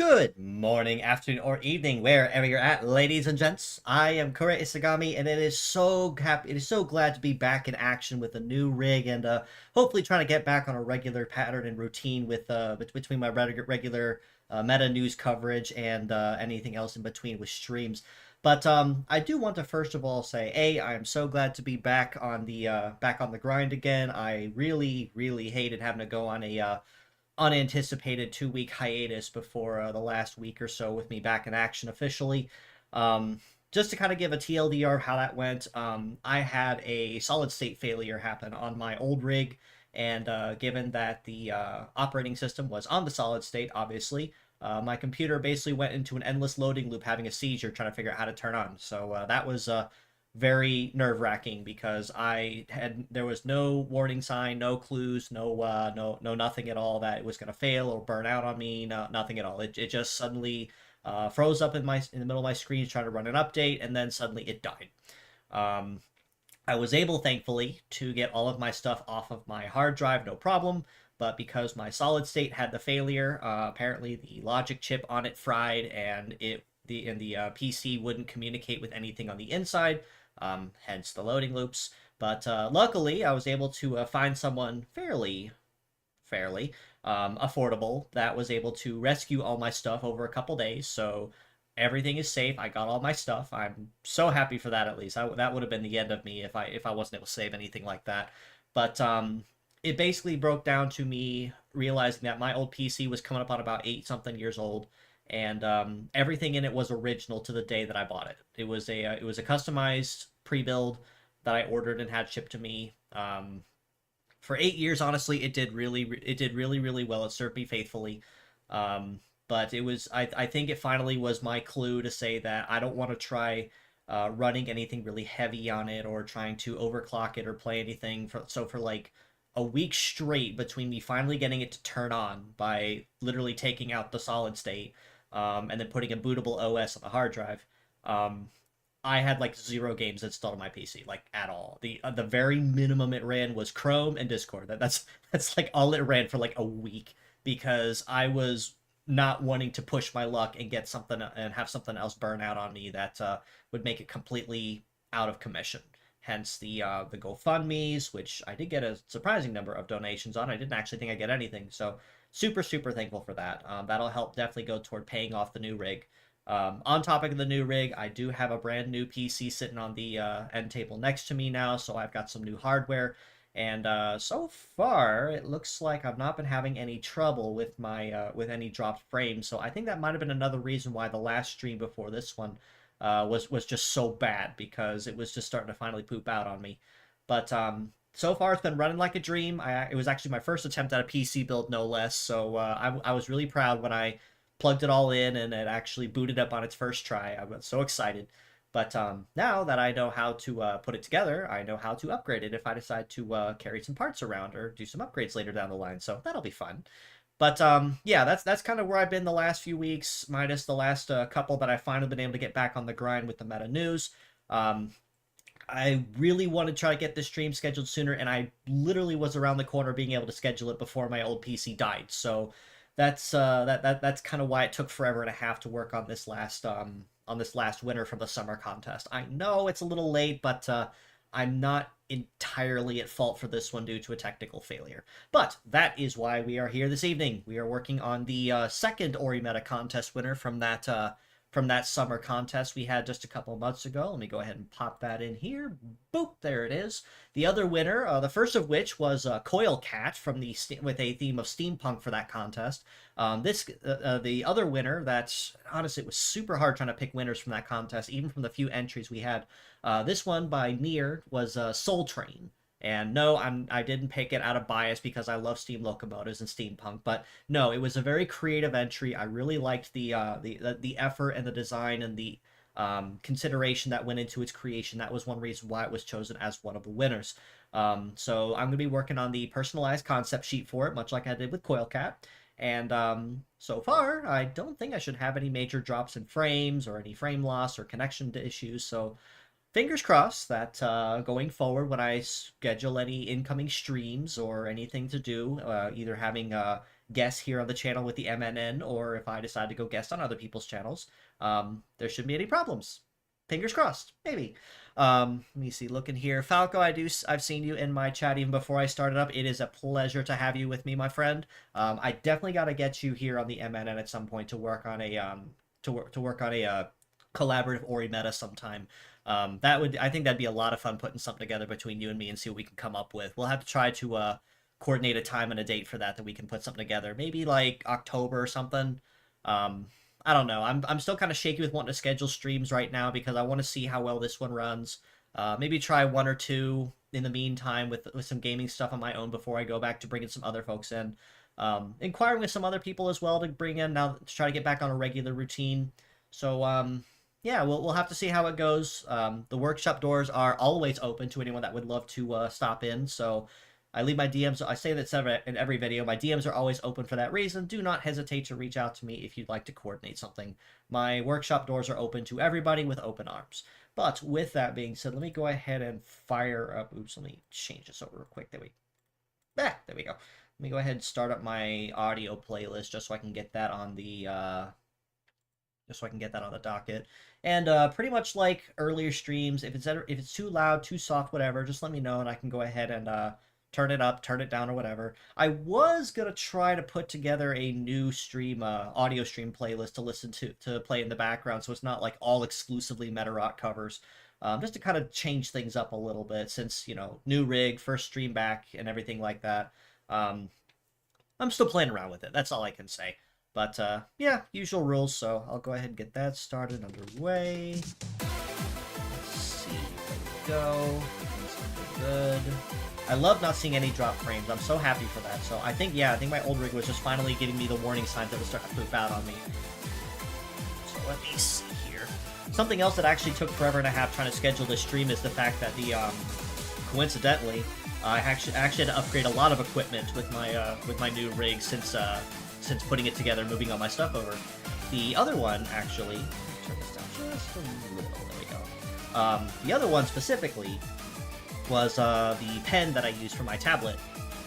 Good morning, afternoon, or evening, wherever you're at, ladies and gents. I am Kuura Isagami, and it is so glad to be back in action with a new rig, and hopefully trying to get back on a regular pattern and routine with between my regular meta news coverage and anything else in between with streams. But I do want to first of all say, I am so glad to be back on the grind again. I really hated having to go on a unanticipated 2 week hiatus before the last week or so with me back in action officially. Um, just to kind of give a TLDR of how that went, I had a solid state failure happen on my old rig, and given that the operating system was on the solid state, obviously, my computer basically went into an endless loading loop, having a seizure, trying to figure out how to turn on. So that was very nerve-wracking because there was no warning sign, no clues, no nothing at all that it was going to fail or burn out on me. No, nothing at all. It just suddenly froze up in the middle of my screen trying to run an update, and then suddenly it died. Um, I was able, thankfully, to get all of my stuff off of my hard drive, no problem. But because my solid state had the failure, apparently the logic chip on it fried, and the PC wouldn't communicate with anything on the inside, hence the loading loops. But luckily, I was able to find someone fairly affordable that was able to rescue all my stuff over a couple days. So everything is safe. I got all my stuff. I'm so happy for that. At least that would have been the end of me if I wasn't able to save anything like that. But it basically broke down to me realizing that my old PC was coming up on about 8 something years old, and everything in it was original to the day that I bought it. It was a customized pre-build that I ordered and had shipped to me. For 8 years, honestly, it did really well. It served me faithfully. But I think it finally was my clue to say that I don't want to try running anything really heavy on it or trying to overclock it or play anything. For like a week straight between me finally getting it to turn on by literally taking out the solid state, and then putting a bootable OS on the hard drive. Um, I had like 0 games installed on my PC, like at all. The very minimum it ran was Chrome and Discord. That's like all it ran for like a week because I was not wanting to push my luck and get something and have something else burn out on me that would make it completely out of commission. Hence the GoFundMe's, which I did get a surprising number of donations on. I didn't actually think I'd get anything, so super thankful for that. That'll help definitely go toward paying off the new rig. On topic of the new rig, I do have a brand new PC sitting on the end table next to me now, so I've got some new hardware. And so far, it looks like I've not been having any trouble with my with any dropped frames. So I think that might have been another reason why the last stream before this one was just so bad, because it was just starting to finally poop out on me. But so far, it's been running like a dream. It was actually my first attempt at a PC build, no less. So I was really proud when I plugged it all in and it actually booted up on its first try. I was so excited. But now that I know how to put it together, I know how to upgrade it if I decide to carry some parts around or do some upgrades later down the line. So that'll be fun. But yeah, that's kind of where I've been the last few weeks, minus the last couple that I've finally been able to get back on the grind with the meta news. Um, I really wanted to try to get this stream scheduled sooner, and I literally was around the corner being able to schedule it before my old PC died. So that's kind of why it took forever and a half to work on this last winner from the summer contest. I know it's a little late, but I'm not entirely at fault for this one due to a technical failure. But that is why we are here this evening. We are working on the second Orimeda contest winner from that summer contest we had just a couple months ago. Let me go ahead and pop that in here. Boop, there it is. The other winner, the first of which was Coil Cat from with a theme of steampunk for that contest. The other winner, that's honestly, it was super hard trying to pick winners from that contest, even from the few entries we had. This one by Nier was Soul Train. And no, I didn't pick it out of bias because I love steam locomotives and steampunk, but no, it was a very creative entry. I really liked the effort and the design and the consideration that went into its creation. That was one reason why it was chosen as one of the winners. So I'm going to be working on the personalized concept sheet for it, much like I did with Coilcat. And so far, I don't think I should have any major drops in frames or any frame loss or connection issues. So fingers crossed that going forward, when I schedule any incoming streams or anything to do, either having guest here on the channel with the MNN, or if I decide to go guest on other people's channels, there shouldn't be any problems. Fingers crossed, maybe. Let me see, looking here. Falco, I've seen you in my chat even before I started up. It is a pleasure to have you with me, my friend. I definitely got to get you here on the MNN at some point to work on a collaborative Orimeda sometime. I think that'd be a lot of fun putting something together between you and me and see what we can come up with. We'll have to try to coordinate a time and a date for that we can put something together. Maybe like October or something. I don't know. I'm still kind of shaky with wanting to schedule streams right now because I want to see how well this one runs. Maybe try one or two in the meantime with some gaming stuff on my own before I go back to bringing some other folks in. Inquiring with some other people as well to bring in now to try to get back on a regular routine. So yeah, we'll have to see how it goes. The workshop doors are always open to anyone that would love to stop in. So I leave my DMs. I say that in every video. My DMs are always open for that reason. Do not hesitate to reach out to me if you'd like to coordinate something. My workshop doors are open to everybody with open arms. But with that being said, let me go ahead and fire up. Oops, let me change this over real quick. There we go. Let me go ahead and start up my audio playlist just so I can get that on the docket. And pretty much like earlier streams, if it's too loud, too soft, whatever, just let me know and I can go ahead and turn it up, turn it down, or whatever. I was gonna try to put together a new stream, audio stream playlist to listen to play in the background, so it's not like all exclusively Meta Rock covers. Just to kind of change things up a little bit, since new rig, first stream back, and everything like that. I'm still playing around with it. That's all I can say. But yeah, usual rules. So I'll go ahead and get that started underway. Let's see. There we go. Good. I love not seeing any drop frames. I'm so happy for that. So I think my old rig was just finally giving me the warning signs that was starting to poop out on me. So let me see here. Something else that actually took forever and a half trying to schedule this stream is the fact that coincidentally, I actually had to upgrade a lot of equipment with my new rig since putting it together, moving all my stuff over. The other one actually, turn this down just a little. There we go. The other one specifically was the pen that I used for my tablet.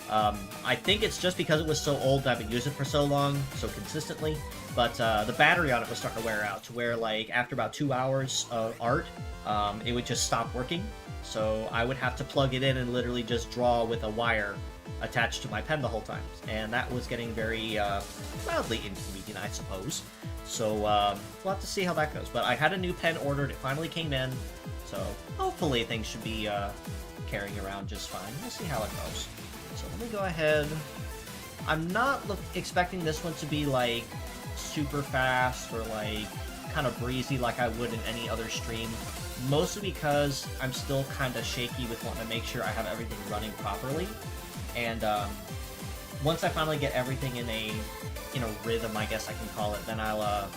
I think it's just because it was so old that I've been using it for so long, so consistently, but the battery on it was starting to wear out, to where like after about 2 hours of art, it would just stop working. So I would have to plug it in and literally just draw with a wire attached to my pen the whole time, and that was getting very mildly inconvenient, I suppose. So we'll have to see how that goes. But I had a new pen ordered, it finally came in, so hopefully things should be carrying around just fine. We'll see how it goes. So let me go ahead. I'm not expecting this one to be like super fast or like kind of breezy like I would in any other stream, mostly because I'm still kind of shaky with wanting to make sure I have everything running properly. And once I finally get everything in a rhythm, I guess I can call it, then I'll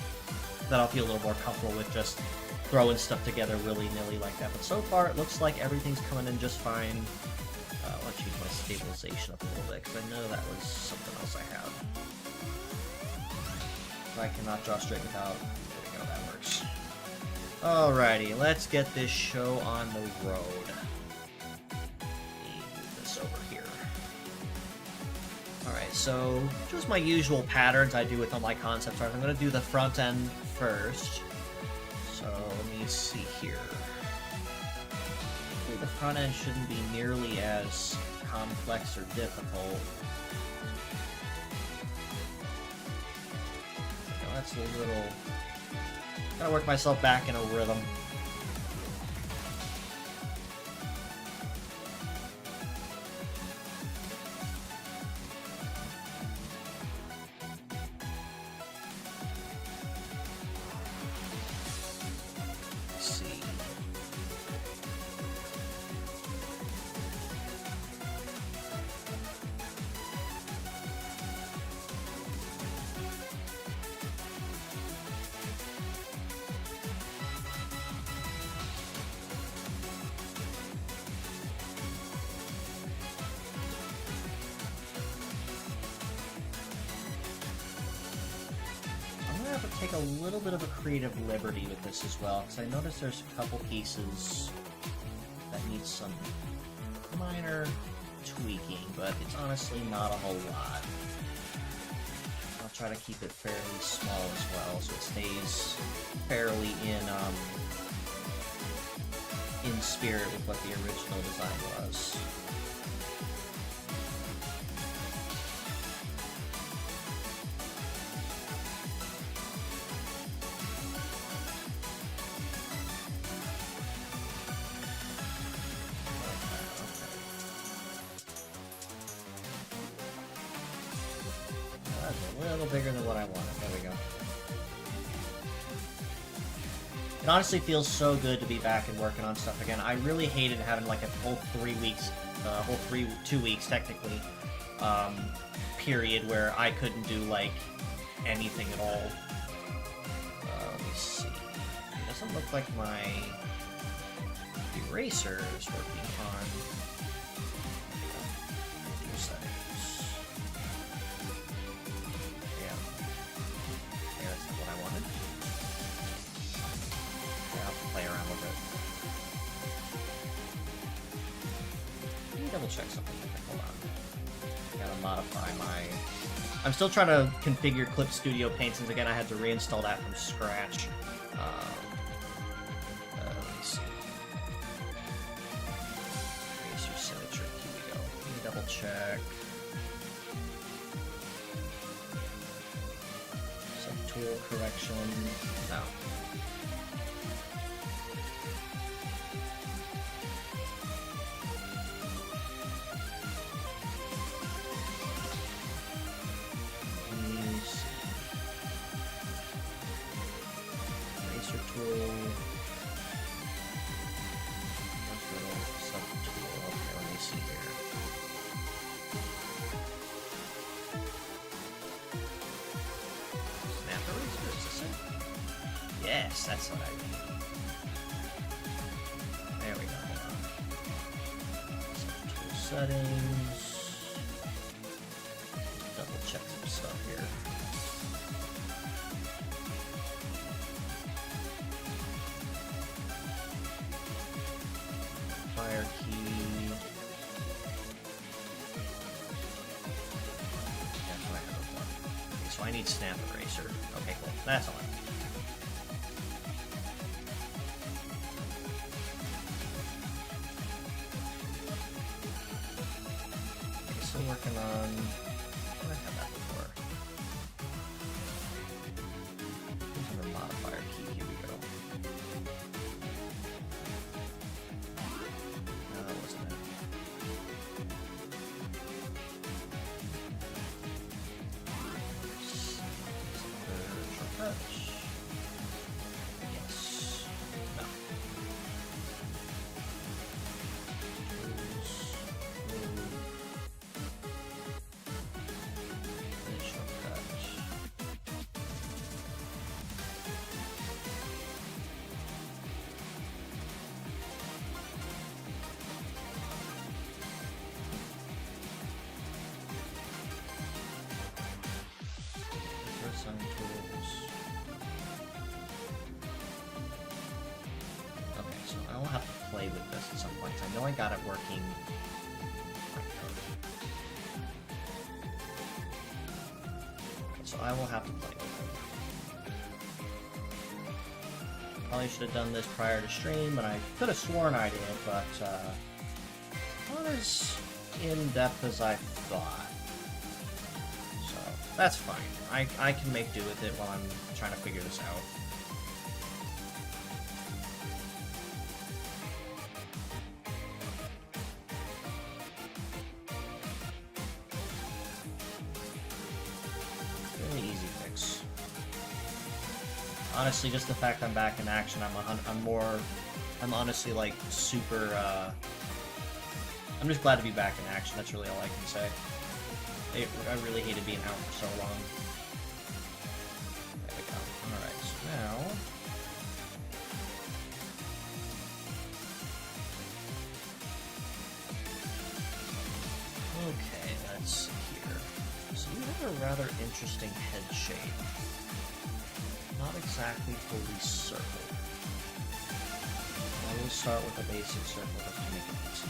feel a little more comfortable with just throwing stuff together willy-nilly like that. But so far, it looks like everything's coming in just fine. Let's use my stabilization up a little bit, because I know that was something else I have. I cannot draw straight without... There we go, that works. Alrighty, let's get this show on the road. Move this over here. Alright, so just my usual patterns I do with all my concept art. I'm going to do the front end first. So let me see here. Hopefully the front end shouldn't be nearly as complex or difficult. Okay, that's a little... Gotta work myself back in a rhythm. Take a little bit of a creative liberty with this as well, because I noticed there's a couple pieces that need some minor tweaking, but it's honestly not a whole lot. try to keep it fairly small as well, so it stays fairly in spirit with what the original design was. That's a little bigger than what I wanted. There we go. It honestly feels so good to be back and working on stuff again. I really hated having like a whole 3 weeks, 2 weeks technically, period where I couldn't do like anything at all. Let me see. It doesn't look like my eraser is working on your settings. Yeah, that's not what I wanted. Play around with it. Let me double check something. Hold on. Gotta modify my... I'm still trying to configure Clip Studio Paint since again I had to reinstall that from scratch. Let me see. Eraser symmetry. Here we go. Let me double check. Subtool correction. No. Yes, that's what I mean. There we go. Tool settings. Double check some stuff here. Fire key. That's what I have it for. Okay, so I need snap eraser. Okay, cool. That's all I need. Working on... What I had that before? Using the modifier key. Here we go. No, that wasn't it. Touch. Yes. No. Okay, so I will have to play with this at some point. I know I got it working. So I will have to play with it. Probably should have done this prior to stream, and I could have sworn I did, but not as in-depth as I thought. So that's fine. I can make do with it while I'm trying to figure this out. Really easy fix. Honestly, just the fact I'm back in action, I'm honestly like super, I'm just glad to be back in action. That's really all I can say. I really hated being out for so long. There we go. Alright, so now... Okay, let's see here. So you have a rather interesting head shape. Not exactly fully circle. I will start with a basic circle just to make it easy.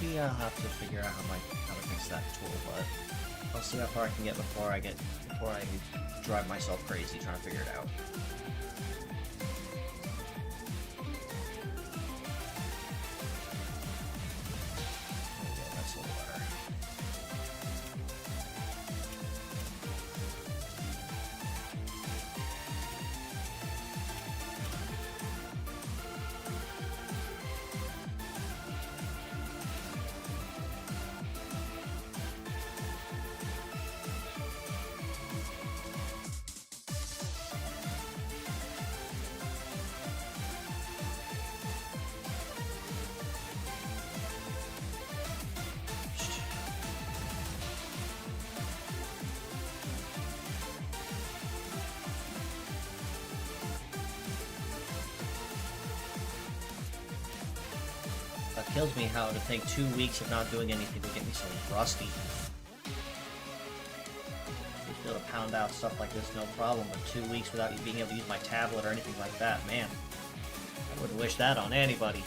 maybe I'll have to figure out how to fix that tool, but I'll see how far I can get before I drive myself crazy trying to figure it out. It kills me how to think 2 weeks of not doing anything will get me so rusty. I'd be able to pound out stuff like this no problem, but 2 weeks without being able to use my tablet or anything like that, man. I wouldn't wish that on anybody.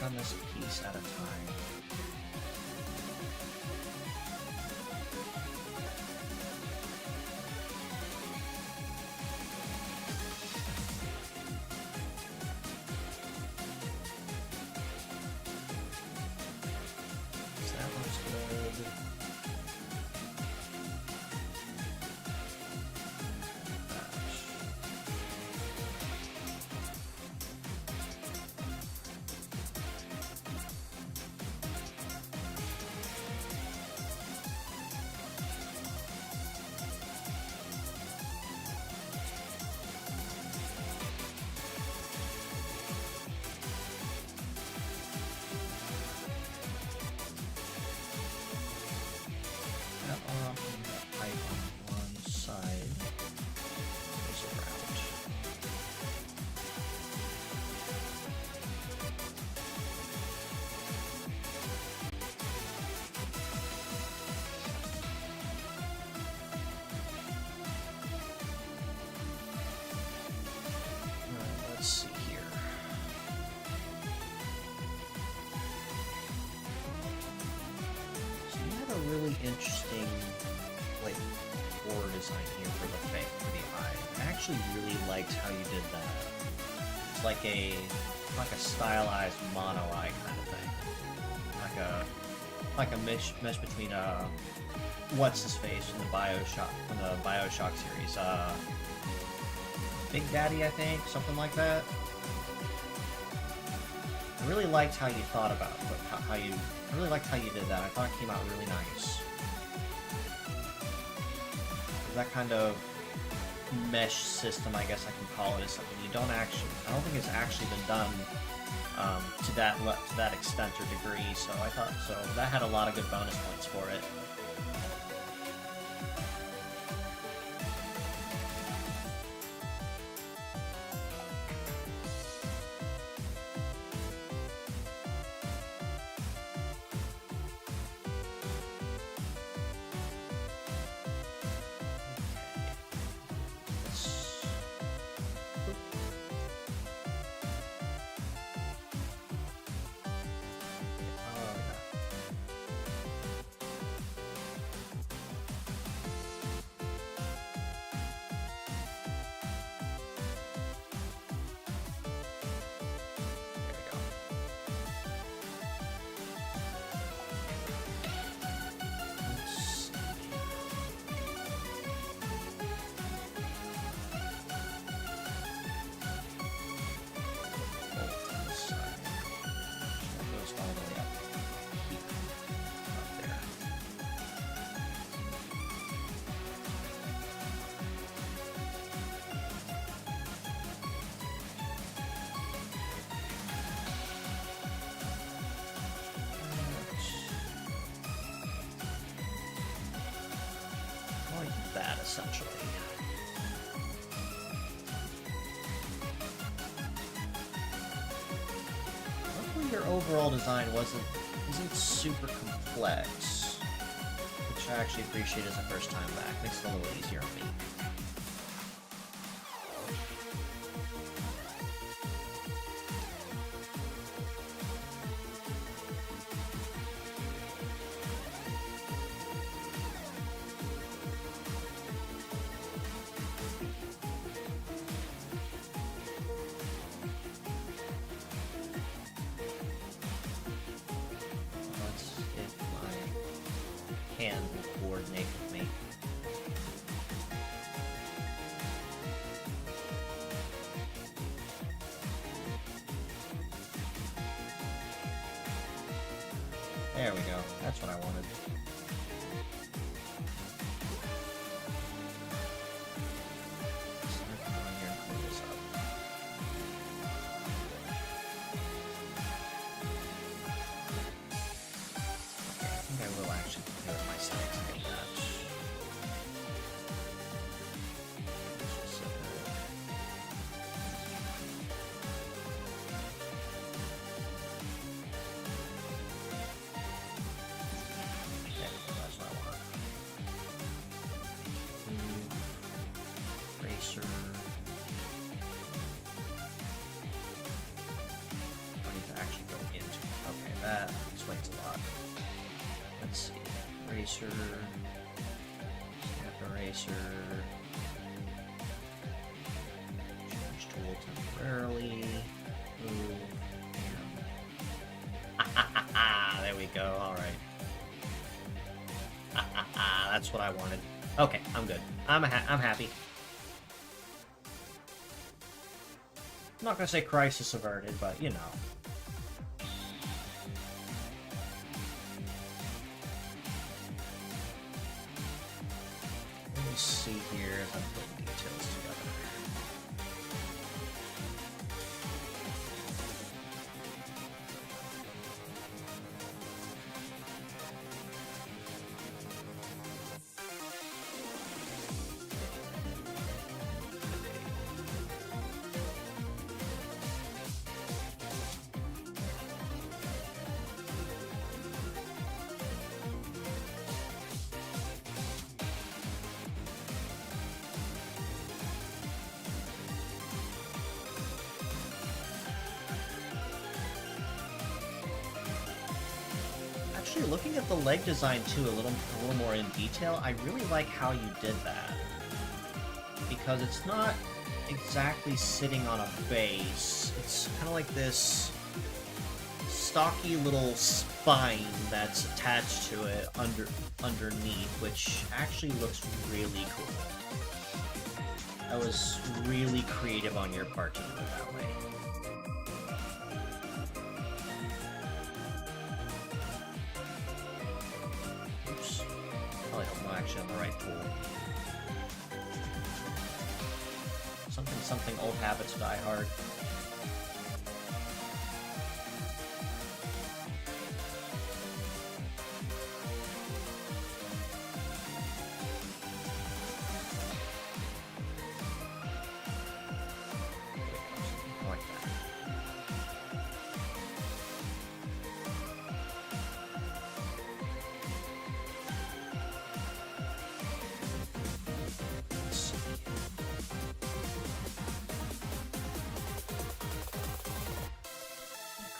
On this piece at a time. So that one's good. Pipe on one side goes around. Alright, let's see here. So you have a really interesting core design here for the eye. I actually really liked how you did that. It's like a stylized mono eye kind of thing. Like a mesh between what's his face from the Bioshock series. Big Daddy, I think, something like that. I really liked how you thought about it, I really liked how you did that. I thought it came out really nice. That kind of mesh system, I guess I can call it, is something I don't think it's actually been done to that extent or degree. So I thought that had a lot of good bonus points for it. Essentially. your overall design isn't super complex, which I actually appreciate as a first time back. Makes it a little easier on me. Hand will coordinate with me. There we go. That's what I wanted. That explains a lot. Let's see. Eraser. Snap eraser. Change tool temporarily. Move. And... there we go. Alright. That's what I wanted. Okay, I'm good. I'm happy. I'm not gonna say crisis averted, but you know. See here as I'm putting details together. Looking at the leg design too a little more in detail, I really like how you did that. Because it's not exactly sitting on a base. It's kind of like this stocky little spine that's attached to it underneath, which actually looks really cool. That was really creative on your part to do it that way. On the right tool. Something old habits die hard.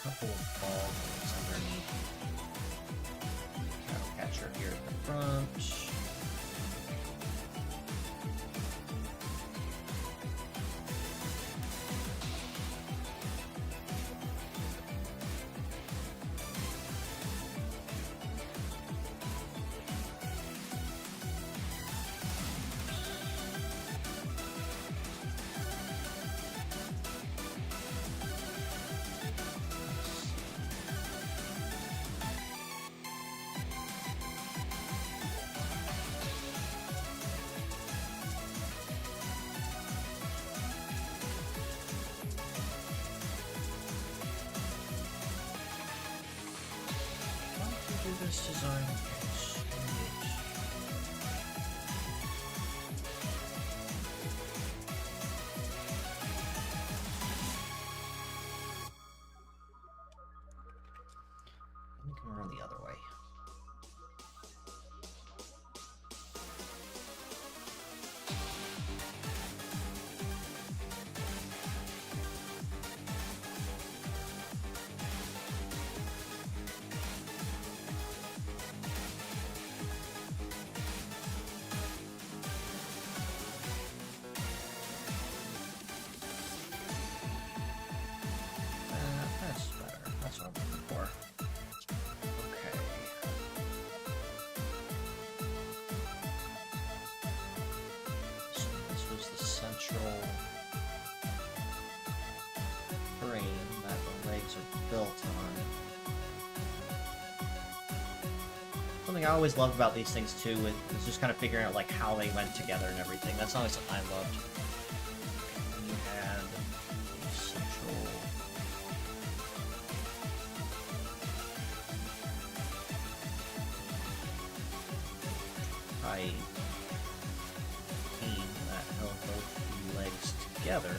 Couple of ball points underneath. Cattle catcher here at the front. This design is central frame that the legs are built on. Something I always loved about these things too is just kind of figuring out like how they went together and everything. That's always something I loved. And you had central. Right. Team that held both legs together.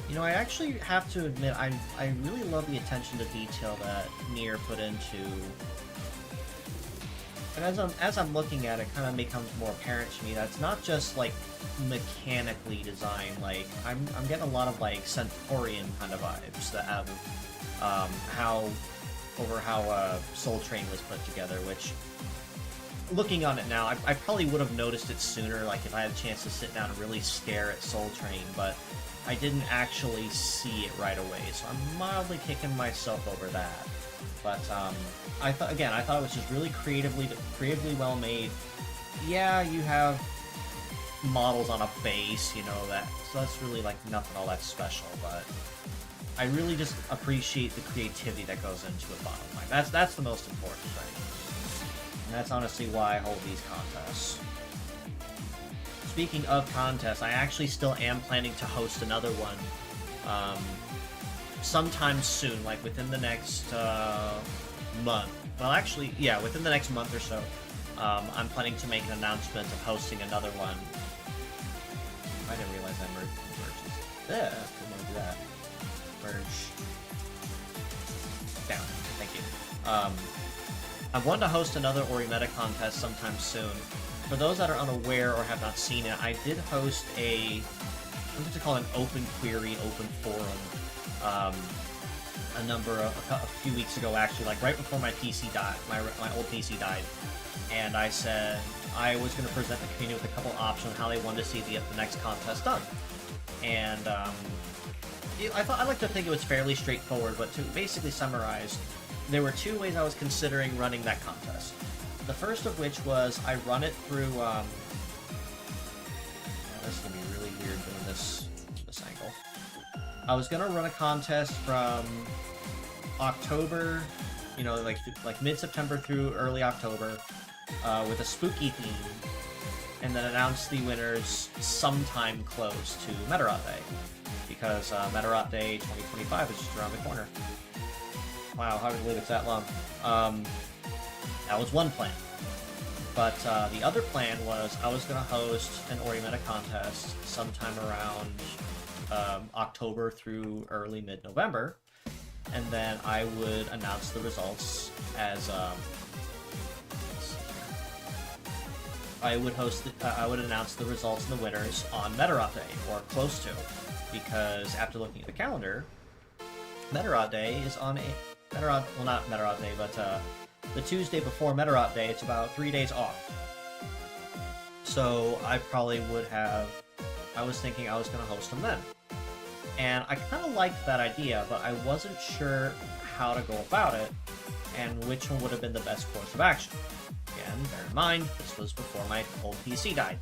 You know, I actually have to admit, I really love the attention to detail that Nier put into. And as I'm looking at it, kind of becomes more apparent to me that it's not just like mechanically designed. Like I'm getting a lot of like Centaurian kind of vibes that have how Soul Train was put together. Which, looking on it now, I probably would have noticed it sooner. Like if I had a chance to sit down and really stare at Soul Train, but I didn't actually see it right away, so I'm mildly kicking myself over that. But I thought it was just really creatively well made. Yeah, you have models on a base, you know, so that's really like nothing all that special. But I really just appreciate the creativity that goes into it. Bottom line, that's the most important thing, and that's honestly why I hold these contests. Speaking of contests, I actually still am planning to host another one sometime soon, like within the next month. Well, actually, yeah, within the next month or so. I'm planning to make an announcement of hosting another one. I didn't realize I merged. Yeah, couldn't want to do that. Merge. Down. Thank you. I want to host another Orimeda contest sometime soon. For those that are unaware or have not seen it, I did host I'm going to call it an open query, open forum, a few weeks ago, actually, like right before my PC died, my old PC died, and I said I was going to present the community with a couple options on how they wanted to see the next contest done. And I'd like to think it was fairly straightforward, but to basically summarize, there were two ways I was considering running that contest. The first of which was I run it through. This is gonna be really weird doing this angle. I was gonna run a contest from October, you know, like mid-September through early October, with a spooky theme, and then announce the winners sometime close to Meteorot Day, because Meteorot Day 2025 is just around the corner. Wow, hard to believe it's that long. That was one plan. But the other plan was I was going to host an Orimeda contest sometime around October through early mid-November, and then I would announce the results as I would announce the results and the winners on Meteorot Day, or close to, because after looking at the calendar, Meteorot Day is on not Meteorot Day, but the Tuesday before Meteorot Day, it's about 3 days off. So I probably I was thinking I was going to host them then. And I kind of liked that idea, but I wasn't sure how to go about it, and which one would have been the best course of action. Again, bear in mind, this was before my old PC died.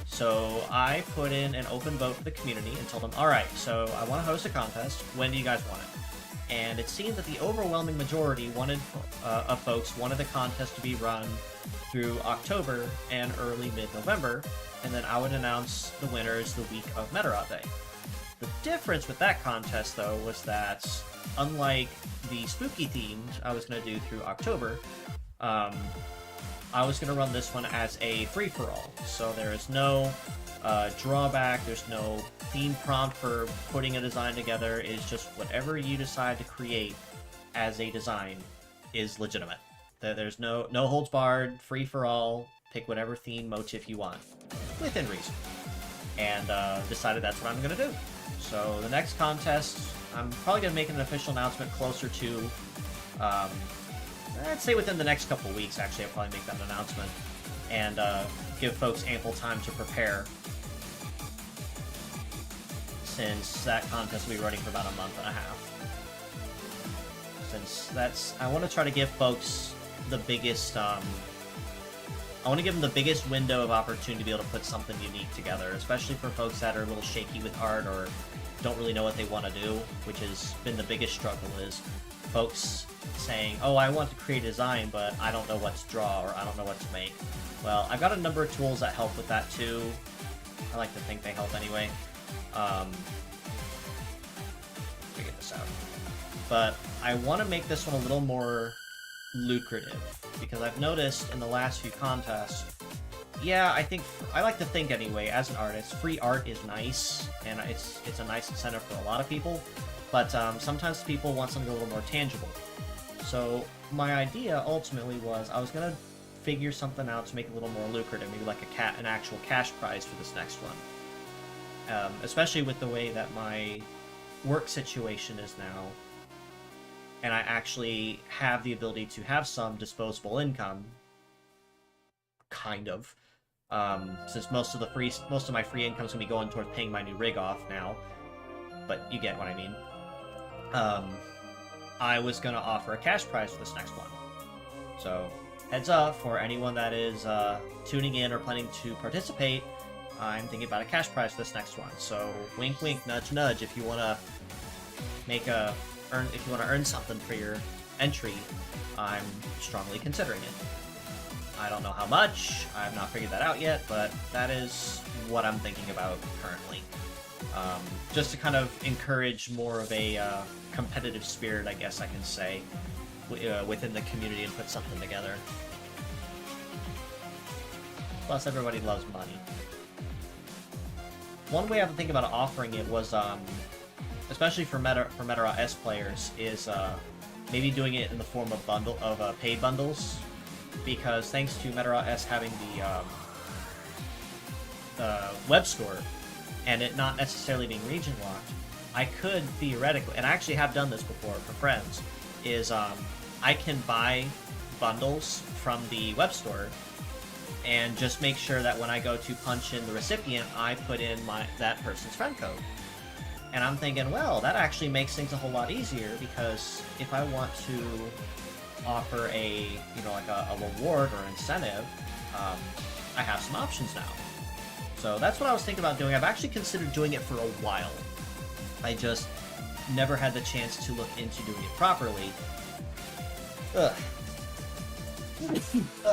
So I put in an open vote for the community and told them, alright, so I want to host a contest, when do you guys want it? And it seemed that the overwhelming majority of folks wanted the contest to be run through October and early mid-November, and then I would announce the winners the week of Meteorot Day. The difference with that contest, though, was that unlike the spooky themed I was going to do through October, I was going to run this one as a free-for-all. So there is no drawback, there's no theme prompt for putting a design together. It's just whatever you decide to create as a design is legitimate. There's no holds barred, free for all, pick whatever theme motif you want, within reason. and decided that's what I'm going to do. So the next contest, I'm probably going to make an official announcement closer to, I'd say within the next couple of weeks, actually, I'll probably make that announcement, and give folks ample time to prepare, since that contest will be running for about a month and a half. Since that's, I want to try to give folks the biggest, I want to give them the biggest window of opportunity to be able to put something unique together, especially for folks that are a little shaky with art or don't really know what they want to do, which has been the biggest struggle, is folks saying, oh, I want to create a design, but I don't know what to draw, or I don't know what to make. Well, I've got a number of tools that help with that too. I like to think they help anyway. Figure this out. But I want to make this one a little more lucrative, because I've noticed in the last few contests, yeah, I like to think anyway, as an artist, free art is nice, and it's a nice incentive for a lot of people, but sometimes people want something a little more tangible. So my idea ultimately was I was gonna figure something out to make it a little more lucrative, maybe like an actual cash prize for this next one. Especially with the way that my work situation is now, and I actually have the ability to have some disposable income, kind of. Since most of my free income is gonna be going towards paying my new rig off now, but you get what I mean. I was gonna offer a cash prize for this next one. So, heads up for anyone that is tuning in or planning to participate. I'm thinking about a cash prize for this next one. So, wink, wink, nudge, nudge. If you wanna earn something for your entry, I'm strongly considering it. I don't know how much, I have not figured that out yet, but that is what I'm thinking about currently. Just to kind of encourage more of a competitive spirit, I guess I can say, within the community, and put something together. Plus, everybody loves money. One way I've been thinking about offering it was, especially for Meta S players, is maybe doing it in the form of paid bundles. Because thanks to Meta S having the web store, and it not necessarily being region locked, I could theoretically, and I actually have done this before for friends, is I can buy bundles from the web store and just make sure that when I go to punch in the recipient, I put in that person's friend code. And I'm thinking, well, that actually makes things a whole lot easier, because if I want to offer a reward or incentive, I have some options now. So that's what I was thinking about doing. I've actually considered doing it for a while. I just never had the chance to look into doing it properly.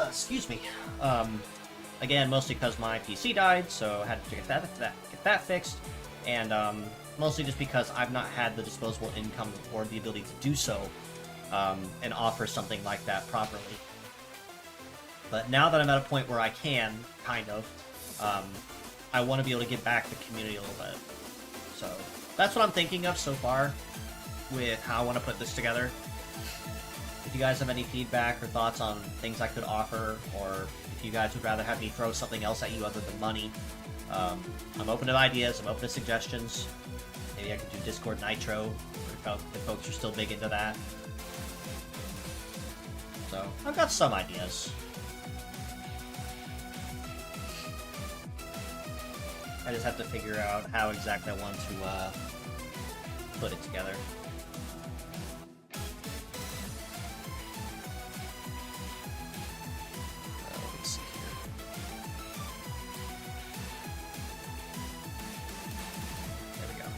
Excuse me. Again, mostly because my PC died, so I had to get that fixed, and mostly just because I've not had the disposable income or the ability to do so. And offer something like that properly. But now that I'm at a point where I can, kind of, I want to be able to give back to the community a little bit. So, that's what I'm thinking of so far with how I want to put this together. If you guys have any feedback or thoughts on things I could offer, or if you guys would rather have me throw something else at you other than money, I'm open to ideas, I'm open to suggestions. Maybe I could do Discord Nitro, if folks are still big into that. So, I've got some ideas. I just have to figure out how exactly I want to put it together. Let me see here. There we go.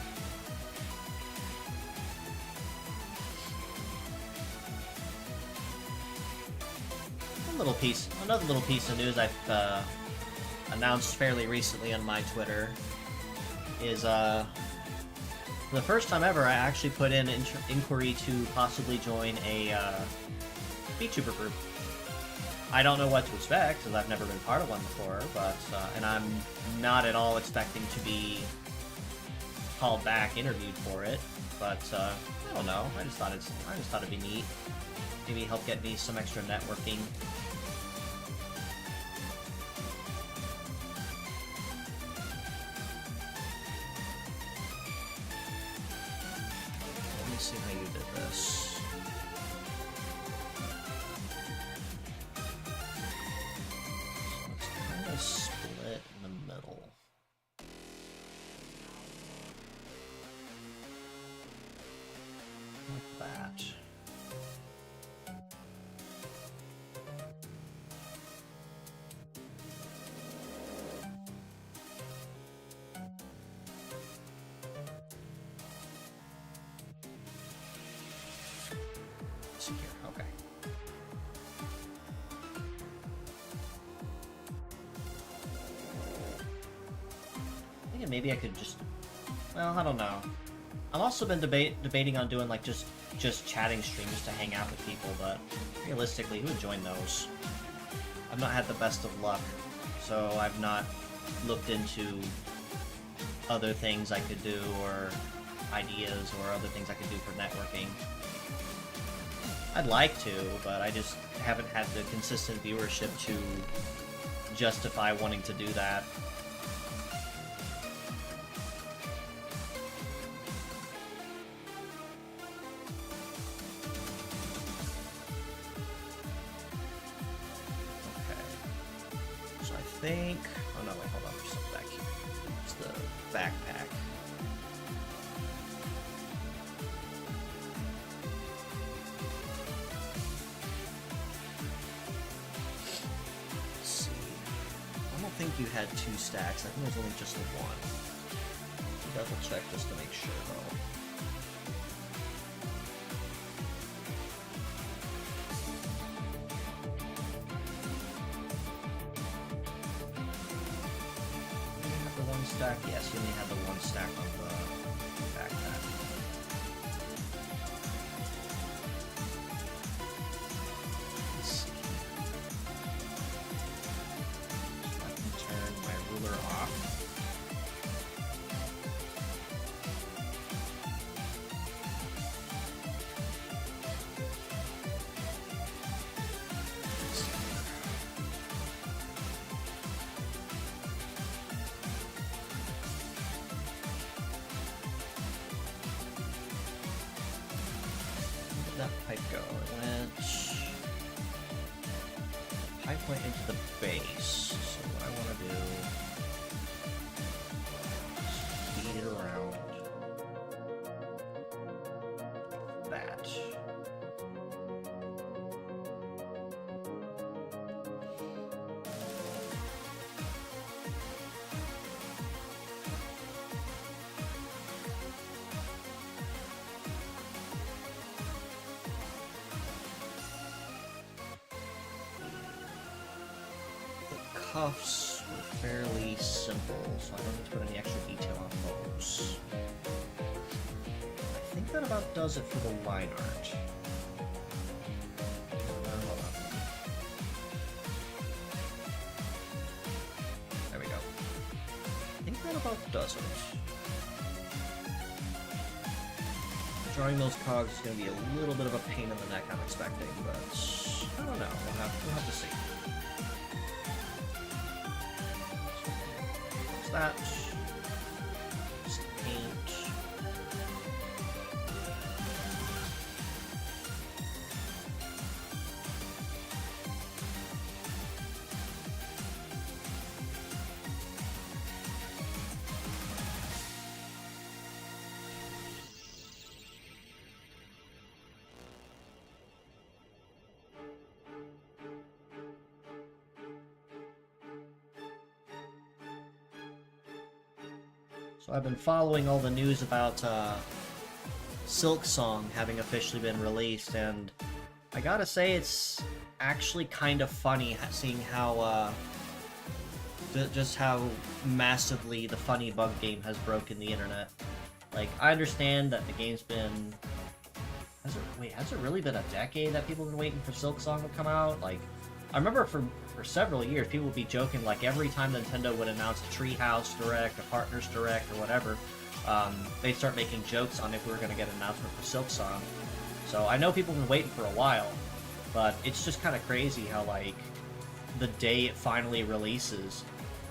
Another little piece of news I've announced fairly recently on my Twitter is for the first time ever, I actually put in inquiry to possibly join a VTuber group. I don't know what to expect, because I've never been part of one before, but and I'm not at all expecting to be called back, interviewed for it. But I don't know. I just thought it'd be neat. Maybe help get me some extra networking. see how you did this. So it's kind of split in the middle. Like that. Here. Okay. I think maybe I could just... Well, I don't know. I've also been debating on doing like just chatting streams to hang out with people, but realistically, who would join those? I've not had the best of luck, so I've not looked into other things I could do or ideas or other things I could do for networking. I'd like to, but I just haven't had the consistent viewership to justify wanting to do that. Okay. So I think... Oh no, wait, hold on, there's something back here. It's the backpack. I think you had 2 stacks. I think it was only just the one. Double check just to make sure, though. You have the 1 stack? Yes, you only had the 1 stack on the backpack. That pipe go? It went... Pipe went into the base, so what I want to do is feed it around that. Cuffs were fairly simple, so I don't need to put any extra detail on those. I think that about does it for the line art. Hold on. There we go. I think that about does it. Drawing those cogs is going to be a little bit of a pain in the neck, I'm expecting, but I don't know. We'll have to see. That. Just paint. So I've been following all the news about Silk Song having officially been released, and I gotta say it's actually kind of funny seeing how just how massively the funny bug game has broken the internet. Like, I understand that the game's been... has it really been a decade that people have been waiting for Silk Song to come out? Like, I remember for several years, people would be joking, like, every time Nintendo would announce a Treehouse Direct, a Partners Direct, or whatever, they'd start making jokes on if we were going to get an announcement for Silk Song. So I know people have been waiting for a while, but it's just kind of crazy how, like, the day it finally releases,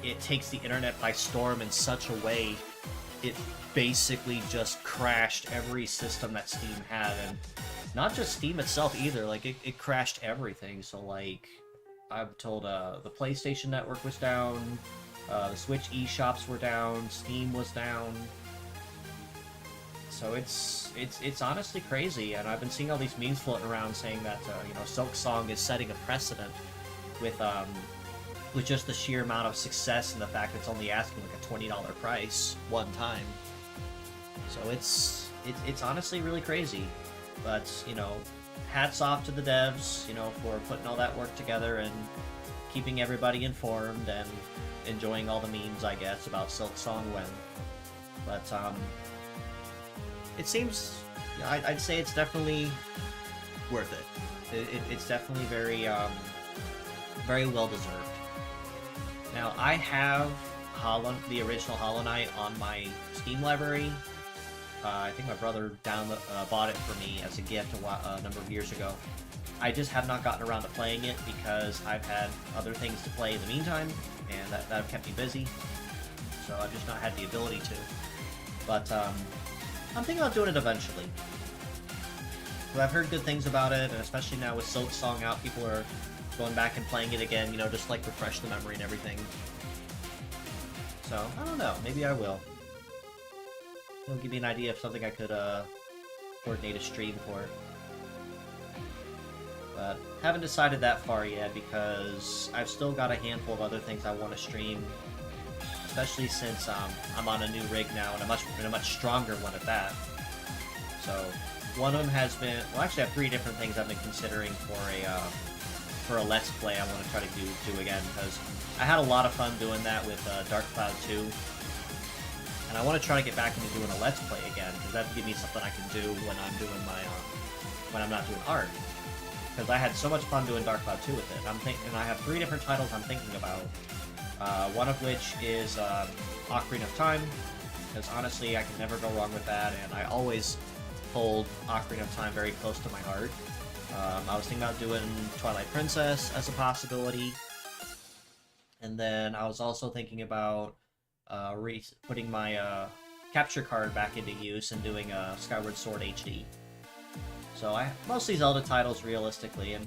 it takes the internet by storm in such a way it basically just crashed every system that Steam had, and not just Steam itself either. Like it crashed everything. So like, I'm told the PlayStation Network was down, the Switch eShops were down, Steam was down. So it's honestly crazy, and I've been seeing all these memes floating around saying that you know, Silksong is setting a precedent with just the sheer amount of success and the fact that it's only asking like a $20 price one time. So it's honestly really crazy. But you know, hats off to the devs, you know, for putting all that work together and keeping everybody informed and enjoying all the memes, I guess, about Silksong when. But it seems, I'd say it's definitely worth it. It's definitely very very well deserved. Now I have the original Hollow Knight on my Steam library. I think my brother bought it for me as a gift a number of years ago. I just have not gotten around to playing it because I've had other things to play in the meantime, and that have kept me busy. So I've just not had the ability to. But I'm thinking about doing it eventually. So I've heard good things about it, and especially now with Silksong out, people are going back and playing it again, you know, just like refresh the memory and everything. So, I don't know, maybe I will. It'll give me an idea of something I could coordinate a stream for. But haven't decided that far yet because I've still got a handful of other things I want to stream, especially since I'm on a new rig now and a much stronger one at that. So one of them has been, well, actually I have 3 different things I've been considering for a Let's Play I want to try to do again, because I had a lot of fun doing that with Dark Cloud 2. And I want to try to get back into doing a Let's Play again, because that'd give me something I can do when I'm doing my, when I'm not doing art. Because I had so much fun doing Dark Cloud 2 with it. And I have 3 different titles I'm thinking about. One of which is Ocarina of Time, because honestly I can never go wrong with that, and I always hold Ocarina of Time very close to my heart. I was thinking about doing Twilight Princess as a possibility, and then I was also thinking about putting my capture card back into use and doing Skyward Sword HD. So mostly Zelda titles realistically, and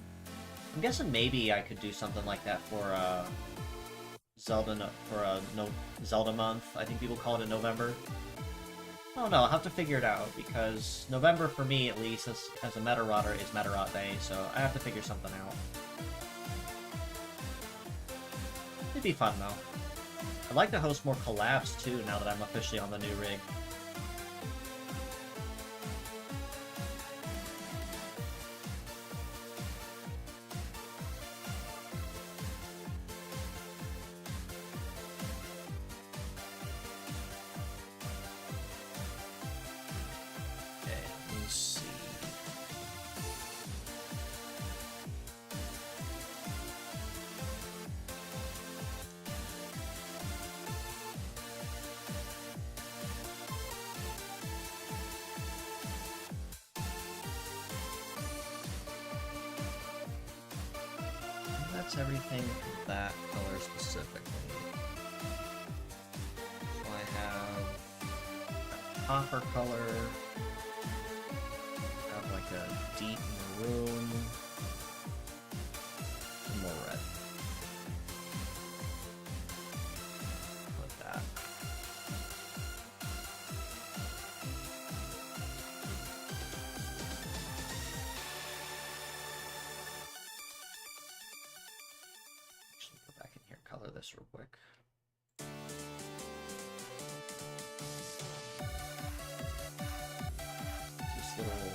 I'm guessing maybe I could do something like that for Zelda month. I think people call it in November. I don't know, I'll have to figure it out, because November, for me at least, as a Meta-Rotter, is Meta-Rot Day, so I have to figure something out. It'd be fun, though. I'd like to host more collabs, too, now that I'm officially on the new rig. That's everything for that color specifically. So I have a copper color, I have like a deep maroon, and more red. Like that. Color this real quick. This little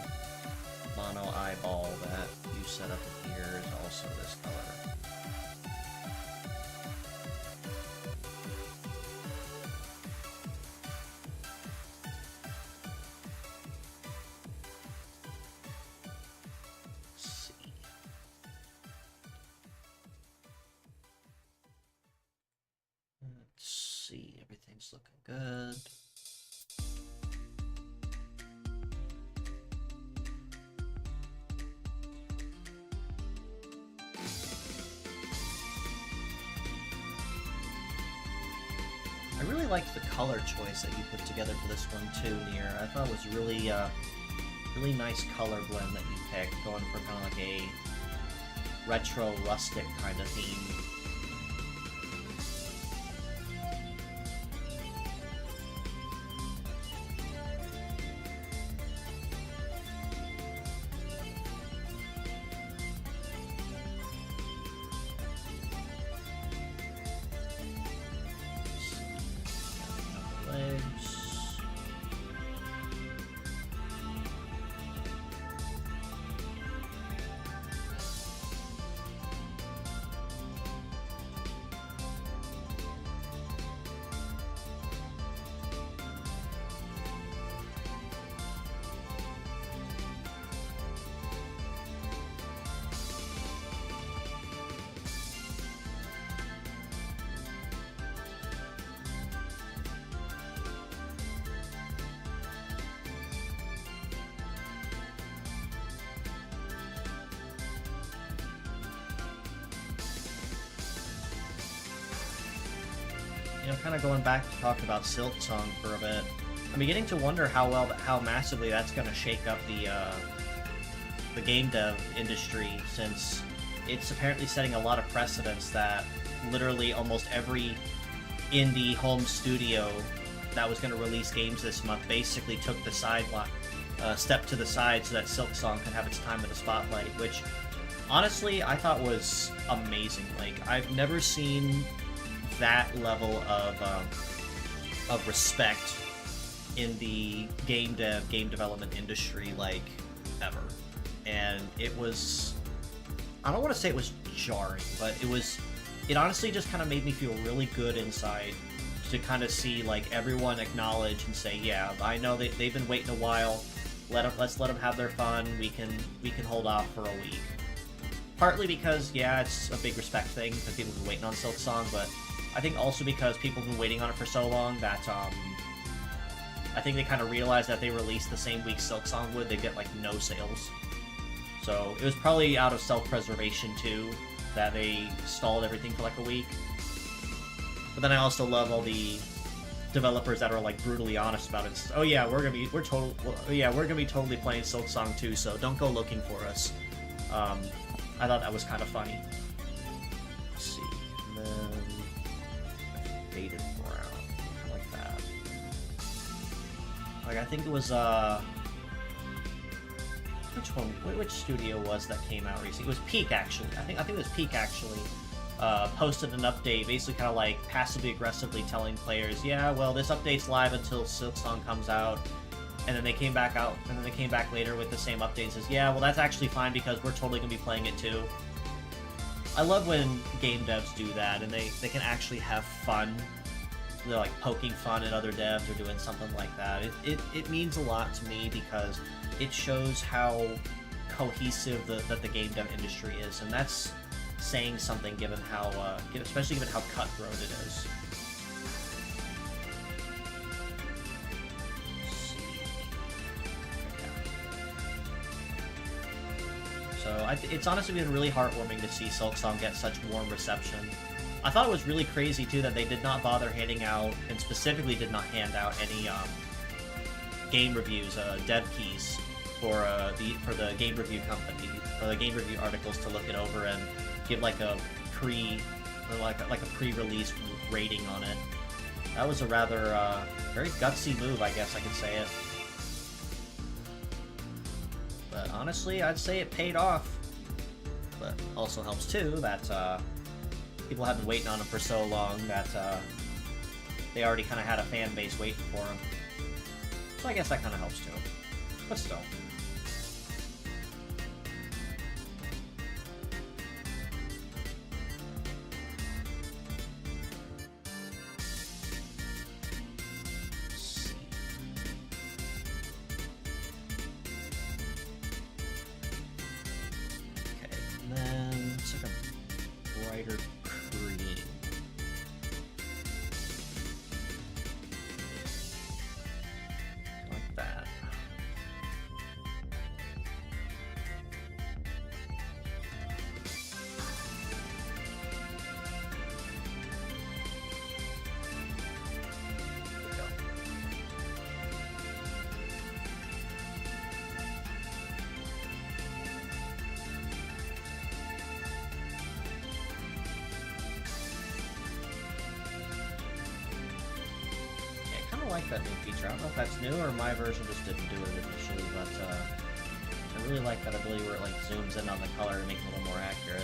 mono eyeball that you set up in here is also this color. Everything's looking good. I really liked the color choice that you put together for this one too, Nier. I thought it was really, really nice color blend that you picked, going for kind of like a retro rustic kind of theme. You know, kind of going back to talk about Silk Song for a bit, I'm beginning to wonder how massively that's going to shake up the game dev industry, since it's apparently setting a lot of precedents that literally almost every indie home studio that was going to release games this month basically took the step to the side so that Silk Song could have its time in the spotlight, which honestly I thought was amazing. Like, I've never seen that level of respect in the game development industry, like, ever. And it was, I don't want to say it was jarring, but it honestly just kind of made me feel really good inside to kind of see, like, everyone acknowledge and say, yeah, I know they've been waiting a while, let's let them have their fun, we can hold off for a week. Partly because, yeah, it's a big respect thing because people have been waiting on Silk Song, but I think also because people have been waiting on it for so long that I think they kind of realized that if they released the same week Silk Song would, they'd get, like, no sales. So it was probably out of self-preservation too that they stalled everything for like a week. But then I also love all the developers that are, like, brutally honest about it. It's, oh yeah, we're gonna be totally playing Silk Song too, so don't go looking for us. I thought that was kind of funny. Let's see, and then faded brown, kind of like that. Like, I think it was which studio was that came out recently? It was Peak, actually. I think it was Peak, actually. Posted an update, basically kind of like passively aggressively telling players, yeah, well, this update's live until Silk Song comes out. And then they came back later with the same update and says, yeah, well, that's actually fine because we're totally going to be playing it too. I love when game devs do that and they can actually have fun. They're, like, poking fun at other devs or doing something like that. It means a lot to me because it shows how cohesive that the game dev industry is, and that's saying something given how, especially given how cutthroat it is. So it's honestly been really heartwarming to see Silk Song get such warm reception. I thought it was really crazy too that they did not bother handing out, and specifically did not hand out any game reviews, dev keys for the game review company, or the game review articles to look it over and give like a pre-release rating on it. That was a rather very gutsy move, I guess I could say it. But honestly, I'd say it paid off. But also helps too that people have been waiting on him for so long that they already kind of had a fan base waiting for him. So I guess that kind of helps too. But still. of like that new feature. I don't know if that's new or my version just didn't do it initially, but I really like that ability where it like zooms in on the color to make it a little more accurate.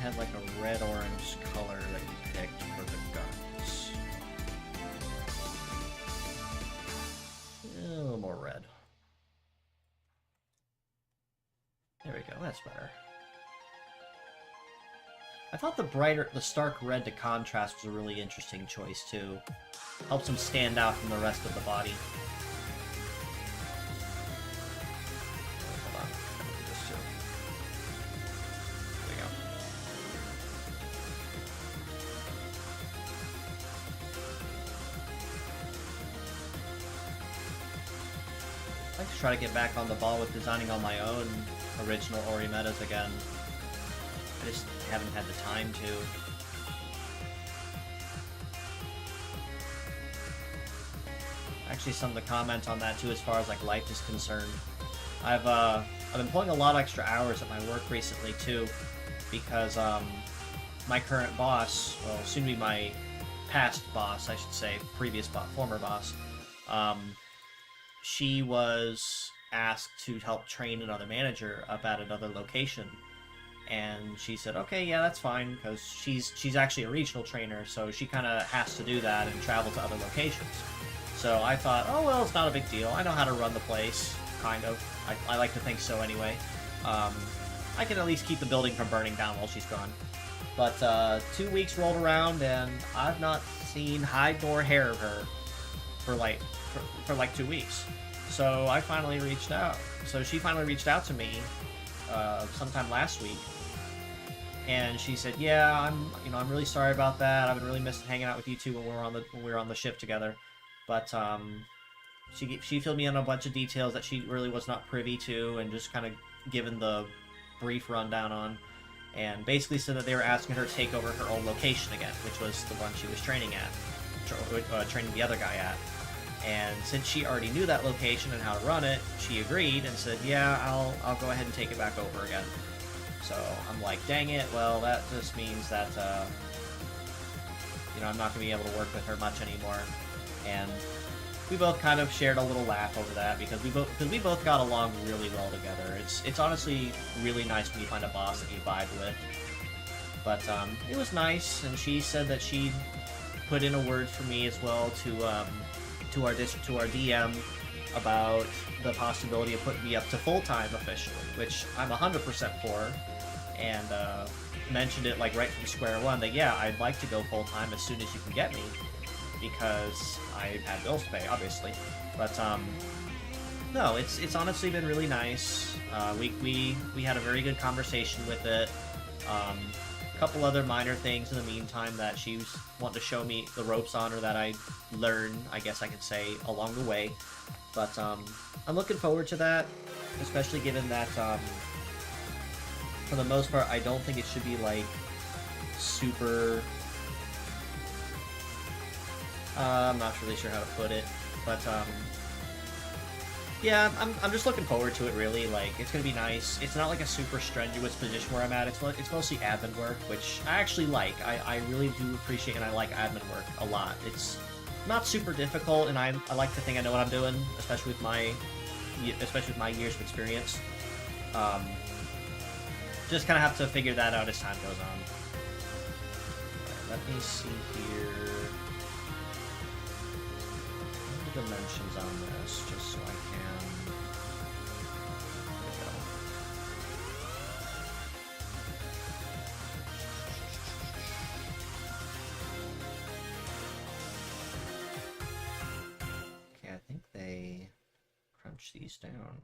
Had like a red-orange color that you picked for the guns. A little more red. There we go, that's better. I thought the stark red to contrast was a really interesting choice too. Helps them stand out from the rest of the body. I like to try to get back on the ball with designing all my own original Orimedas again. I just haven't had the time to. Actually, something to comment on that too, as far as like life is concerned. I've been pulling a lot of extra hours at my work recently too, because my current boss, well, soon to be my past boss, I should say, previous boss, former boss. She was asked to help train another manager up at another location, and she said, okay, yeah, that's fine, because she's actually a regional trainer, so she kind of has to do that and travel to other locations. So I thought, oh, well, it's not a big deal. I know how to run the place, kind of. I like to think so anyway. I can at least keep the building from burning down while she's gone. But 2 weeks rolled around, and I've not seen hide nor hair of her for like 2 weeks. So I finally reached out. So she finally reached out to me sometime last week, and she said, "Yeah, I'm really sorry about that. I've been really missing hanging out with you two when we were on the ship together." But she filled me in on a bunch of details that she really was not privy to, and just kind of given the brief rundown on, and basically said that they were asking her to take over her old location again, which was the one she was training at, training the other guy at. And since she already knew that location and how to run it, she agreed and said, yeah, I'll go ahead and take it back over again. So I'm like, dang it, well, that just means that, I'm not going to be able to work with her much anymore. And we both kind of shared a little laugh over that, because we both got along really well together. It's honestly really nice when you find a boss that you vibe with. But it was nice, and she said that she'd put in a word for me as well to our DM about the possibility of putting me up to full-time officially, which I'm 100% for, and mentioned it like right from square one that yeah, I'd like to go full-time as soon as you can get me, because I had bills to pay, obviously. But no, it's honestly been really nice. We had a very good conversation with it. A couple other minor things in the meantime that she was wanting to show me the ropes on, or that I learned, I guess I could say, along the way. But I'm looking forward to that, especially given that for the most part, I don't think it should be like super. I'm not really sure how to put it, but yeah, I'm just looking forward to it, really. Like, it's gonna be nice. It's not like a super strenuous position where I'm at. It's mostly admin work, which I actually like. I really do appreciate, and I like admin work a lot. It's not super difficult, and I like to think I know what I'm doing, especially with my years of experience. Just kind of have to figure that out as time goes on. Right, let me see here. What are the dimensions on this, just so I can. Okay, I think they crunch these down.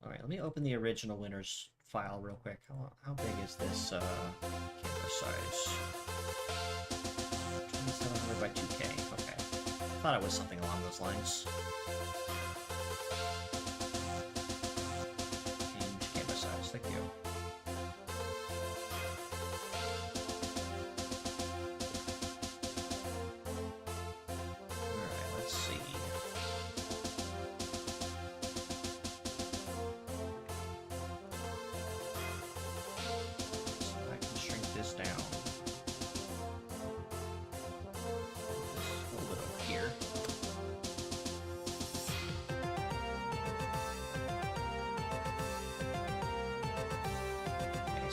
Alright, let me open the original winners file real quick. How big is this camera size? 2700 by 2K. Okay. I thought it was something along those lines. Change camera size. Thank you.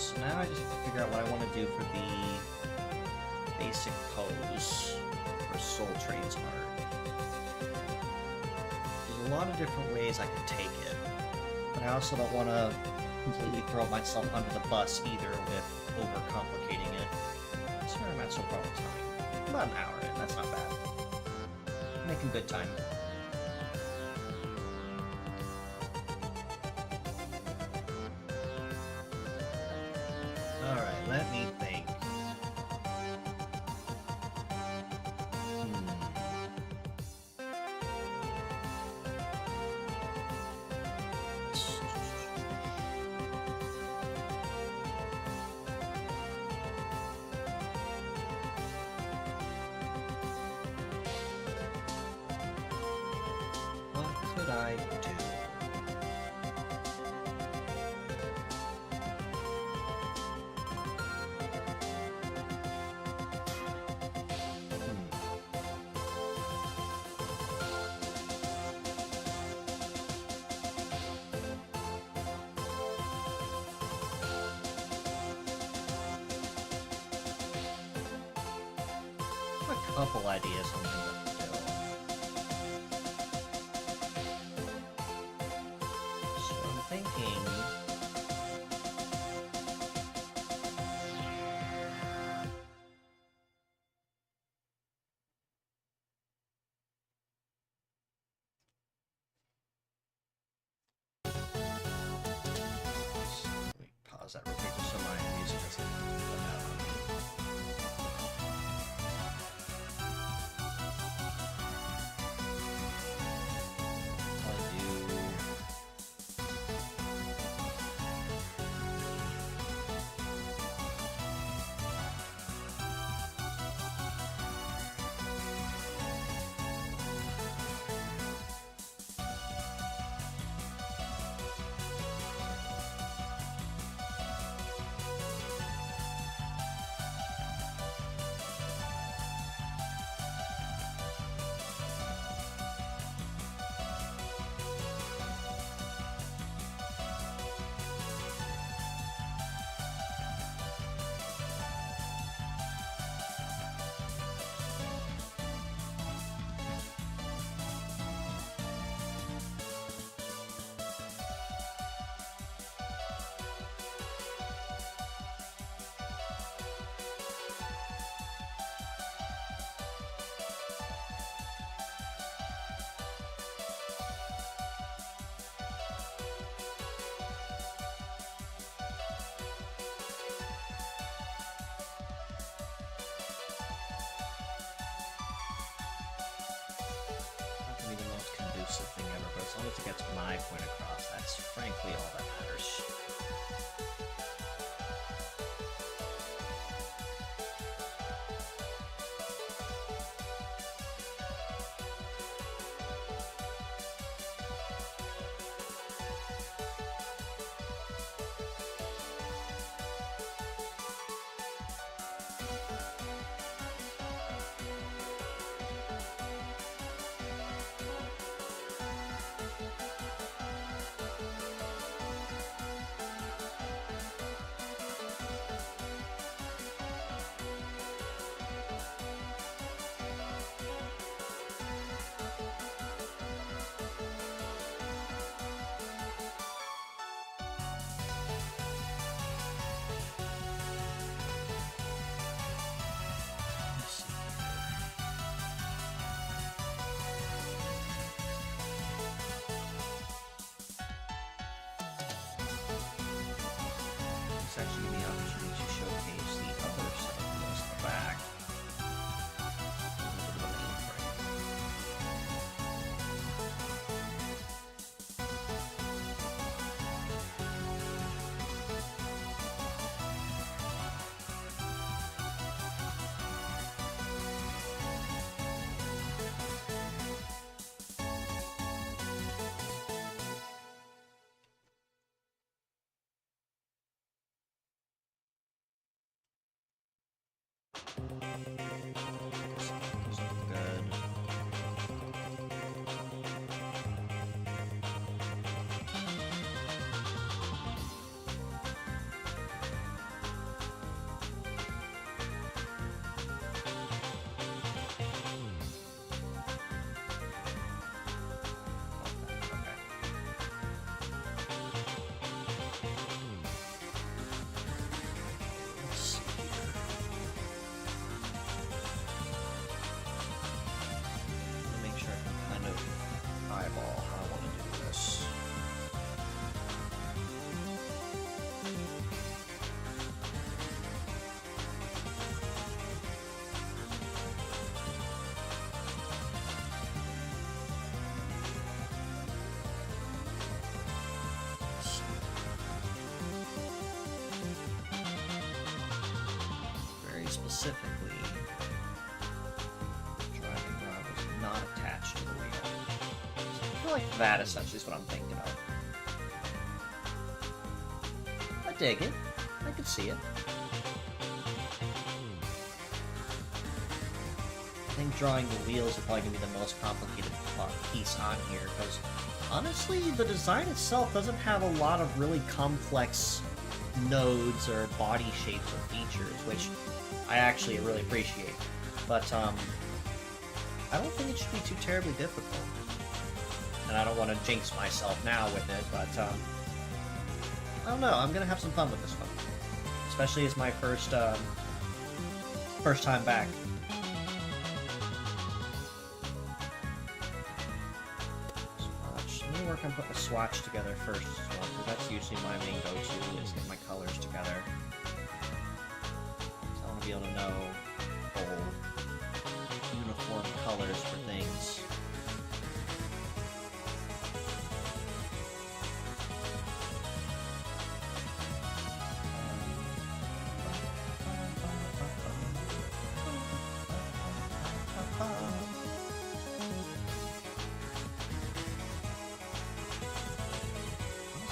So now I just have to figure out what I want to do for the basic pose for Soul Trade's art. There's a lot of different ways I can take it, but I also don't want to completely throw myself under the bus either with overcomplicating it. So I'm at so far with time. About an hour in, that's not bad. Making good time. Alright, let me think. What could I do? A couple ideas on what to do. So I'm thinking... Let me pause that real quick just so my music doesn't go out on me. Thing ever, but as long as it gets my point across, that's frankly all that matters. Actually give me the opportunity to showcase the other set of wheels in the back. A little bit of an good. specifically, driving rod was not attached to the wheel. So I feel like that essentially is what I'm thinking of. I dig it. I can see it. I think drawing the wheels are probably going to be the most complicated piece on here, because honestly, the design itself doesn't have a lot of really complex nodes or body shapes or features, which I actually really appreciate. But I don't think it should be too terribly difficult. And I don't want to jinx myself now with it, but I don't know. I'm going to have some fun with this one. Especially as my first time back. Let me work on putting a swatch together first as well, because that's usually my main go-to, is get my colors together. So I want to be able to know whole uniform colors for things.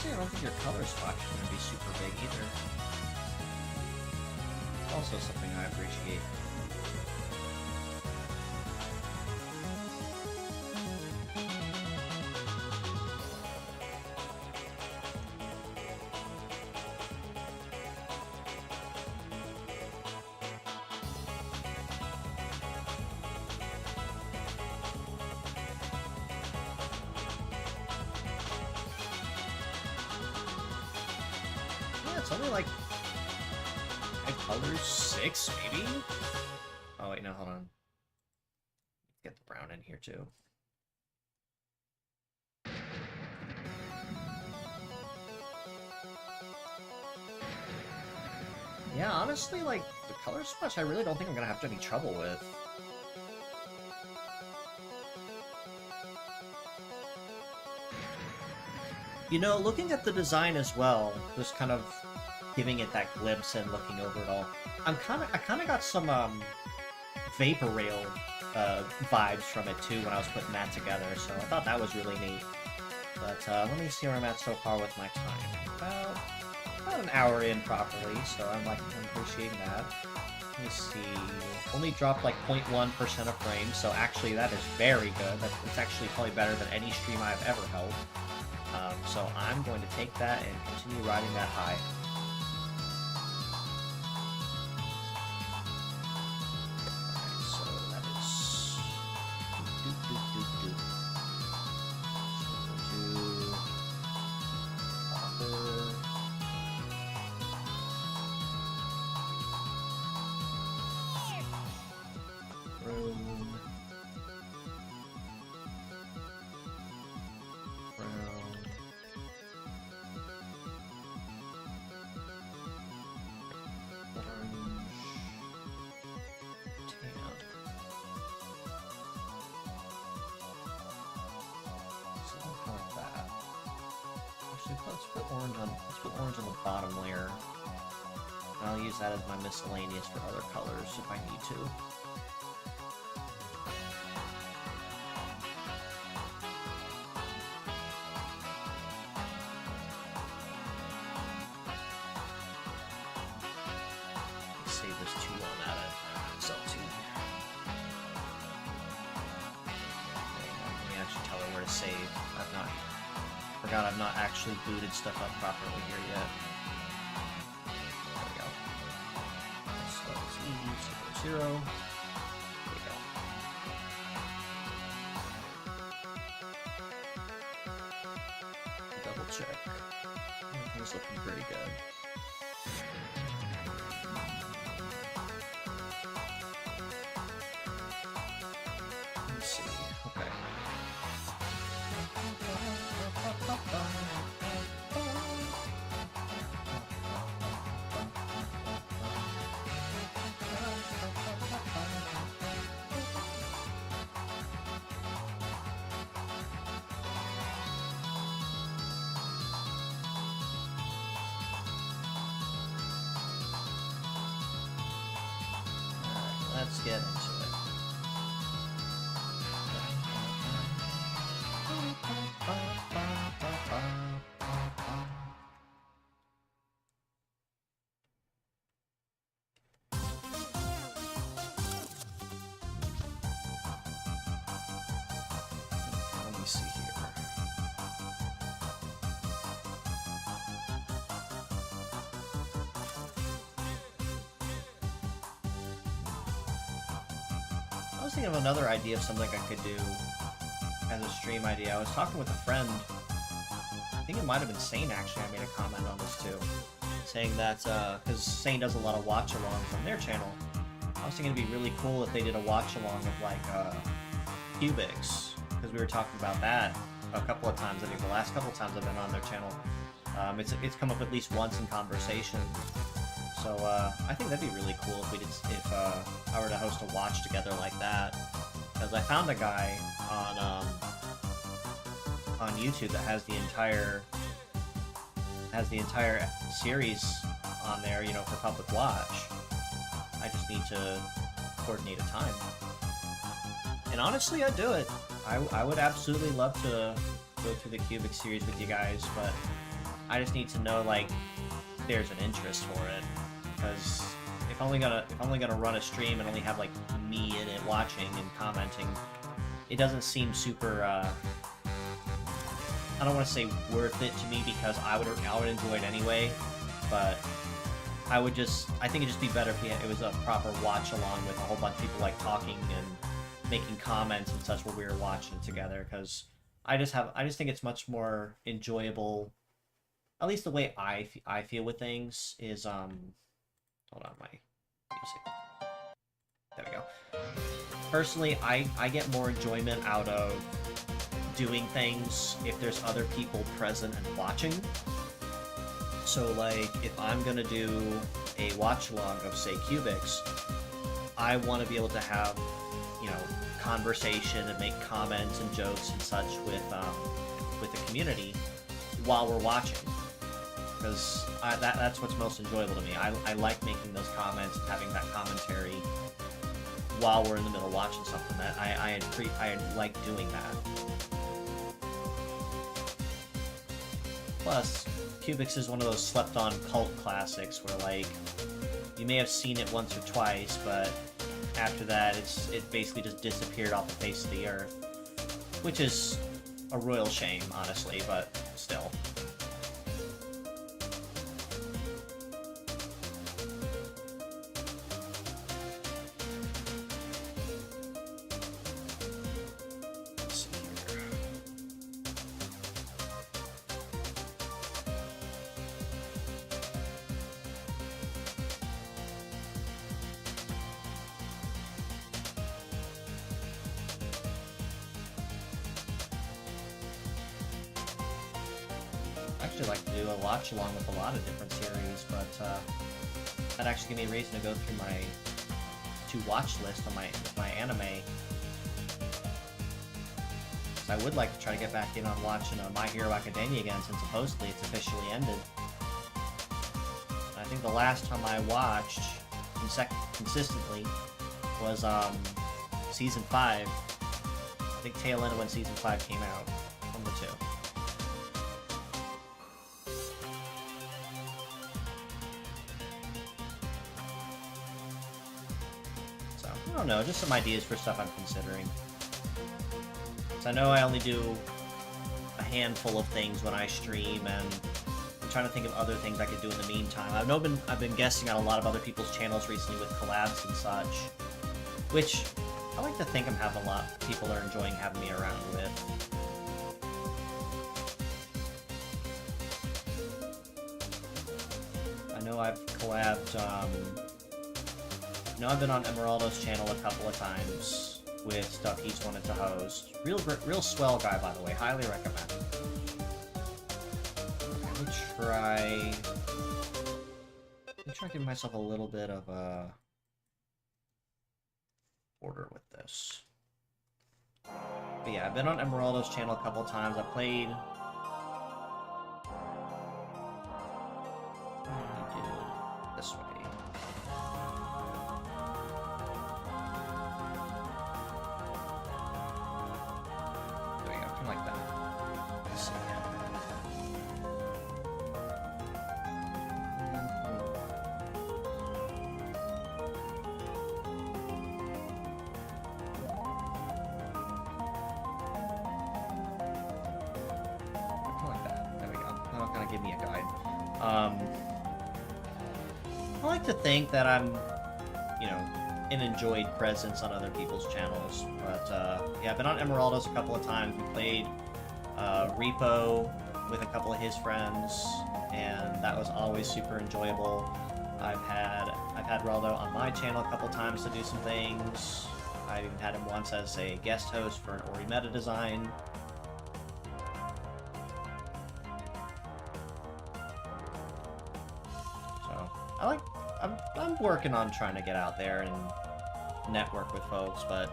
I don't think your color swatch is going to be super big either. Also something I appreciate. It's only like 5 colors, 6 maybe? Oh wait, no, hold on. Get the brown in here too. Yeah, honestly, like, the color swatch I really don't think I'm gonna have any trouble with. You know, looking at the design as well, just kind of giving it that glimpse and looking over it all, I kind of got some Vapor Rail vibes from it too when I was putting that together, so I thought that was really neat. But let me see where I'm at so far with my time. About an hour in properly, so I'm appreciating that. Let me see. Only dropped like 0.1% of frames, so actually that is very good. It's actually probably better than any stream I've ever held. So I'm going to take that and continue riding that high. Alright, so that is... So we'll do... Let's put orange on the bottom layer. And I'll use that as my miscellaneous for other colors if I need to. Save this 2 on that SL2. Let me actually tell her where to save. Forgot I've not actually booted stuff up properly here yet. There we go. So it's E0. There we go. Double check. Everything's looking pretty good. Let's see. Okay. get into it. Let me see here. I was thinking of another idea of something I could do as a stream idea. I was talking with a friend. I think it might have been Sane, actually. I made a comment on this too, saying that because Sane does a lot of watch-alongs on their channel. I was thinking it'd be really cool if they did a watch-along of like Cubics, because we were talking about that a couple of times. I think the last couple of times I've been on their channel, it's come up at least once in conversation. So I think that'd be really cool if we did, if I were to host a watch together like that. Because I found a guy on YouTube that has the entire series on there, you know, for public watch. I just need to coordinate a time. And honestly, I'd do it. I would absolutely love to go through the Cubic series with you guys, but I just need to know, like, there's an interest for it. Because if I'm only gonna run a stream and only have like me in it watching and commenting, it doesn't seem super. I don't want to say worth it to me, because I would enjoy it anyway, but I think it'd just be better if it was a proper watch along with a whole bunch of people like talking and making comments and such while we were watching together. Because I just think it's much more enjoyable. At least the way I feel with things is hold on, my music. There we go. Personally, I get more enjoyment out of doing things if there's other people present and watching. So, like, if I'm gonna do a watch-along of, say, Cubics, I want to be able to have, you know, conversation and make comments and jokes and such with the community while we're watching. Because that's what's most enjoyable to me. I like making those comments and having that commentary while we're in the middle of watching something. That I like doing that. Plus, Cubics is one of those slept-on cult classics where, like, you may have seen it once or twice, but after that, it basically just disappeared off the face of the earth, which is a royal shame, honestly, but still. I'd like to do a watch along with a lot of different series, but that actually gave me a reason to go through my to-watch list on my anime. So I would like to try to get back in on watching My Hero Academia again, since supposedly it's officially ended. And I think the last time I watched consistently was Season 5. I think tail end of when Season 5 came out, from the 2. I don't know, just some ideas for stuff I'm considering. So I know I only do a handful of things when I stream, and I'm trying to think of other things I could do in the meantime. I've been guessing on a lot of other people's channels recently with collabs and such, which I like to think I'm having a lot of people are enjoying having me around with. I know I've collabed, I've been on Emeraldo's channel a couple of times with stuff he's wanted to host. Real swell guy, by the way. Highly recommend. Let me try giving myself a little bit of a order with this. But yeah, I've been on Emeraldo's channel a couple of times. I played. Let me do this way. give me a guide. I like to think that I'm, you know, an enjoyed presence on other people's channels. But, yeah, I've been on Emeraldos a couple of times. We played Repo with a couple of his friends, and that was always super enjoyable. I've had Raldo on my channel a couple times to do some things. I even had him once as a guest host for an Orimeda design. So I'm working on trying to get out there and network with folks, but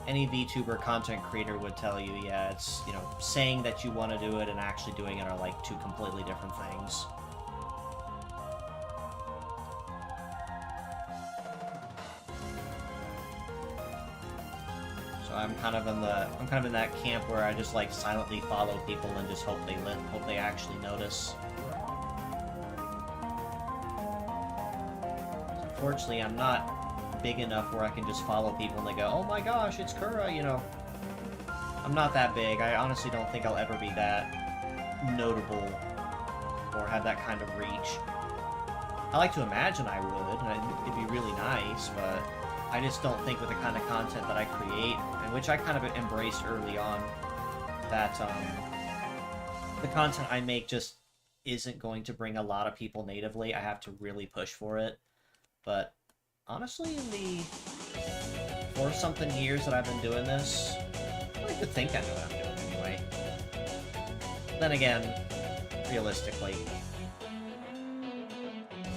any VTuber content creator would tell you, yeah, it's, you know, saying that you want to do it and actually doing it are like two completely different things. So I'm kind of in that camp where I just like silently follow people and just hope they actually notice. Unfortunately, I'm not big enough where I can just follow people and they go, oh my gosh, it's Kuura, you know. I'm not that big. I honestly don't think I'll ever be that notable or have that kind of reach. I like to imagine I would, and it'd be really nice, but I just don't think with the kind of content that I create, and which I kind of embraced early on, that the content I make just isn't going to bring a lot of people natively. I have to really push for it. But honestly, in the 4-something years that I've been doing this, I like to think I know what I'm doing anyway. Then again, realistically,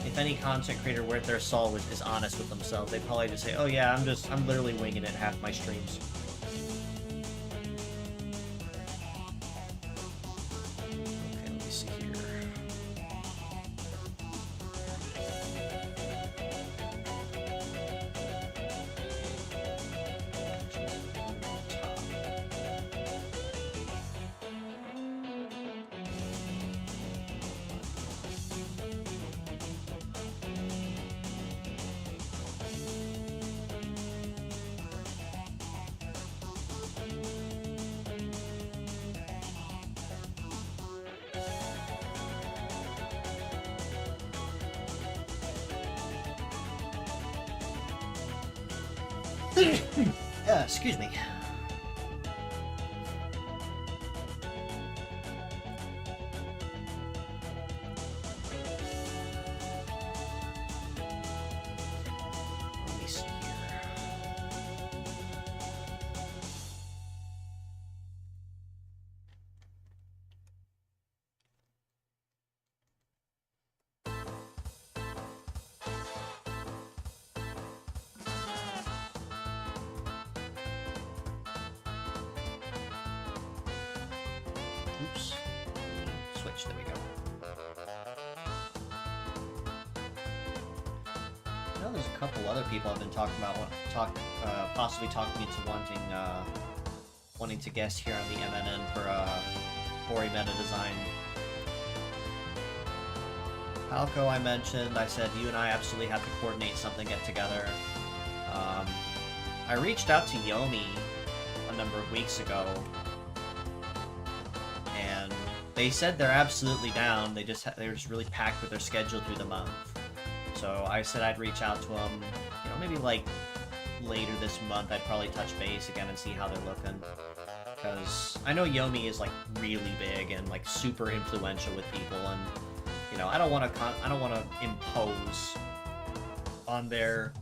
if any content creator worth their salt is honest with themselves, they'd probably just say, oh yeah, I'm literally winging it half my streams. Okay, let me see here. Excuse me. Let me see here. Oops. Switch, there we go. I know there's a couple other people I've been talking about, possibly talking into wanting to guest here on the MNN for Orimeda design. Falco I mentioned, I said you and I absolutely have to coordinate something, get together. I reached out to Yomi a number of weeks ago, and they said they're absolutely down. They're just really packed with their schedule through the month. So I said I'd reach out to them, you know, maybe like later this month. I'd probably touch base again and see how they're looking, because I know Yomi is like really big and like super influential with people, and you know, I don't want to impose on their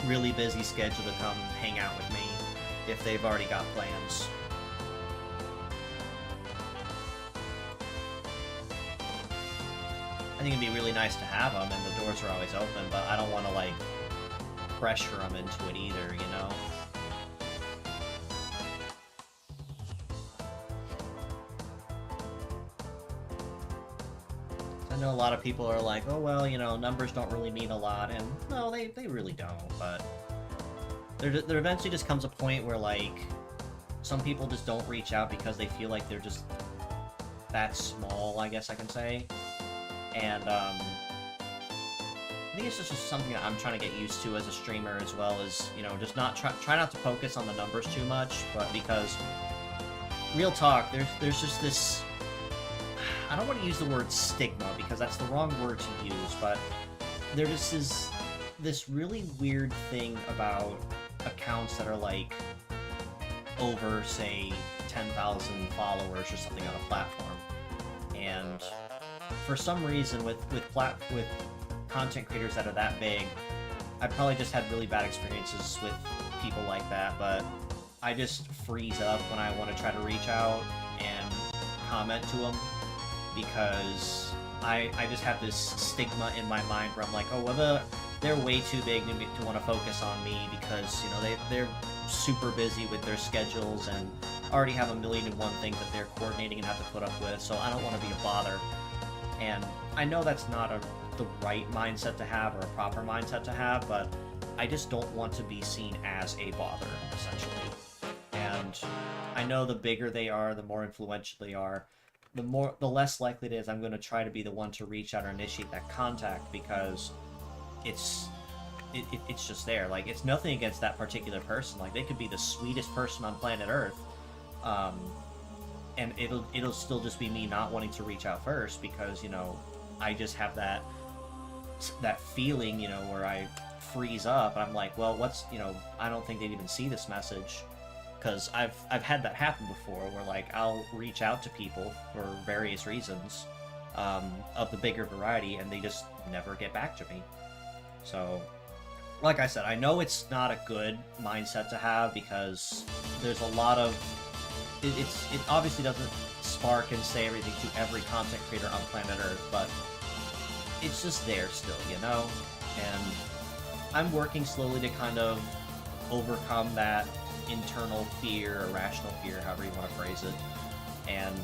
really busy schedule to come hang out with me if they've already got plans. I think it'd be really nice to have them, and the doors are always open, but I don't want to, like, pressure them into it either, you know? I know a lot of people are like, oh, well, you know, numbers don't really mean a lot, and no, they really don't, but there eventually just comes a point where, like, some people just don't reach out because they feel like they're just that small, I guess I can say, and, I think it's just something that I'm trying to get used to as a streamer, as well as, you know, just not try not to focus on the numbers too much, but because, real talk, there's just this, I don't want to use the word stigma because that's the wrong word to use, but there just is this really weird thing about accounts that are like over, say, 10,000 followers or something on a platform. And for some reason, with content creators that are that big, I probably just had really bad experiences with people like that, but I just freeze up when I want to try to reach out and comment to them because I just have this stigma in my mind where I'm like, oh, well, they're way too big to want to focus on me because, you know, they're super busy with their schedules and already have a million and one things that they're coordinating and have to put up with, so I don't want to be a bother. And I know that's not the right mindset to have or a proper mindset to have, but I just don't want to be seen as a bother, essentially. And I know the bigger they are, the more influential they are, the less likely it is I'm going to try to be the one to reach out or initiate that contact because it's just there. Like, it's nothing against that particular person. Like, they could be the sweetest person on planet Earth, and it'll still just be me not wanting to reach out first because, you know, I just have that feeling, you know, where I freeze up and I'm like, well, I don't think they'd even see this message. Because I've had that happen before, where like I'll reach out to people for various reasons, of the bigger variety, and they just never get back to me. So, like I said, I know it's not a good mindset to have because there's a lot of it obviously doesn't spark and say everything to every content creator on planet Earth, but it's just there still, you know. And I'm working slowly to kind of overcome that internal fear, irrational fear, however you want to phrase it. And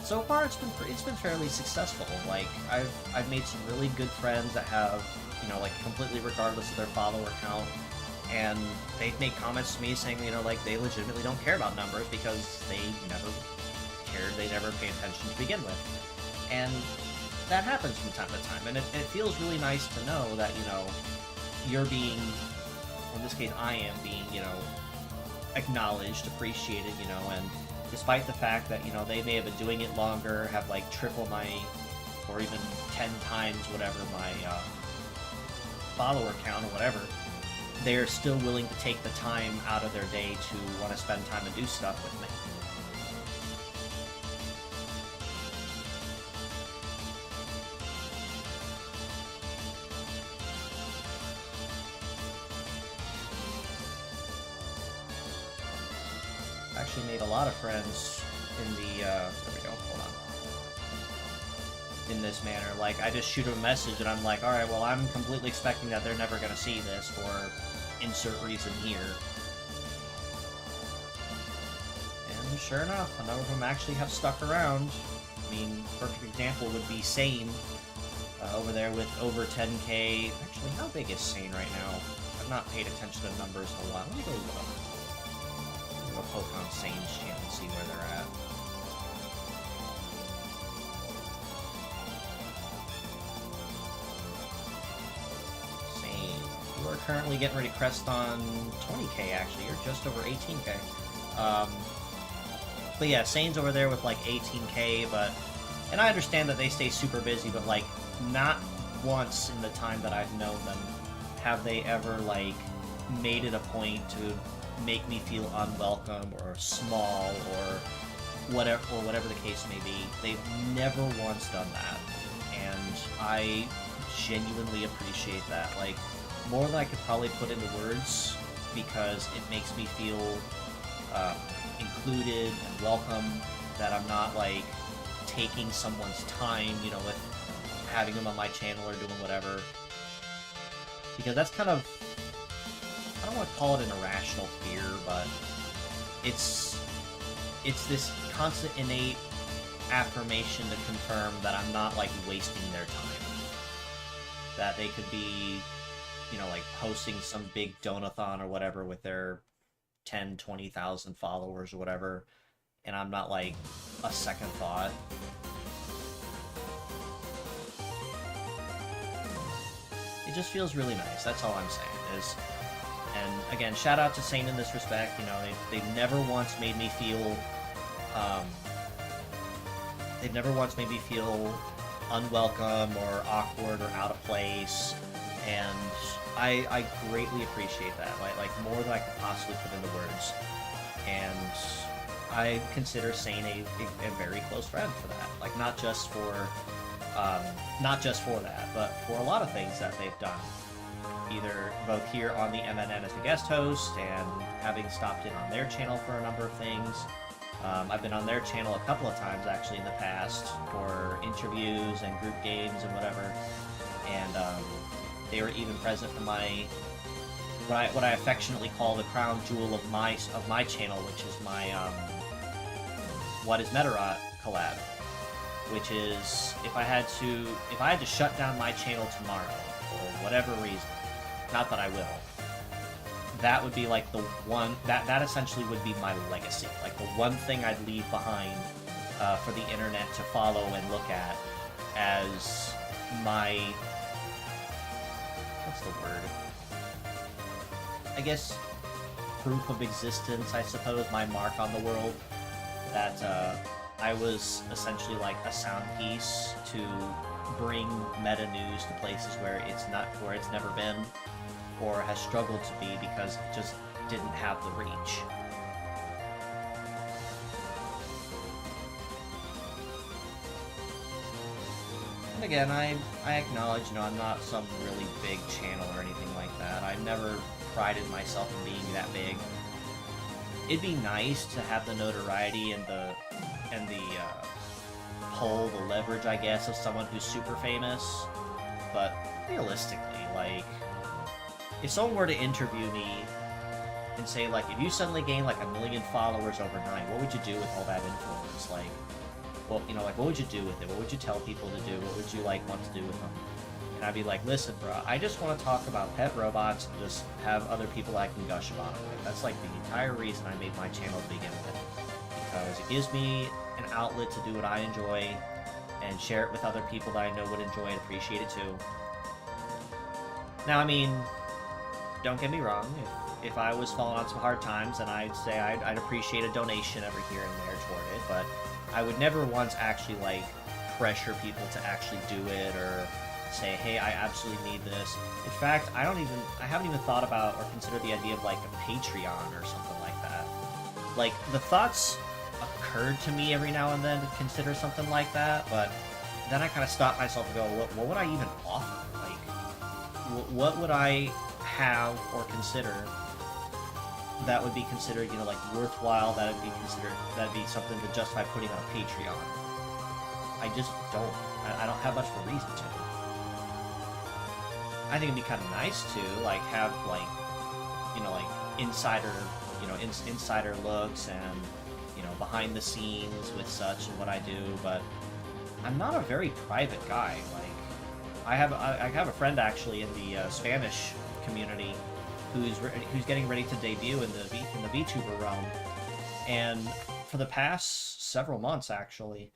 so far, it's been fairly successful. Like I've made some really good friends that have, you know, like completely regardless of their follower count, and they've made comments to me saying, you know, like they legitimately don't care about numbers because they never cared, they never pay attention to begin with. And that happens from time to time, and it feels really nice to know that, you know, you're being, in this case, I am being, you know, acknowledged, appreciated, you know, and despite the fact that, you know, they may have been doing it longer, have like triple my, or even 10 times whatever my follower count or whatever, they're still willing to take the time out of their day to want to spend time and do stuff with me. Actually made a lot of friends in the, there we go, hold on. In this manner, like, I just shoot them a message and I'm like, alright, well, I'm completely expecting that they're never gonna see this for insert reason here. And sure enough, a number of them actually have stuck around. I mean, perfect example would be Sane, over there with over 10k. Actually, how big is Sane right now? I've not paid attention to numbers in a while. Let me go look. I'll poke on Sane's channel and see where they're at. Sane. You are currently getting ready to crest on 20k, actually. You're just over 18k. But yeah, Sane's over there with like 18k, but... And I understand that they stay super busy, but like, not once in the time that I've known them have they ever like made it a point to make me feel unwelcome or small or whatever the case may be. They've never once done that, and I genuinely appreciate that. Like, more than I could probably put into words, because it makes me feel included and welcome, that I'm not like taking someone's time, you know, with having them on my channel or doing whatever. Because that's kind of, I don't want to call it an irrational fear, but it's this constant innate affirmation to confirm that I'm not like wasting their time. That they could be, you know, like posting some big donathon or whatever with their 10, 20,000 followers or whatever, and I'm not like a second thought. It just feels really nice. That's all I'm saying. And again, shout out to Sane in this respect. You know, they've never once made me feel they've never once made me feel unwelcome or awkward or out of place, and I greatly appreciate that, like more than I could possibly put into words. And I consider Sane a very close friend for that. Like not just for that, but for a lot of things that they've done. Either both here on the MNN as a guest host and having stopped in on their channel for a number of things. I've been on their channel a couple of times actually in the past for interviews and group games and whatever. And they were even present for my what I affectionately call the crown jewel of my channel, which is my What is Medarot collab, which is if I had to shut down my channel tomorrow for whatever reason, not that I will, that would be like the one that essentially would be my legacy, like the one thing I'd leave behind for the internet to follow and look at as my, what's the word? I guess proof of existence, I suppose, my mark on the world, that I was essentially like a sound piece to bring meta news to places where it's never been, or has struggled to be because it just didn't have the reach. And again, I acknowledge, I'm not some really big channel or anything like that. I've never prided myself in being that big. It'd be nice to have the notoriety and the pull, the leverage, I guess, of someone who's super famous, but realistically, like, if someone were to interview me and say, like, if you suddenly gain, like, 1 million followers overnight, what would you do with all that influence? Like, well, like, what would you do with it? What would you tell people to do? What would you, like, want to do with them? And I'd be like, listen, bro, I just want to talk about pet robots and just have other people I can gush about it with. That's, like, the entire reason I made my channel to begin with. Because it gives me an outlet to do what I enjoy and share it with other people that I know would enjoy and appreciate it, too. Now, I mean, don't get me wrong, if I was falling on some hard times, then I'd say I'd appreciate a donation every here and there toward it, but I would never once actually, like, pressure people to actually do it, or say, hey, I absolutely need this. In fact, I haven't even thought about or considered the idea of, like, a Patreon or something like that. Like, the thoughts occurred to me every now and then to consider something like that, but then I kind of stopped myself and go, what would I even offer? Like, what would I have or consider that would be considered, like, worthwhile, that'd be something to justify putting on a Patreon? I just don't. I don't have much of a reason to. I think it'd be kind of nice to, like, have, like, like, insider, insider looks and, behind the scenes with such and what I do, but I'm not a very private guy. Like, I have a friend actually in the Spanish community who's getting ready to debut in the VTuber realm, and for the past several months actually,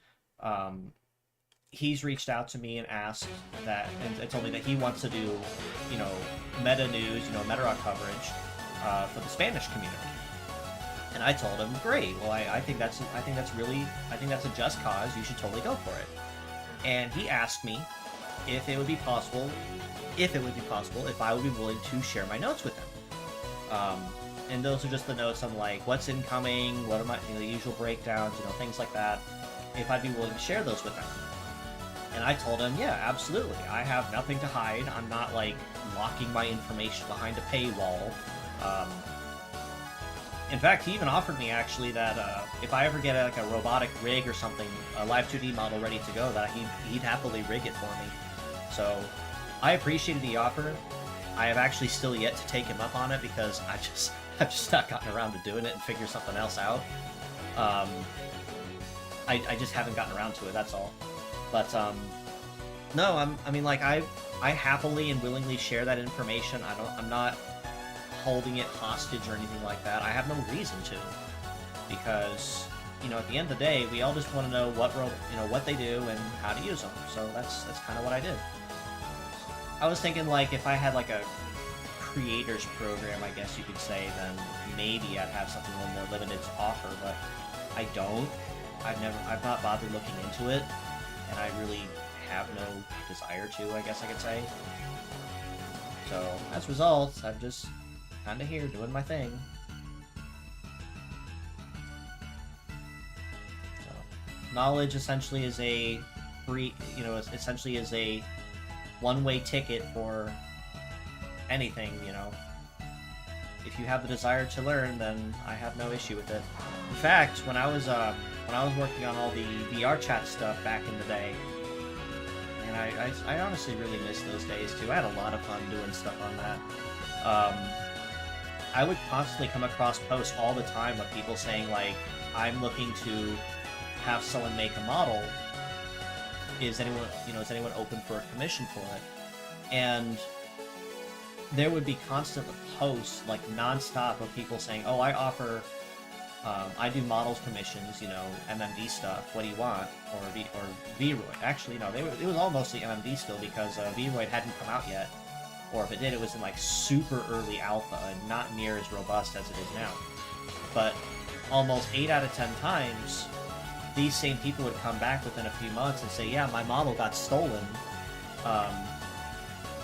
he's reached out to me and asked that, and told me that he wants to do, meta news, meta rock coverage for the Spanish community. And I told him, great. Well, I think that's a just cause. You should totally go for it. And he asked me if it would be possible, if I would be willing to share my notes with him. And those are just the notes on, like, what's incoming, what are my, the usual breakdowns, things like that. If I'd be willing to share those with him. And I told him, yeah, absolutely. I have nothing to hide. I'm not, like, locking my information behind a paywall. In fact, he even offered me, actually, that if I ever get a robotic rig or something, a live 2D model ready to go, that he'd happily rig it for me. So, I appreciated the offer. I have actually still yet to take him up on it because I've just not gotten around to doing it and figure something else out. I just haven't gotten around to it, that's all. But, no, I mean, like, I happily and willingly share that information. I'm not holding it hostage or anything like that. I have no reason to, because, at the end of the day, we all just want to know what they do and how to use them. So that's kind of what I did. I was thinking, like, if I had, like, a creators program, I guess you could say, then maybe I'd have something a little more limited to offer, but I don't. I've not bothered looking into it, and I really have no desire to, I guess I could say. So, as a result, I'm just kind of here doing my thing. So, knowledge essentially is a free, essentially is a one-way ticket for anything, If you have the desire to learn, then I have no issue with it. In fact, when I was working on all the VR chat stuff back in the day, and I honestly really miss those days too. I had a lot of fun doing stuff on that. I would constantly come across posts all the time of people saying like, "I'm looking to have someone make a model. Is anyone open for a commission for it?" And there would be constant posts, like, non-stop of people saying, "Oh, I offer, I do models commissions, MMD stuff. What do you want?" Or Vroid. Actually, no, it was all mostly MMD still, because Vroid hadn't come out yet. Or if it did, it was in, like, super early alpha and not near as robust as it is now. But almost 8 out of 10 times, these same people would come back within a few months and say, "Yeah, my model got stolen."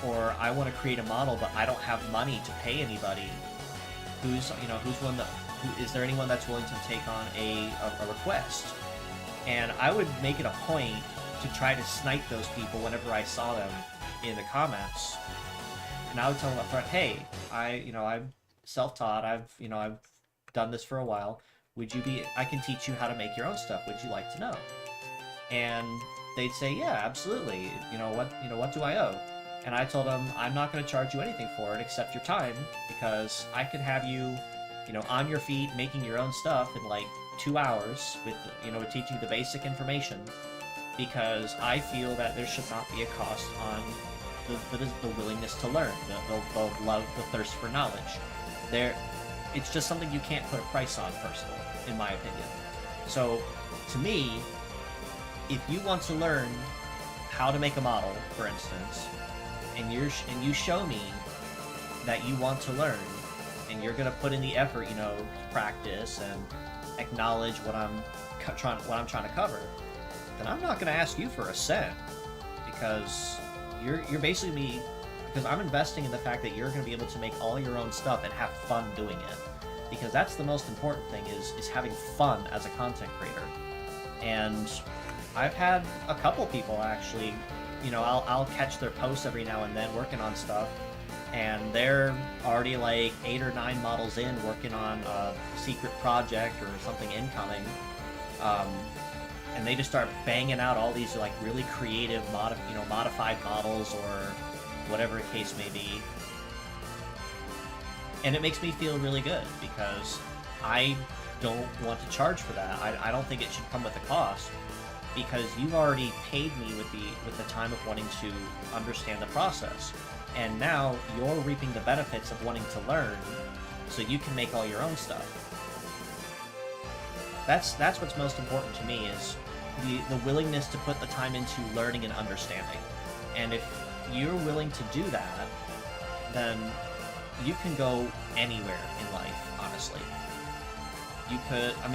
Or I want to create a model, but I don't have money to pay anybody. Is there anyone that's willing to take on a request? And I would make it a point to try to snipe those people whenever I saw them in the comments. And I would tell them up front, "Hey, I'm self-taught. I've done this for a while. I can teach you how to make your own stuff. Would you like to know?" And they'd say, "Yeah, absolutely. What do I owe?" And I told them, "I'm not going to charge you anything for it except your time, because I could have you, on your feet making your own stuff in like 2 hours with, teaching you the basic information, because I feel that there should not be a cost on the willingness to learn, the love, the thirst for knowledge. It's just something you can't put a price on, personally, in my opinion. So, to me, if you want to learn how to make a model, for instance, and you show me that you want to learn, and you're gonna put in the effort, to practice and acknowledge what I'm trying to cover, then I'm not gonna ask you for a cent, because you're basically me, because I'm investing in the fact that you're gonna be able to make all your own stuff and have fun doing it, because that's the most important thing, is having fun as a content creator. And I've had a couple people actually, I'll catch their posts every now and then working on stuff, and they're already like 8 or 9 models in, working on a secret project or something incoming, and they just start banging out all these like really creative modified models or whatever the case may be, and it makes me feel really good, because I don't want to charge for that. I don't think it should come with a cost, because you've already paid me with the time of wanting to understand the process, and now you're reaping the benefits of wanting to learn, so you can make all your own stuff. That's what's most important to me, is the willingness to put the time into learning and understanding. And if you're willing to do that, then you can go anywhere in life, honestly.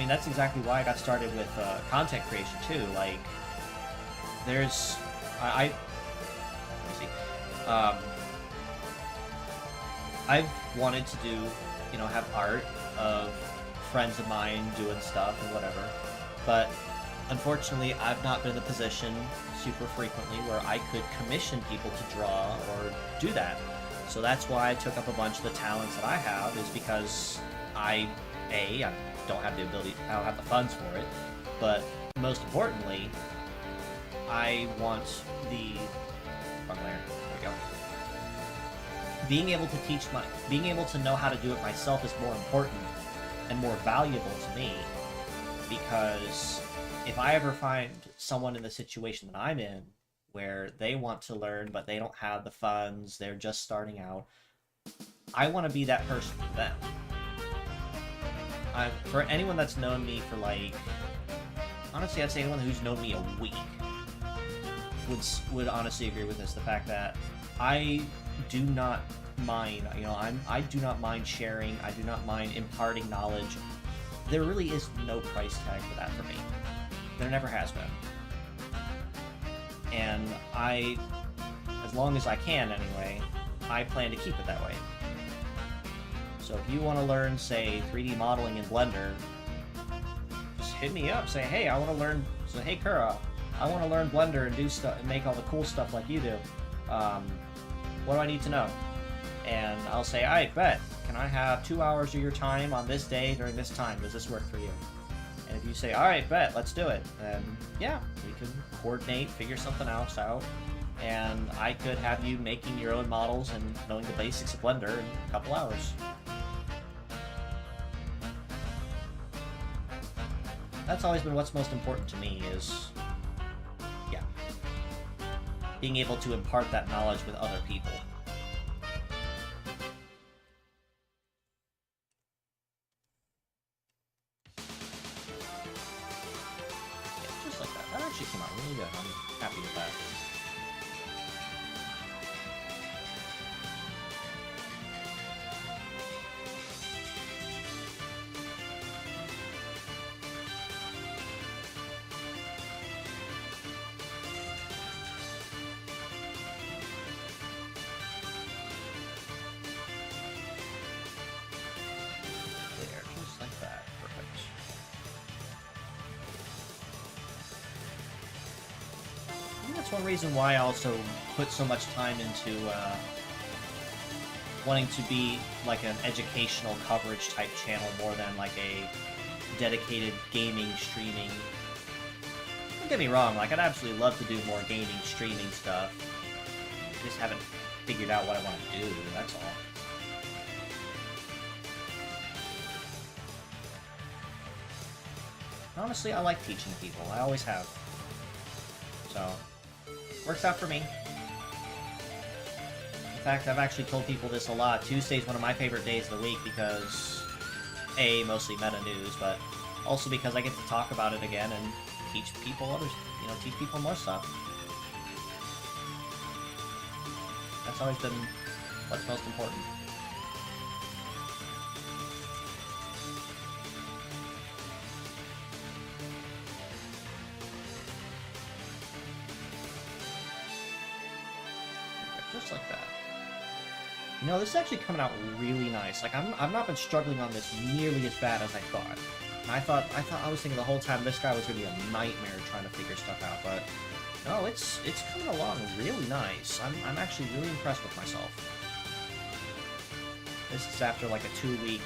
That's exactly why I got started with content creation too. Like, let me see. I've wanted to do, have art of friends of mine doing stuff and whatever, but unfortunately I've not been in the position super frequently where I could commission people to draw or do that. So that's why I took up a bunch of the talents that I have, is because I don't have the ability, I don't have the funds for it, but most importantly, I want wrong layer, there we go. Being able to know how to do it myself is more important and more valuable to me, because if I ever find someone in the situation that I'm in, where they want to learn but they don't have the funds, they're just starting out, I want to be that person for them. For anyone that's known me for, like, honestly, I'd say anyone who's known me a week would honestly agree with this. The fact that I do not mind, I do not mind sharing. I do not mind imparting knowledge. There really is no price tag for that for me. There never has been. And as long as I can anyway, I plan to keep it that way. So if you want to learn, say, 3D modeling in Blender, just hit me up. Say, hey, I want to learn. So, hey, Kuura, I want to learn Blender and do stuff and make all the cool stuff like you do. What do I need to know? And I'll say, I bet. Can I have 2 hours of your time on this day during this time? Does this work for you? And if you say, all right, bet, let's do it, then yeah, we can coordinate, figure something else out, and I could have you making your own models and knowing the basics of Blender in a couple hours. That's always been what's most important to me is, yeah, being able to impart that knowledge with other people. Just like that. That actually came out really good. I'm happy with that. That's one reason why I also put so much time into wanting to be like an educational coverage type channel more than like a dedicated gaming streaming. Don't get me wrong, like I'd absolutely love to do more gaming streaming stuff. I just haven't figured out what I want to do, that's all. Honestly, I like teaching people. I always have. So, works out for me. In fact, I've actually told people this a lot. Tuesday's one of my favorite days of the week because, A, mostly meta news, but also because I get to talk about it again and teach people teach people more stuff. That's always been what's most important. Just like that. You know, this is actually coming out really nice. Like, I've not been struggling on this nearly as bad as I thought. And I was thinking the whole time this guy was going to be a nightmare trying to figure stuff out, but no, it's coming along really nice. I'm actually really impressed with myself. This is after like a 2-week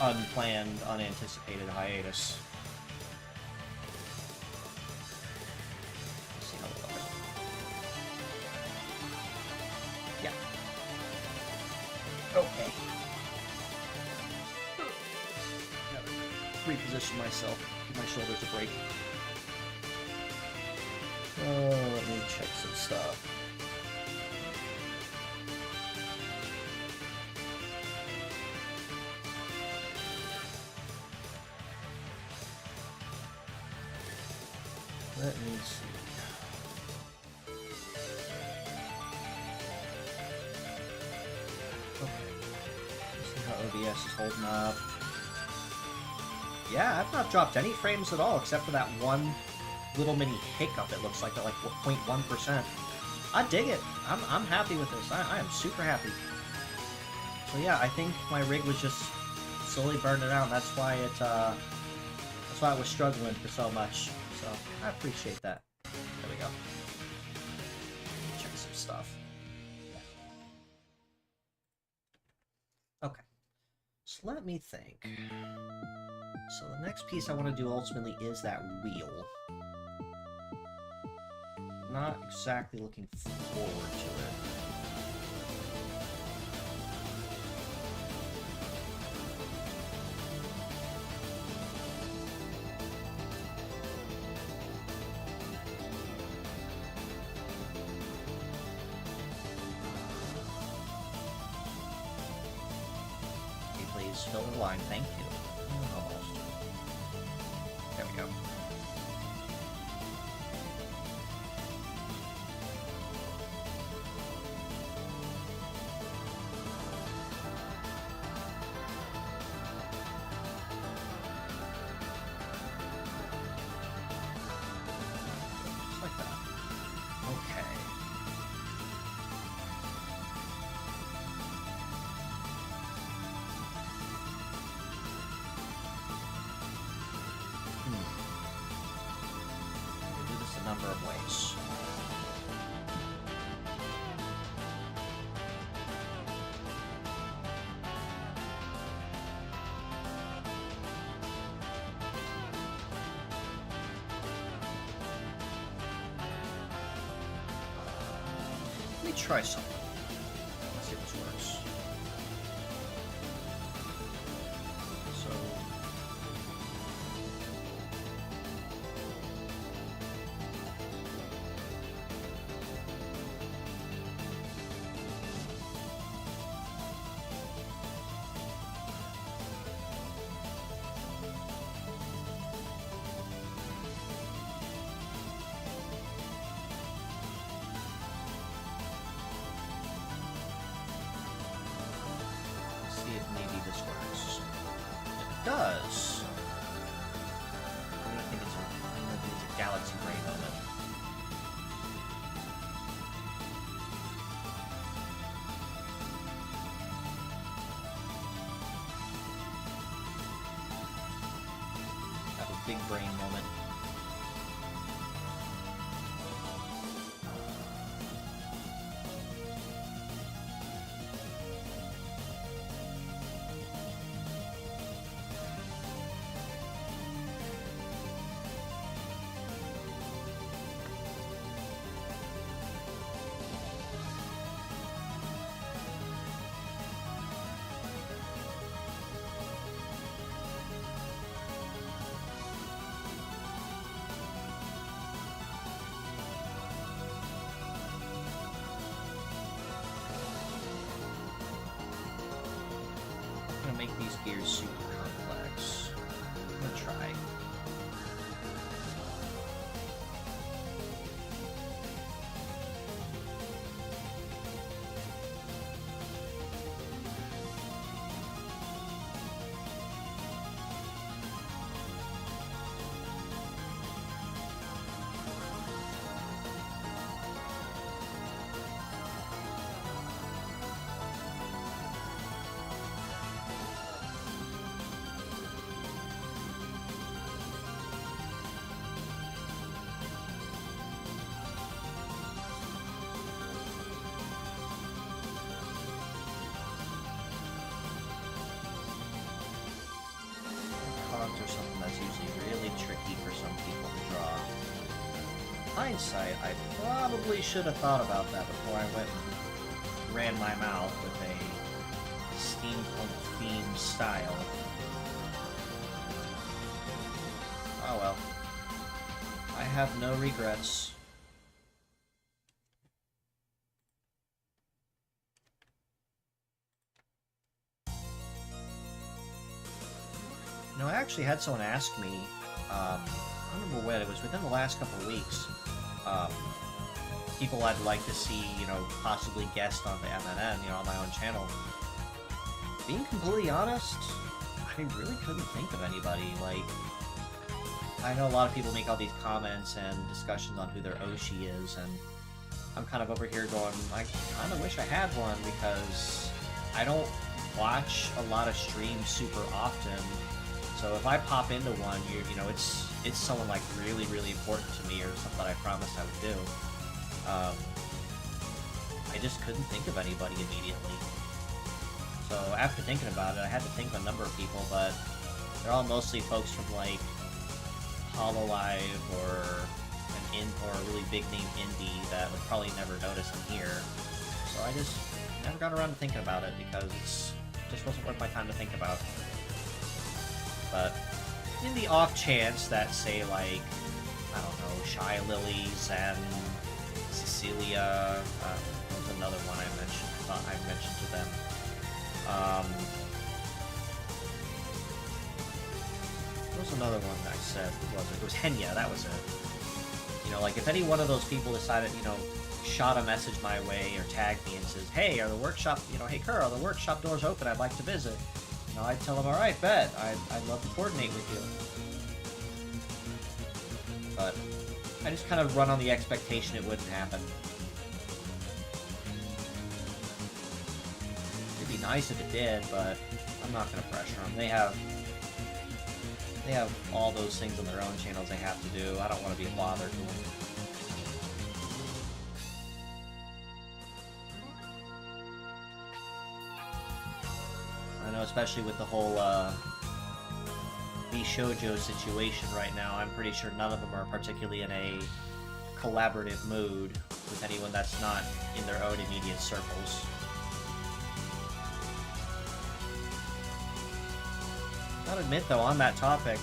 unplanned, unanticipated hiatus. Let's see how we look. Yeah. Okay. Gotta reposition myself, give my shoulders a break. Let me check some stuff. Let me see. Okay. Let's see how OBS is holding up. Yeah, I've not dropped any frames at all, except for that one little mini hiccup, it looks like 0.1%. I dig it. I'm happy with this. I am super happy. So yeah, I think my rig was just slowly burning out, and that's why it was struggling for so much. So I appreciate that. There we go. Check some stuff. Okay. So let me think. So the next piece I want to do ultimately is that wheel. Not exactly looking forward to it. Okay, please fill the line. Thank you. Almost. There we go. try something. Let's see if this works. So... does. I think it's a galaxy brain moment. Have a big brain moment. Make these gears super complex. I'm gonna try. Or something that's usually really tricky for some people to draw. Hindsight, I probably should have thought about that before I went and ran my mouth with a steampunk-themed style. Oh well. I have no regrets. I actually had someone ask me, I don't remember when, it was within the last couple of weeks, people I'd like to see, possibly guest on the MNN, on my own channel. Being completely honest, I really couldn't think of anybody. Like, I know a lot of people make all these comments and discussions on who their Oshi is, and I'm kind of over here going, I kind of wish I had one, because I don't watch a lot of streams super often. So if I pop into one, it's someone like really, really important to me, or something that I promised I would do. I just couldn't think of anybody immediately. So after thinking about it, I had to think of a number of people, but they're all mostly folks from like Hololive or a really big name indie that would probably never notice I'm here. So I just never got around to thinking about it because it just wasn't worth my time to think about. But in the off chance that, say, like, I don't know, Shy Lilies and Cecilia, was another one I thought I mentioned to them. There was another one that I said, who was it? It was Henya, that was it. Like, if any one of those people decided, shot a message my way or tagged me and says, hey, are the workshop, hey, Kuura, are the workshop doors open? I'd like to visit. I'd tell them, alright, bet. I'd love to coordinate with you. But I just kind of run on the expectation it wouldn't happen. It'd be nice if it did, but I'm not going to pressure them. They have all those things on their own channels they have to do. I don't want to be a bother to them. I know, especially with the whole Shoujo situation right now, I'm pretty sure none of them are particularly in a collaborative mood. with anyone that's not in their own immediate circles. I'll admit, though, on that topic,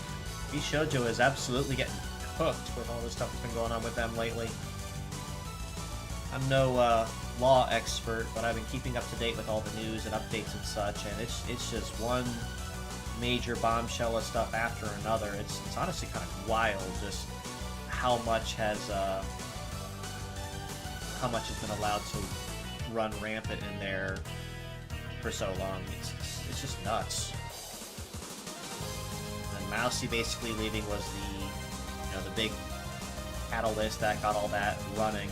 Shoujo is absolutely getting cooked with all the stuff that's been going on with them lately. I'm no law expert, but I've been keeping up to date with all the news and updates and such, and it's just one major bombshell of stuff after another. It's honestly kind of wild just how much has been allowed to run rampant in there for so long. It's just nuts. And Mousy basically leaving was the big catalyst that got all that running.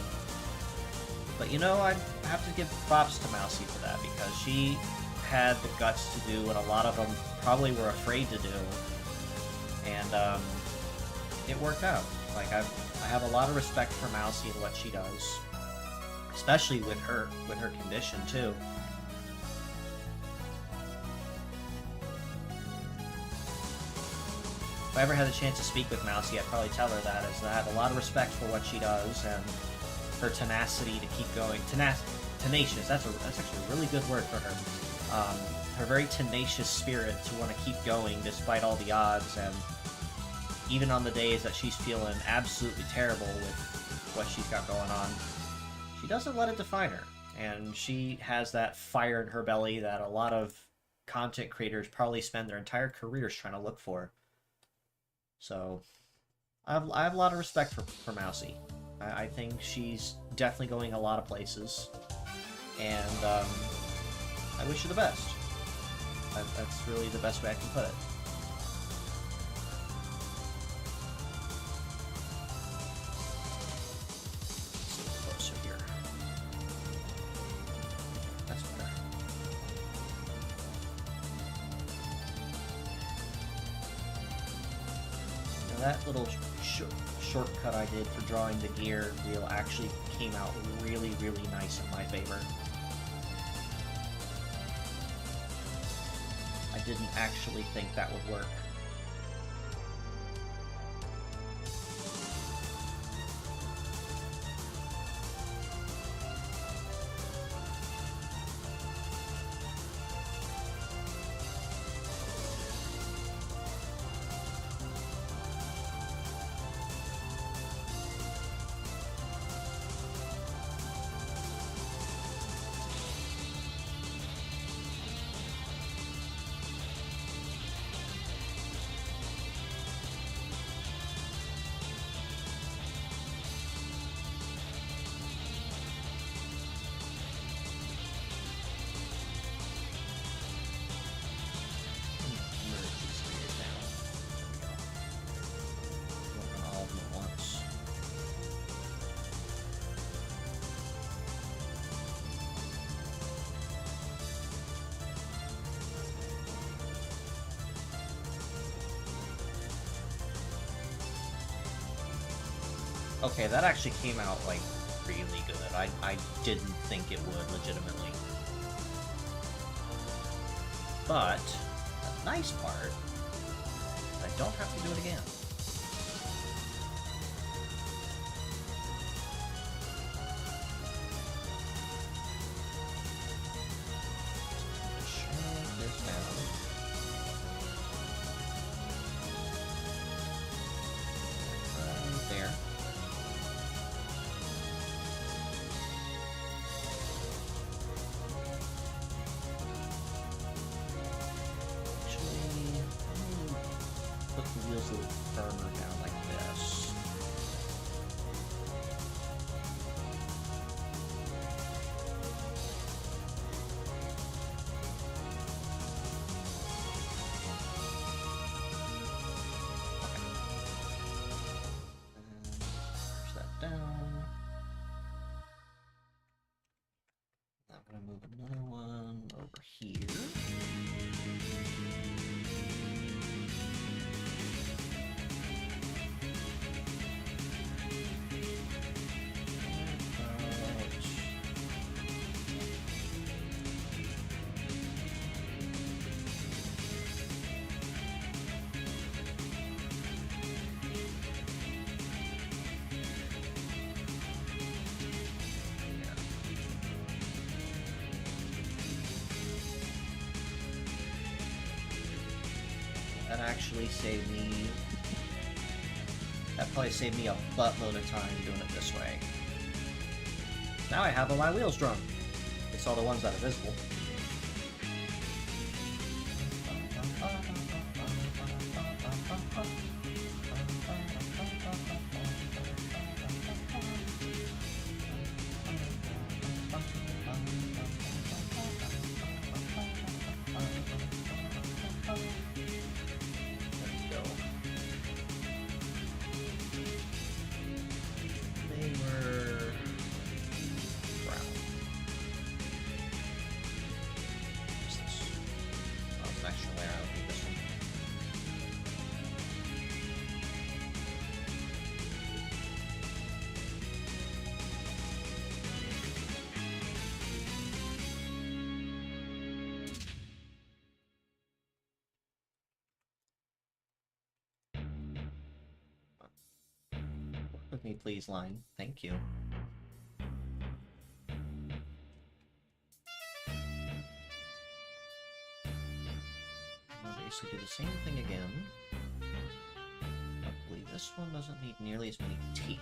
But I have to give props to Mousy for that, because she had the guts to do what a lot of them probably were afraid to do, and it worked out. Like I have a lot of respect for Mousy and what she does, especially with her condition too. If I ever had the chance to speak with Mousy, I'd probably tell her that, is that I have a lot of respect for what she does and her tenacity to keep going. Tenacious. That's actually a really good word for her. Her very tenacious spirit to want to keep going despite all the odds, and even on the days that she's feeling absolutely terrible with what she's got going on, she doesn't let it define her. And she has that fire in her belly that a lot of content creators probably spend their entire careers trying to look for. So I have a lot of respect for Mousy. I think she's definitely going a lot of places, and I wish her the best. That's really the best way I can put it. Let's see closer here. That's better. Now that little shortcut I did for drawing the gear wheel actually came out really, really nice in my favor. I didn't actually think that would work. Okay, that actually came out, like, really good. I didn't think it would, legitimately. But, the nice part, I don't have to do it again. Shut this down. Right there. The wheels a little firmer down like this. Push that down. I'm gonna move another one over here. That actually saved me... That probably saved me a buttload of time doing it this way. Now I have all my wheels drunk. It's all the ones that are visible. With me, please, line. Thank you. I'll basically do the same thing again. Luckily, this one doesn't need nearly as many teeth.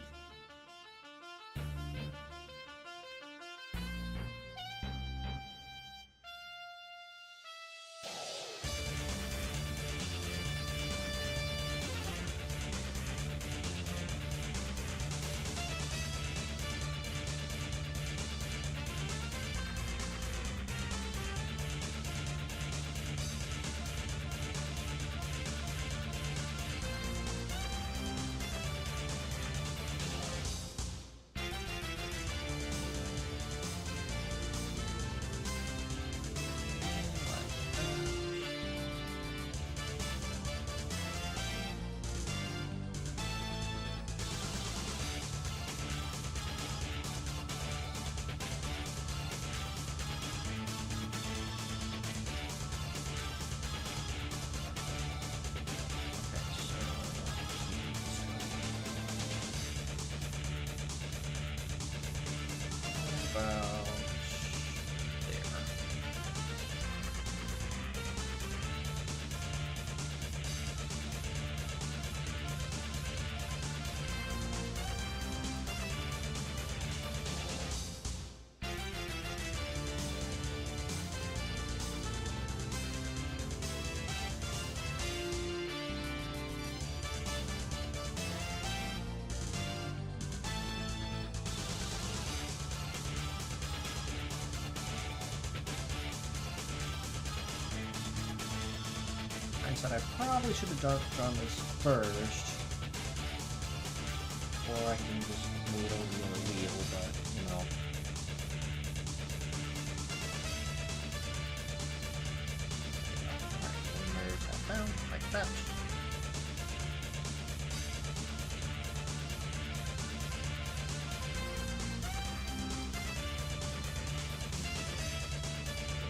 Said I probably should have done this first, or I can just move it over the other wheel, but, you know. Alright, merge that down, like that.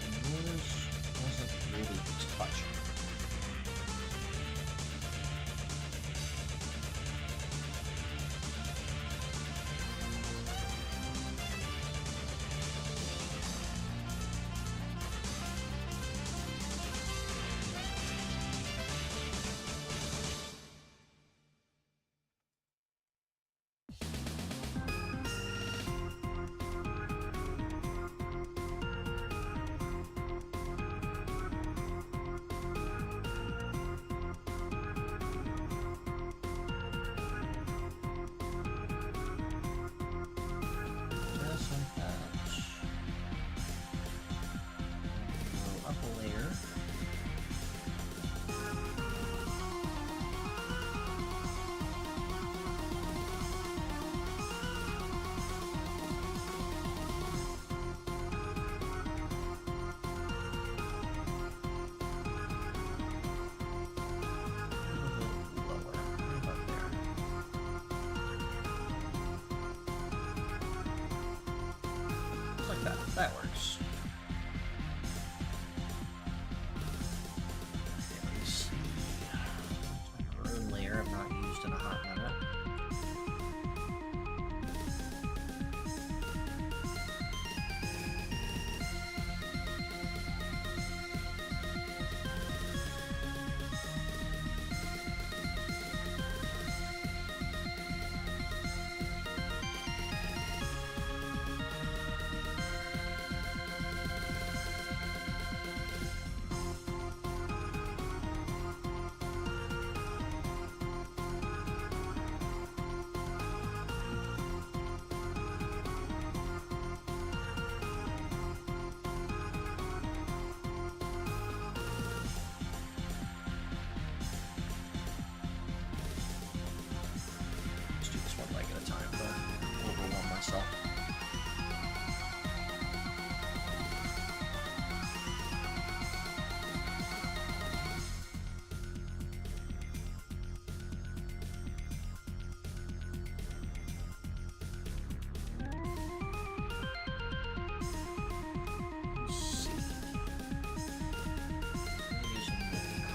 And this wasn't really touching. That works. Okay, let me see. Maroon layer I've not used in a hot minute.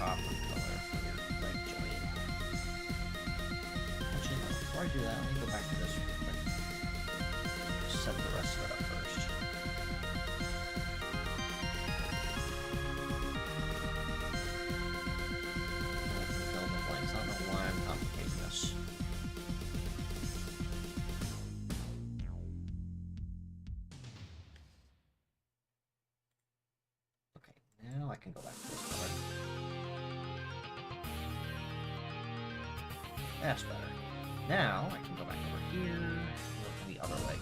copper color for your leg joint. Actually, no, before I do that, let me go back to this real quick. Set the rest of it up first. Fill in the blanks. I don't know why I'm complicating this. Okay, now I can go back to this color. That's better. Now I can go back over here and look the other way.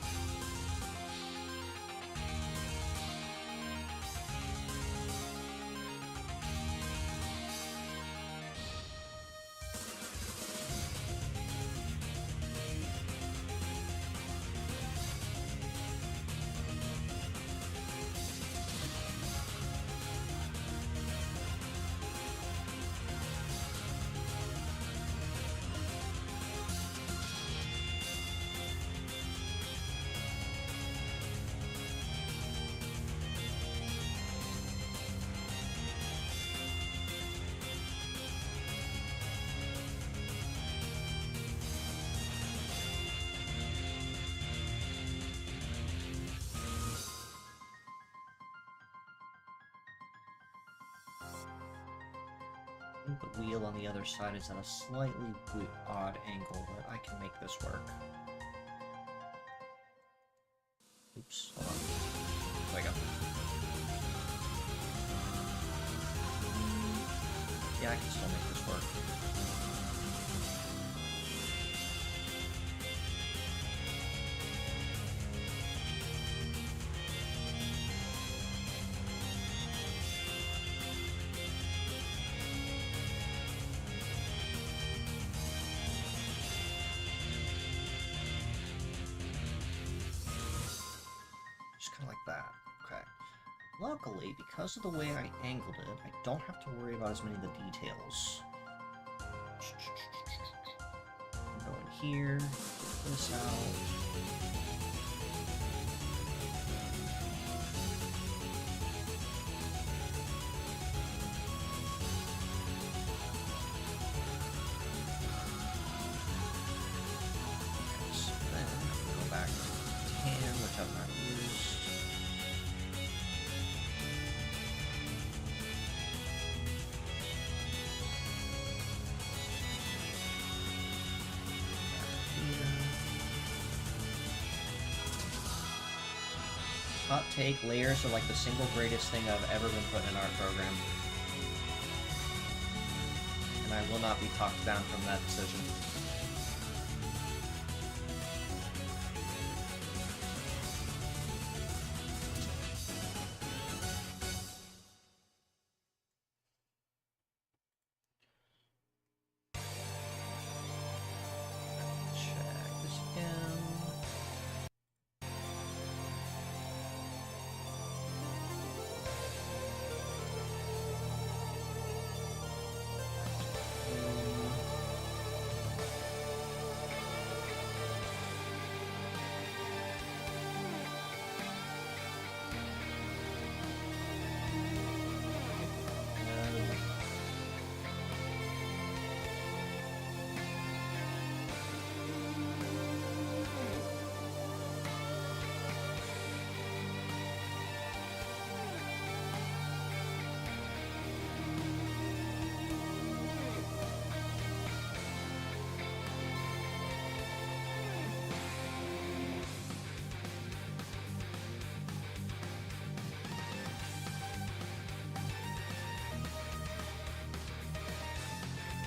I think the wheel on the other side is at a slightly odd angle, but I can make this work. Oops, hold on. There we go. Yeah, I can still make this work. Just kind of like that. Okay. Luckily, because of the way I angled it, I don't have to worry about as many of the details. Go in here, get this out. Okay, so then go back to tan, which I've not used. Hot take, layers are like the single greatest thing I've ever been put in our program. And I will not be talked down from that decision. Check this again.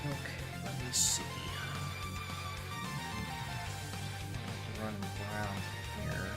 Okay, let me see. Run around here.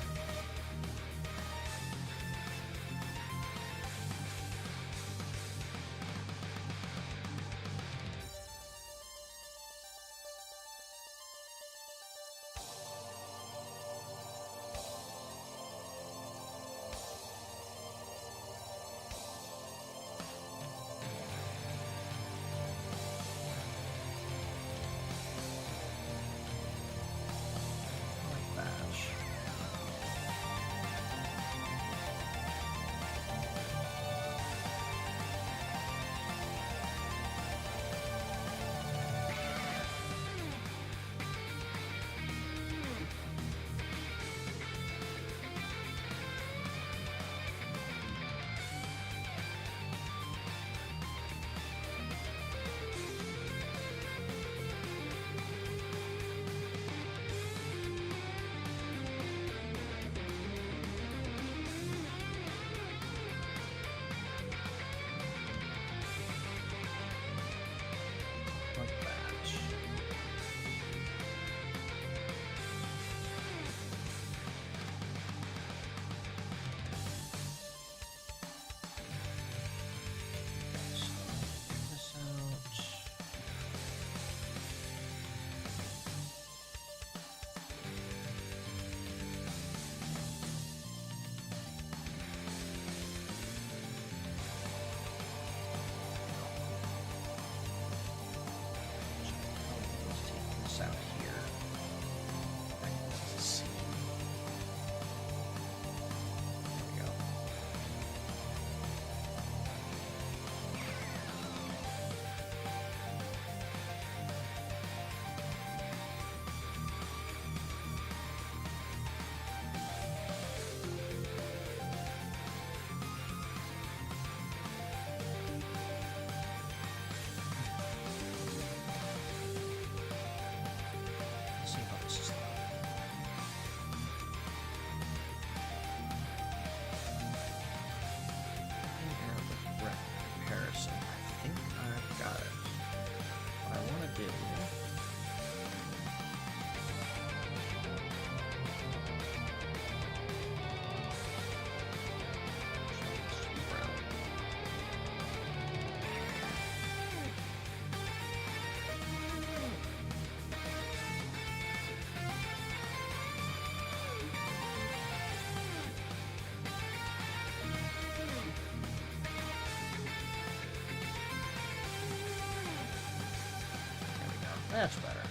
That's better.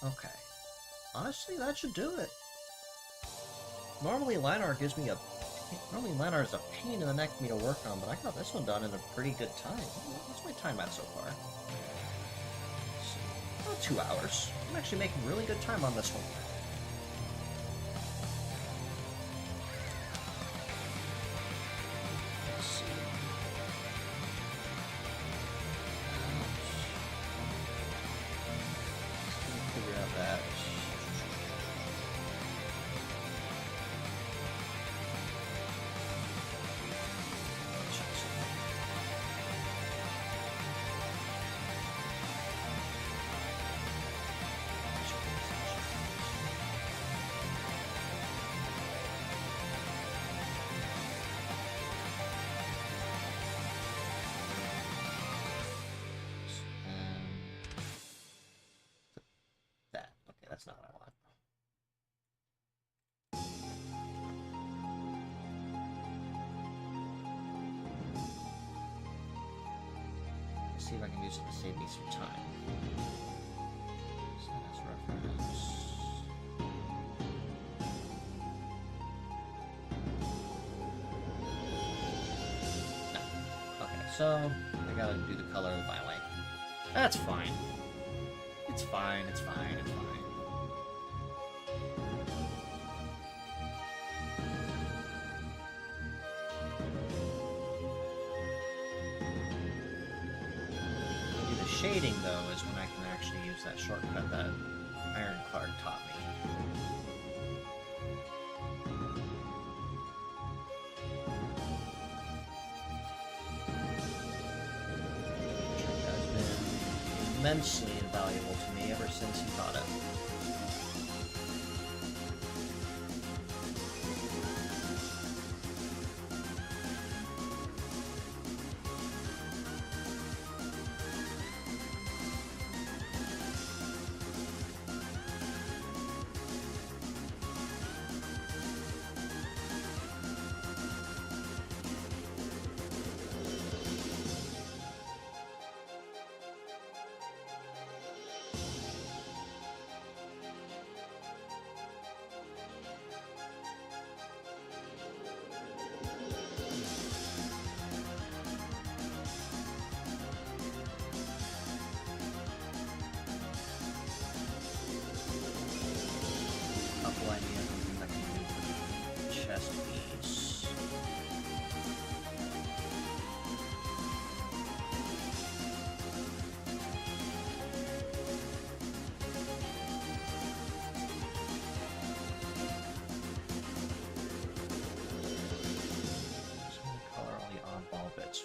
Okay. Honestly, that should do it. Normally, line art is a pain in the neck for me to work on, but I got this one done in a pretty good time. What's my time at so far? About 2 hours. I'm actually making really good time on this one. Let's see. Figure out that. That's not what I want. Let's see if I can use it to save me some time. Set as reference. No. Okay, so I gotta do the color of the violin. That's fine. It's fine, it's fine, it's fine. Shading, though, is when I can actually use that shortcut that Iron Clark taught me. Which has been immensely invaluable to me ever since he taught it.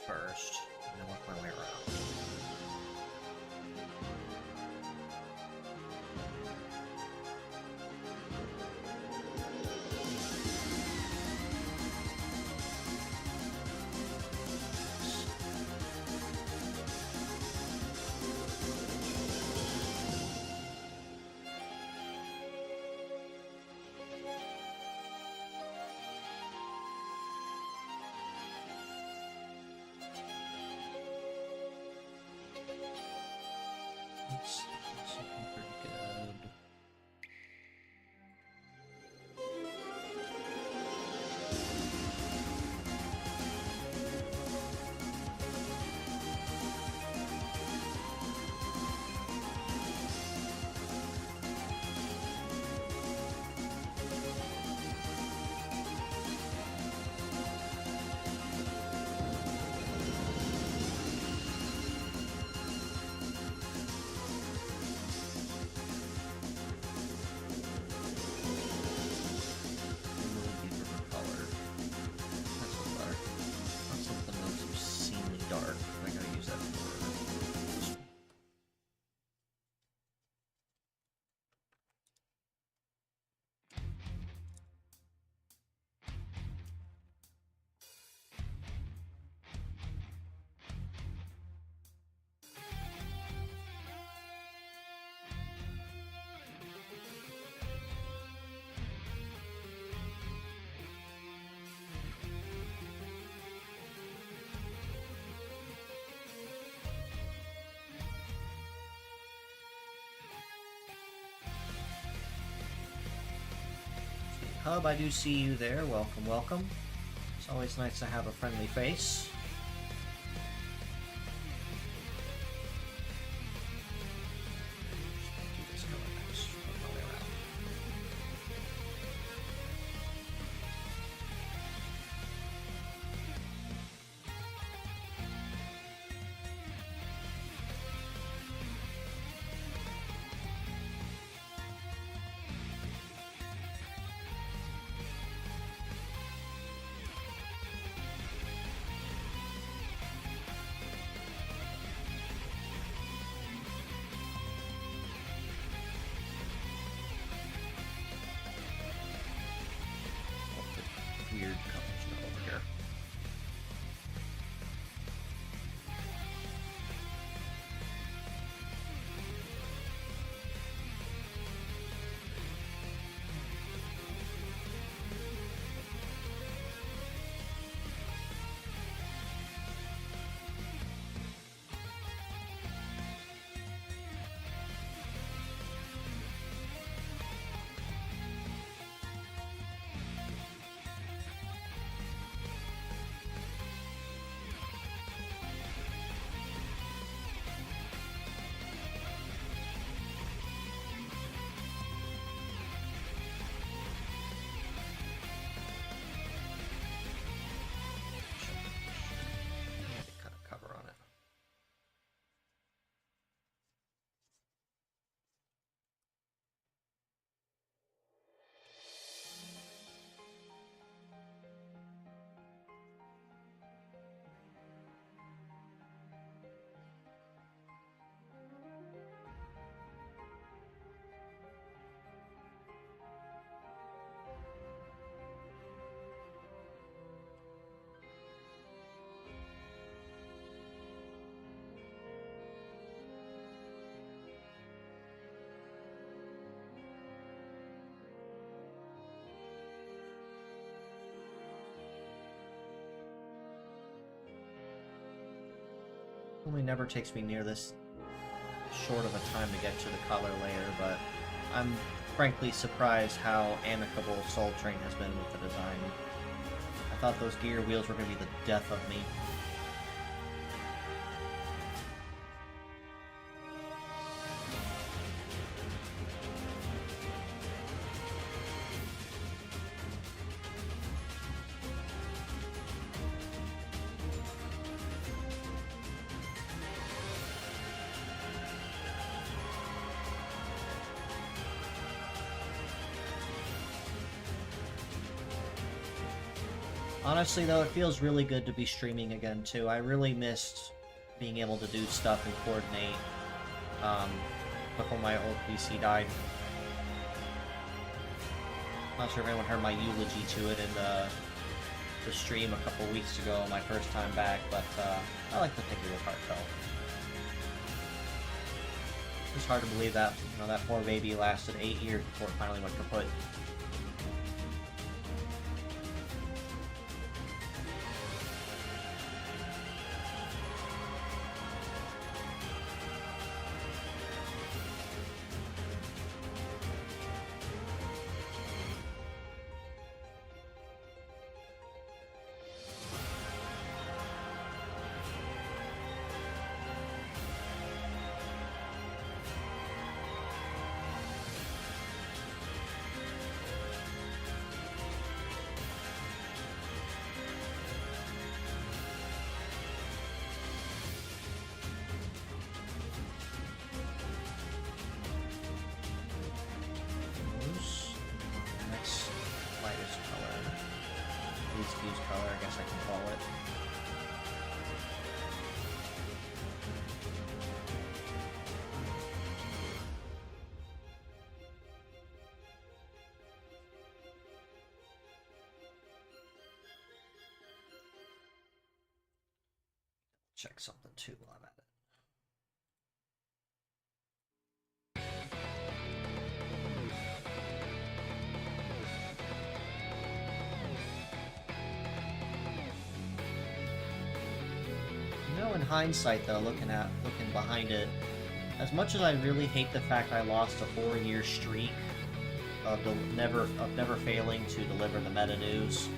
First, and then work my way around. That's looking pretty good. Hub, I do see you there. Welcome, welcome. It's always nice to have a friendly face. Weird colors over here. Kind of cover on it. Only never takes me near this short of a time to get to the color layer, but I'm frankly surprised how amicable Soul Train has been with the design. I thought those gear wheels were going to be the death of me. Honestly, though, it feels really good to be streaming again, too. I really missed being able to do stuff and coordinate before my old PC died. Not sure if anyone heard my eulogy to it in the stream a couple weeks ago, my first time back, but I like to think it was heartfelt. It's hard to believe that, you know, that poor baby lasted 8 years before it finally went kaput. Color, I guess I can call it. Check something too while I'm at it. In hindsight, though, looking behind it, as much as I really hate the fact I lost a 4-year streak of never failing to deliver the meta news.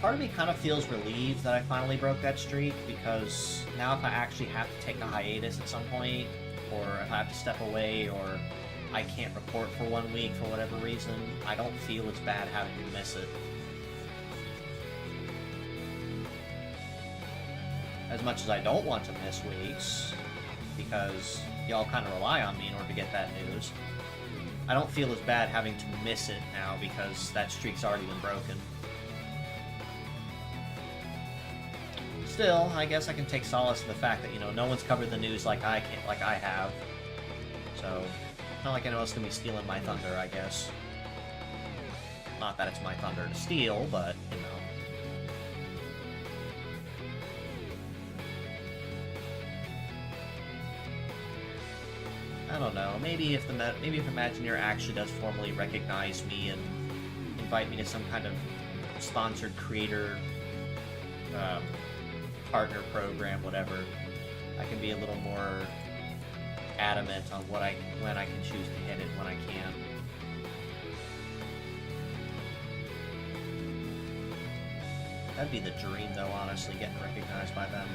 Part of me kind of feels relieved that I finally broke that streak, because now if I actually have to take a hiatus at some point, or if I have to step away, or I can't report for 1 week for whatever reason, I don't feel as bad having to miss it. As much as I don't want to miss weeks, because y'all kind of rely on me in order to get that news, I don't feel as bad having to miss it now because that streak's already been broken. Still, I guess I can take solace in the fact that, you know, no one's covered the news like I have. So, not like anyone else can be stealing my thunder, I guess. Not that it's my thunder to steal, but, you know. I don't know. Maybe if Imagineer actually does formally recognize me and invite me to some kind of sponsored creator partner program, whatever, I can be a little more adamant on when I can choose to hit it, when I can. That'd be the dream, though, honestly, getting recognized by them.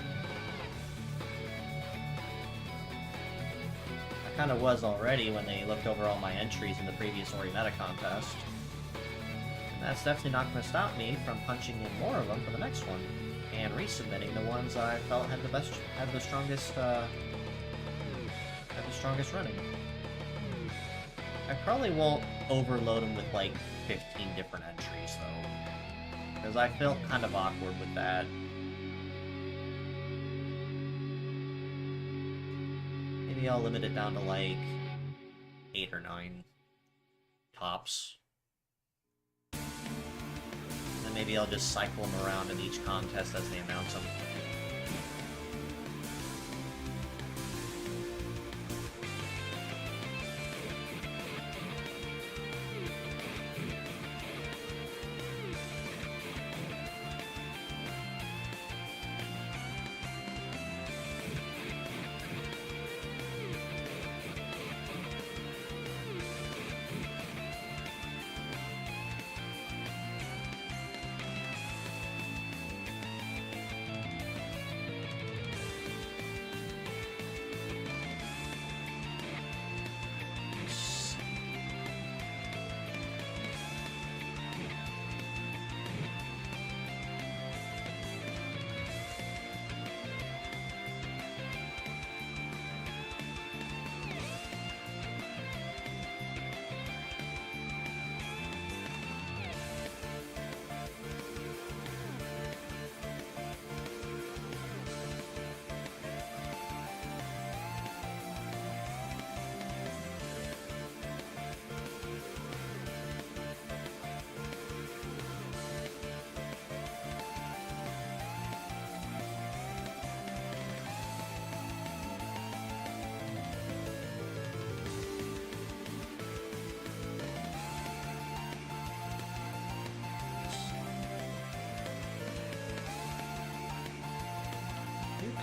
I kind of was already when they looked over all my entries in the previous Orimeda contest. And that's definitely not going to stop me from punching in more of them for the next one, and resubmitting the ones I felt had the strongest running. I probably won't overload them with like 15 different entries though, because I felt kind of awkward with that. Maybe I'll limit it down to like 8 or 9 tops. And maybe I'll just cycle them around in each contest as they announce them.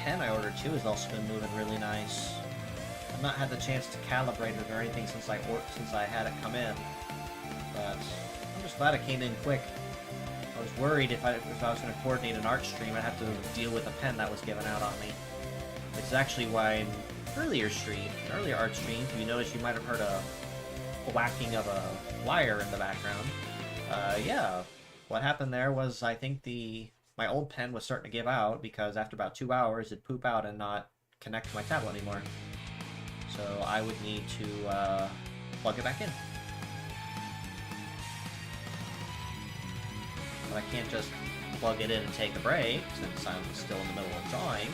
Pen I ordered too has also been moving really nice. I've not had the chance to calibrate it or anything since I had it come in, but I'm just glad it came in quick. I was worried if I was going to coordinate an art stream, I'd have to deal with a pen that was given out on me. It's actually why in earlier art streams, if you notice, you might have heard a whacking of a wire in the background. Yeah, what happened there was I think my old pen was starting to give out because after about 2 hours it'd poop out and not connect to my tablet anymore. So I would need to plug it back in. But I can't just plug it in and take a break since I'm still in the middle of drawing.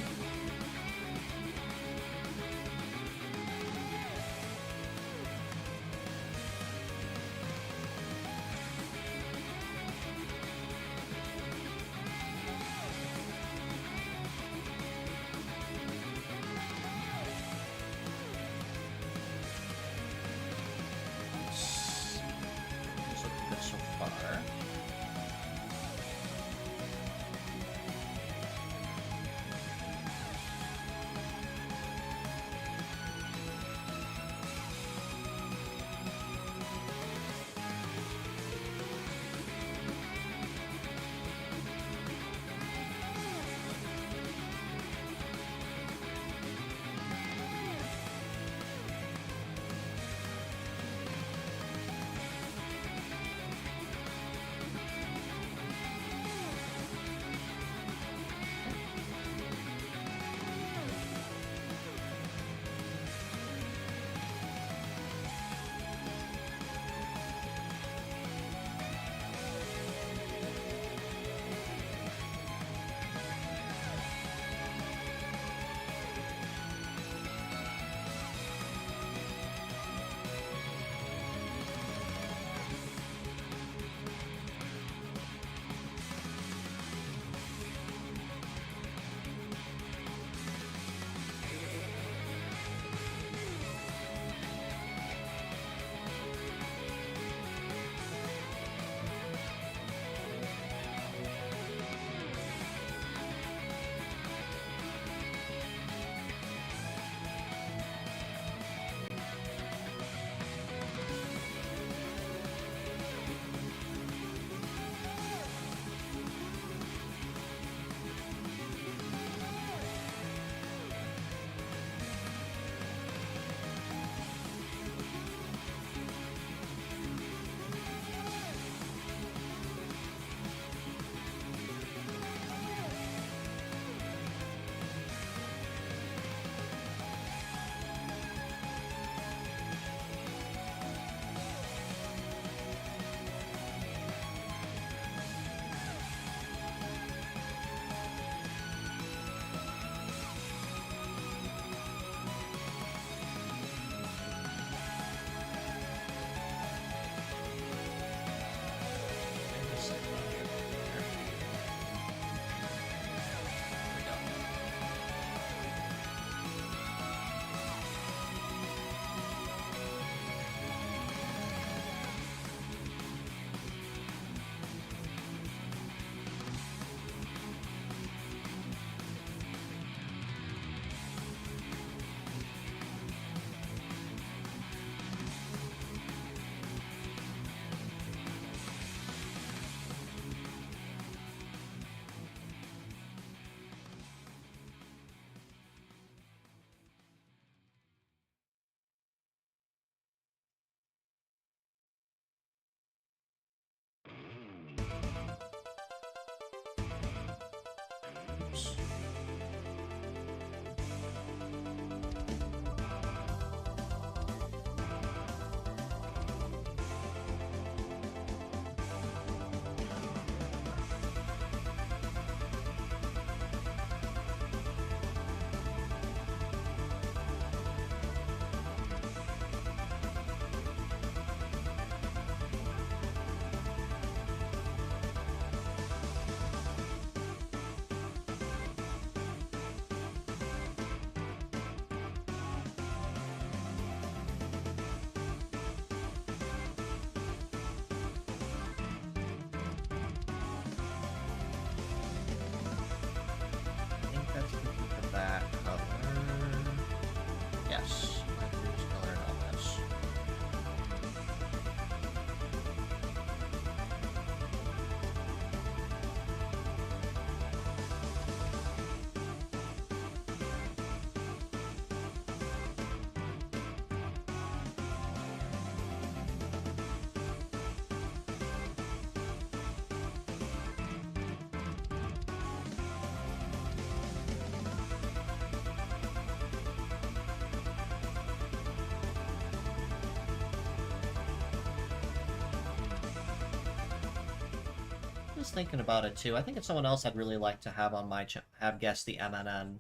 was thinking about it too. I think it's someone else I'd really like to have on my have guest the MNN,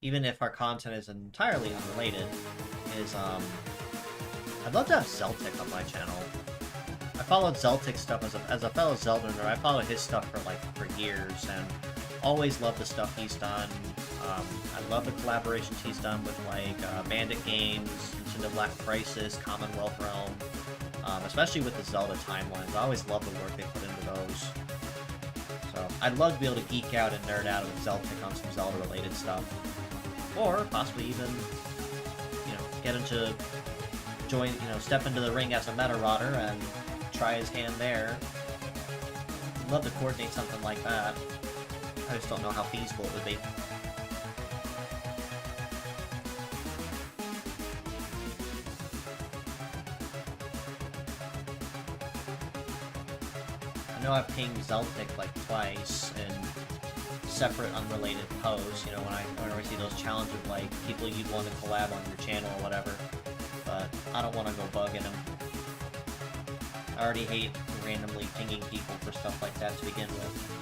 even if our content is entirely unrelated. Is I'd love to have Zeltic on my channel. I followed Zeltic stuff as a fellow Zelda nerd. I followed his stuff for years and always loved the stuff he's done. I love the collaborations he's done with Bandit Games, Nintendo Black Crisis, Commonwealth Realm, especially with the Zelda timelines. I always love the work they put into those. So I'd love to be able to geek out and nerd out with Zeltic on some Zelda-related stuff, or possibly even, get into step into the ring as a meta rodder and try his hand there. I'd love to coordinate something like that. I just don't know how feasible it would be. I know I've pinged Zeltic twice in separate, unrelated posts, whenever I see those challenges of people you'd want to collab on your channel or whatever. But I don't want to go bugging him. I already hate randomly pinging people for stuff like that to begin with.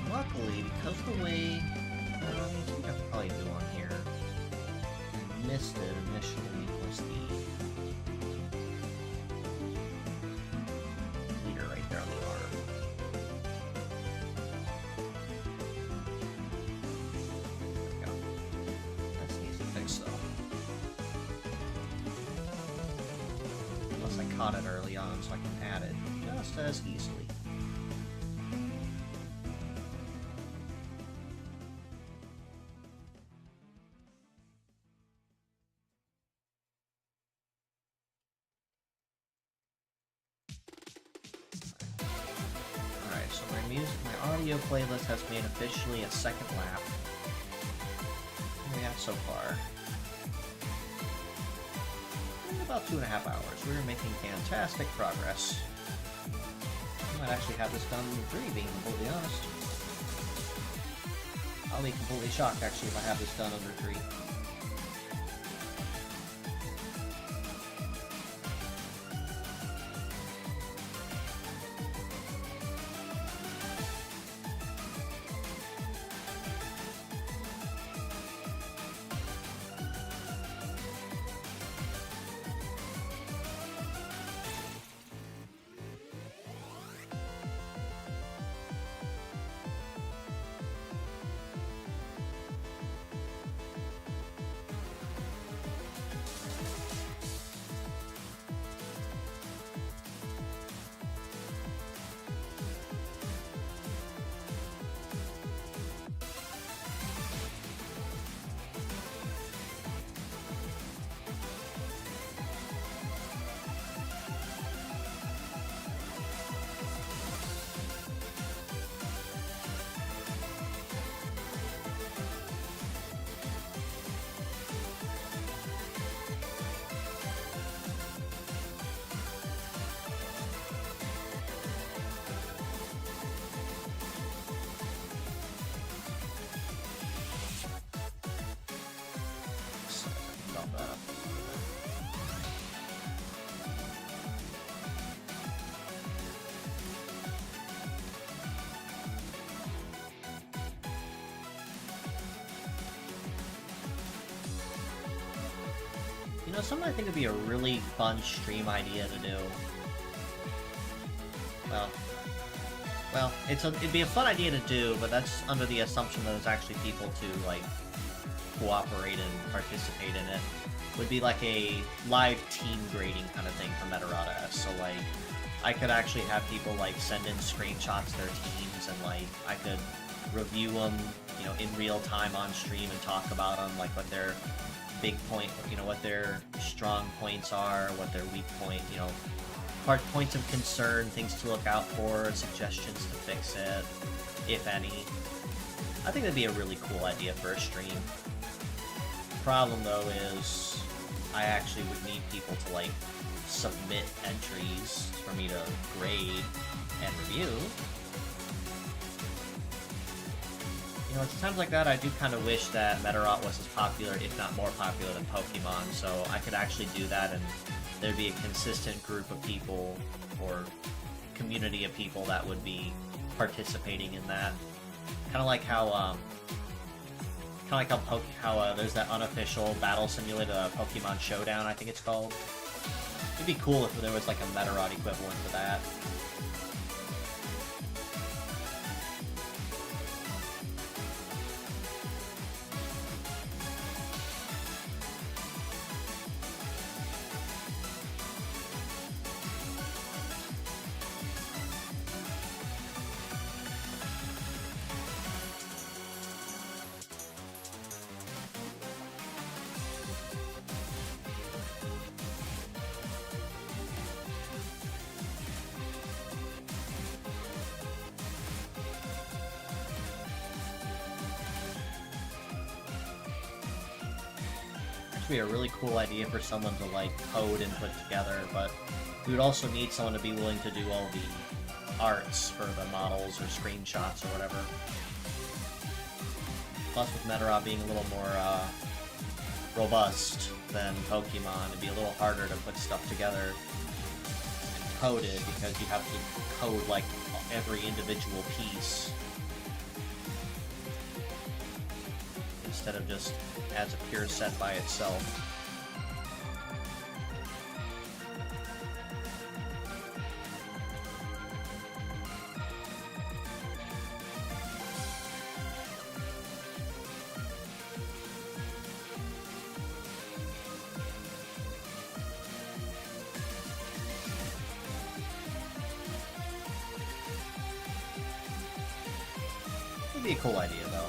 Luckily, because the way... I think I could probably do on here. I missed it initially was the leader right there on the arm. There we go. That's an easy fix though. Unless I caught it early on so I can add it just as easily. My audio playlist has made officially a second lap. What are we at so far? In about 2.5 hours. We're making fantastic progress. I might actually have this done in 3, being completely honest. I'll be completely shocked, actually, if I have this done under 3. something I think would be a really fun stream idea to do. Well, it'd be a fun idea to do, but that's under the assumption that there's actually people to, like, cooperate and participate in it. Would be like a live team grading kind of thing for Metarada. So, like, I could actually have people, like, send in screenshots of their teams, and, like, I could review them, you know, in real time on stream and talk about them, like, what their big point, you know, what their strong points are, what their weak point, you know, points of concern, things to look out for, suggestions to fix it, if any. I think that'd be a really cool idea for a stream. Problem, though, is I actually would need people to, like, submit entries for me to grade and review. You know, it's times like that I do kind of wish that Metarot was as popular, if not more popular, than Pokemon, so I could actually do that and there'd be a consistent group of people, or community of people that would be participating in that. Kind of like how, there's that unofficial battle simulator, Pokemon Showdown, I think it's called. It'd be cool if there was like a Metarot equivalent to that. Be a really cool idea for someone to, like, code and put together, but we would also need someone to be willing to do all the arts for the models or screenshots or whatever. Plus, with Metarot being a little more robust than Pokemon, it'd be a little harder to put stuff together and code it, because you have to code, like, every individual piece instead of just as a pure set by itself. It'd be a cool idea, though.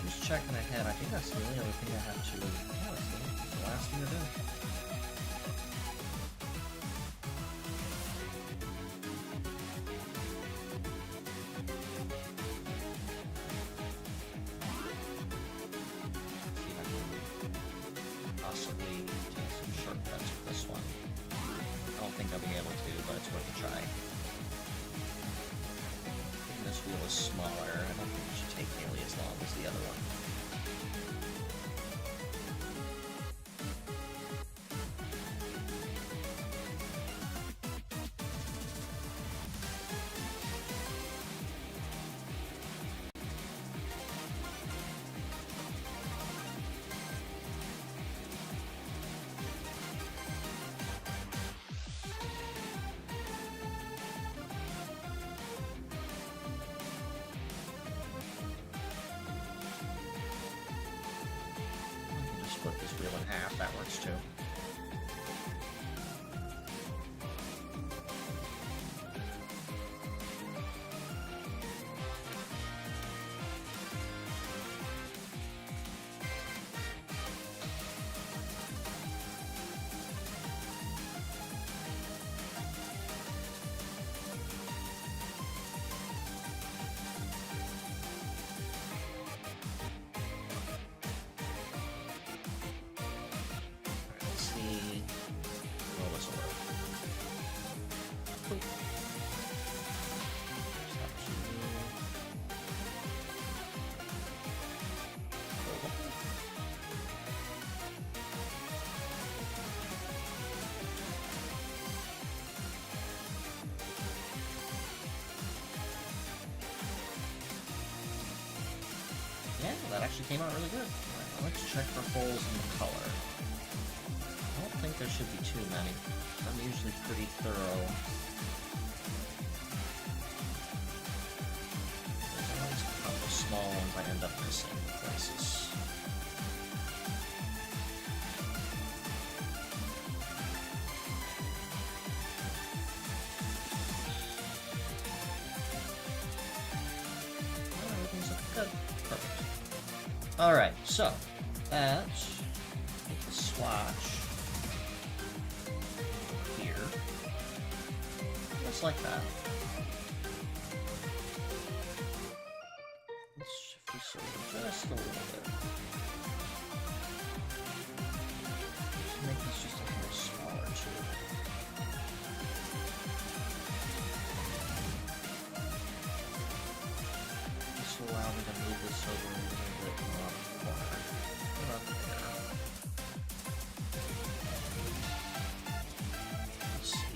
Just checking ahead, I think that's the only other thing I have to... Yeah, that's the last thing to do. See if I can possibly take some shortcuts with this one. I don't think I'll be able to, but it's worth a try. This wheel is smaller. I don't think it should take nearly as long as the other one. Split this wheel in half, that works too. Cool. Yeah, that actually came out really good. Alright, let's check for holes in the color. I don't think there should be too many. I'm usually pretty thorough. There's always a couple small ones I end up missing in places. Oh, everything's looking good. Perfect. Alright, so let's take the swatch here. Just like that. Let's shift this over just a little bit. Let's make this just a little smaller too. This will allow me to move this over a little bit more up the corner. Up there. Let's see.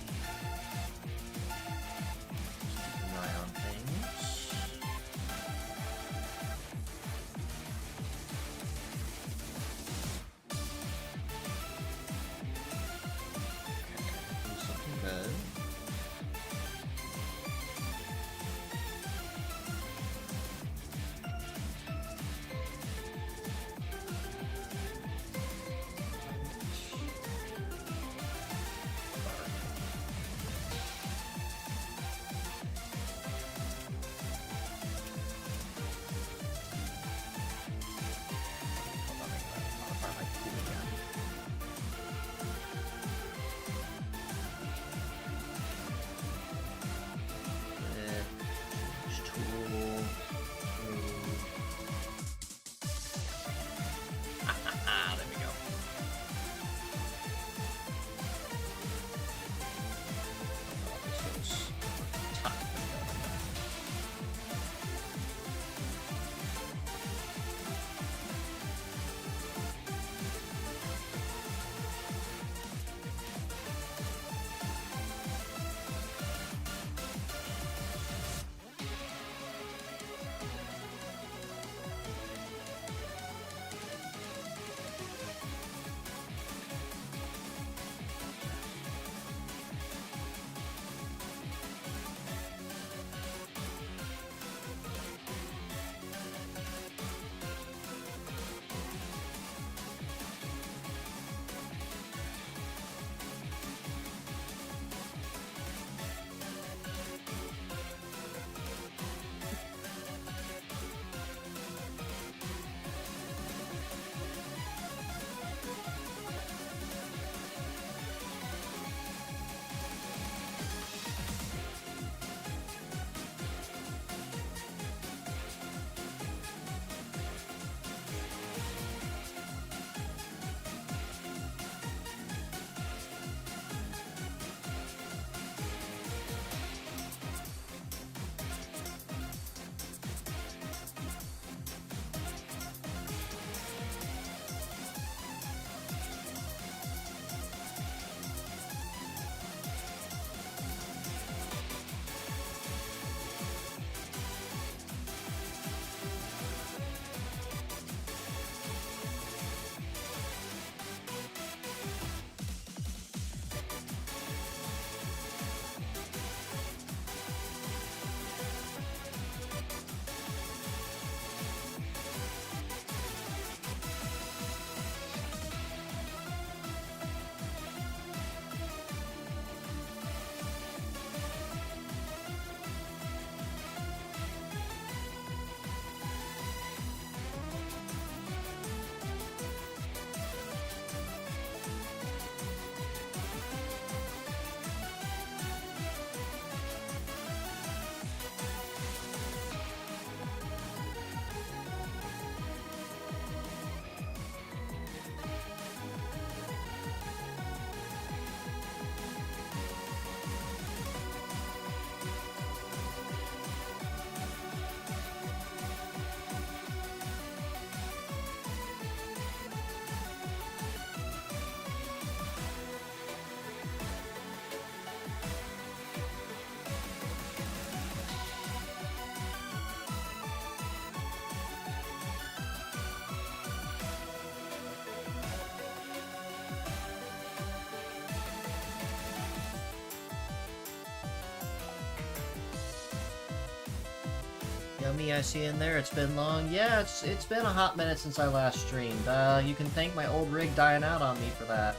Yummy, I see in there. It's been long. Yeah, it's been a hot minute since I last streamed. You can thank my old rig dying out on me for that.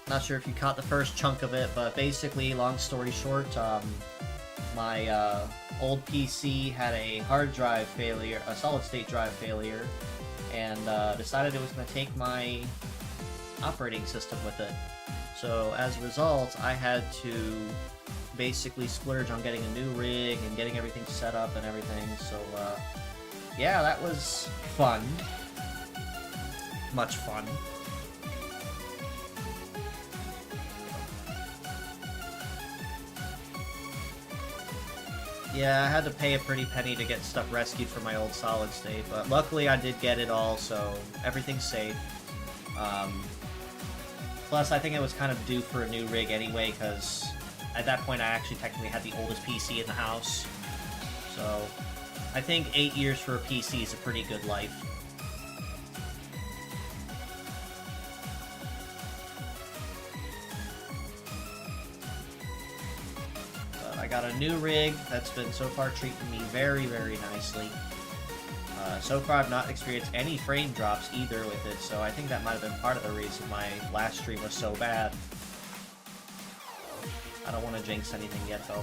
Not sure if you caught the first chunk of it, but basically, long story short, my old PC had a hard drive failure, a solid-state drive failure, and decided it was going to take my operating system with it. So as a result, I had to basically splurge on getting a new rig and getting everything set up and everything. So yeah, that was fun. Much fun. Yeah, I had to pay a pretty penny to get stuff rescued from my old solid state, but luckily I did get it all, so everything's safe. Plus, I think it was kind of due for a new rig anyway, because at that point I actually technically had the oldest PC in the house. So, I think 8 years for a PC is a pretty good life. But I got a new rig that's been so far treating me very, very nicely. So far I've not experienced any frame drops either with it, so I think that might have been part of the reason my last stream was so bad. I don't want to jinx anything yet though.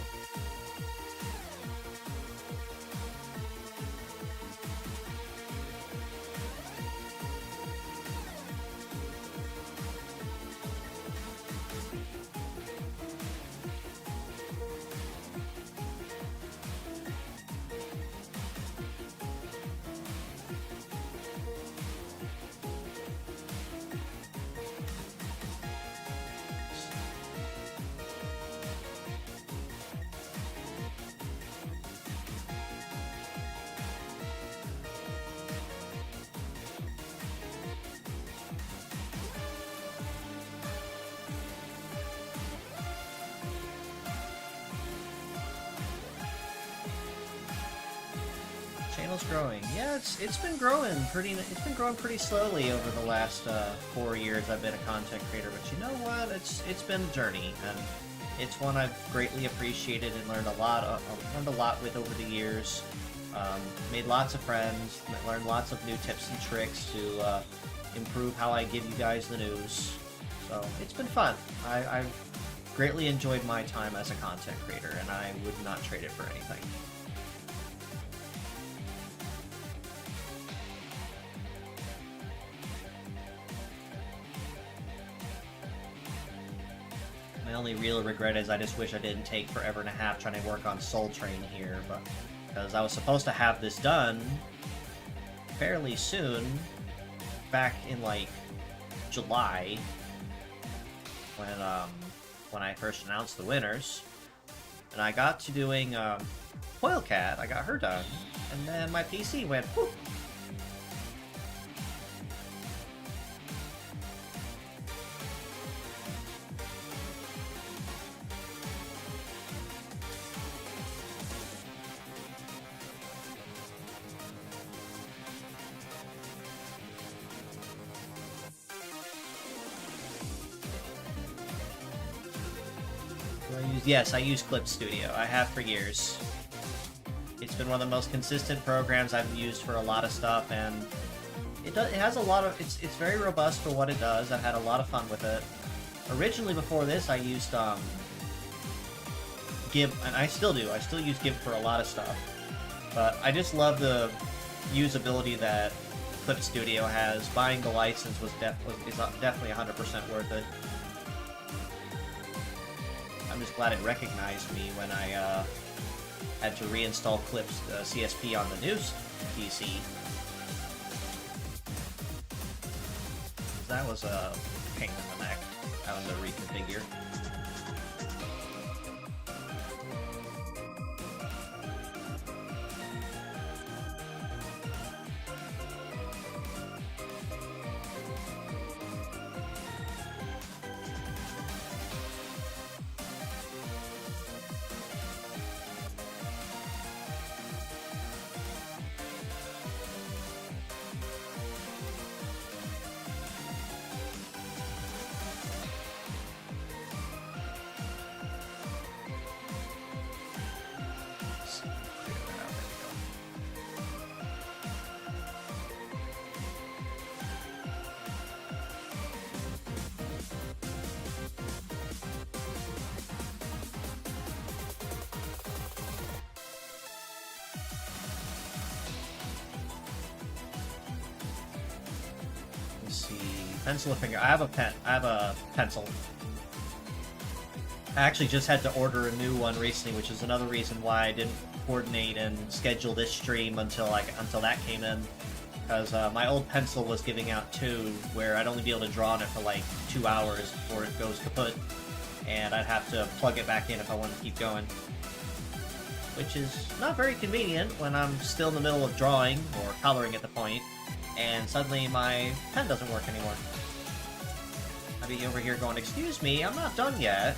Channel's growing. Yeah, it's been growing pretty slowly over the last 4 years I've been a content creator. But you know what? It's been a journey, and it's one I've greatly appreciated and learned a lot with over the years. Made lots of friends, learned lots of new tips and tricks to improve how I give you guys the news. So it's been fun. I've greatly enjoyed my time as a content creator, and I would not trade it for anything. My only real regret is I just wish I didn't take forever and a half trying to work on Soul Train here, but because I was supposed to have this done fairly soon, back in like July, when I first announced the winners, and I got to doing Foilcat. I got her done, and then my PC went whoop. Yes, I use Clip Studio. I have for years. It's been one of the most consistent programs I've used for a lot of stuff, and it has a lot of... It's very robust for what it does. I've had a lot of fun with it. Originally, before this, I used GIMP, and I still do. I still use GIMP for a lot of stuff. But I just love the usability that Clip Studio has. Buying the license is definitely 100% worth it. I'm just glad it recognized me when I had to reinstall Clip's CSP on the new PC. That was a pain in the neck, having to reconfigure. Pencil or finger? I have a pen. I have a pencil. I actually just had to order a new one recently, which is another reason why I didn't coordinate and schedule this stream until that came in. Because my old pencil was giving out 2, where I'd only be able to draw on it for like 2 hours before it goes kaput, and I'd have to plug it back in if I wanted to keep going. Which is not very convenient when I'm still in the middle of drawing, or coloring at the point, and suddenly my pen doesn't work anymore. I'd be over here going, excuse me, I'm not done yet.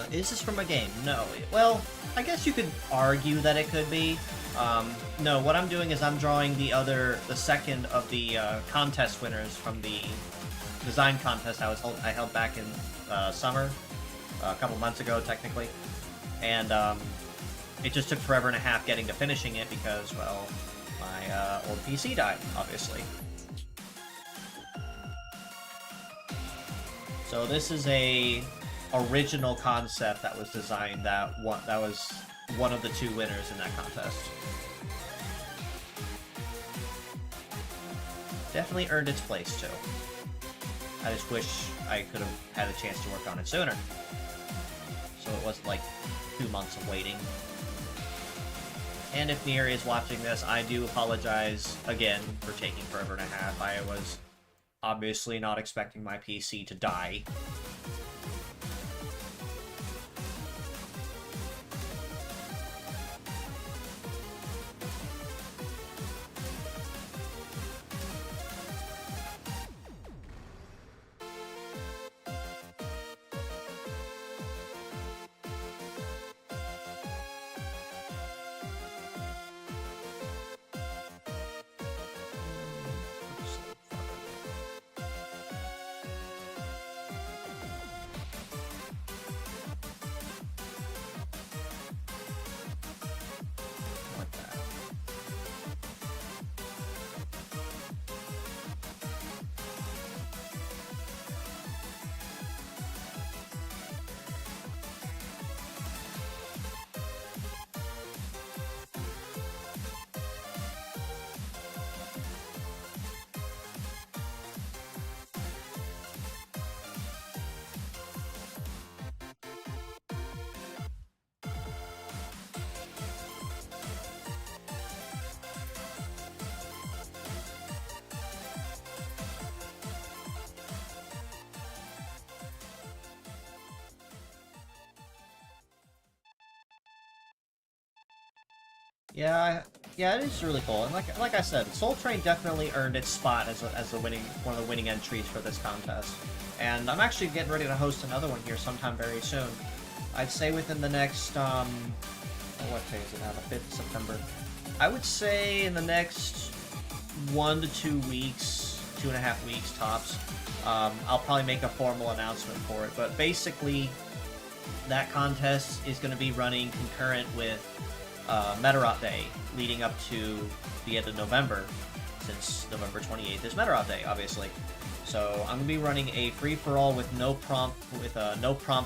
Is this from a game? No. Well, I guess you could argue that it could be. No, what I'm doing is I'm drawing the second of the contest winners from the design contest I held back in summer, a couple months ago, technically. And it just took forever and a half getting to finishing it because, well, my old PC died, obviously. So this is a original concept that was designed that was one of the 2 winners in that contest. Definitely earned its place too. I just wish I could have had a chance to work on it sooner. So it wasn't like 2 months of waiting. And if Nier is watching this, I do apologize again for taking forever and a half. I was obviously not expecting my PC to die. Yeah, it is really cool. And like I said, Soul Train definitely earned its spot as one of the winning entries for this contest. And I'm actually getting ready to host another one here sometime very soon. I'd say within the next what day is it now? The 5th of September. I would say in the next 1 to 2 weeks, 2.5 weeks tops, I'll probably make a formal announcement for it. But basically, that contest is going to be running concurrent with Medarot Day, leading up to the end of November, since November 28th is Medarot Day, obviously. So I'm gonna be running a free-for-all with no prompt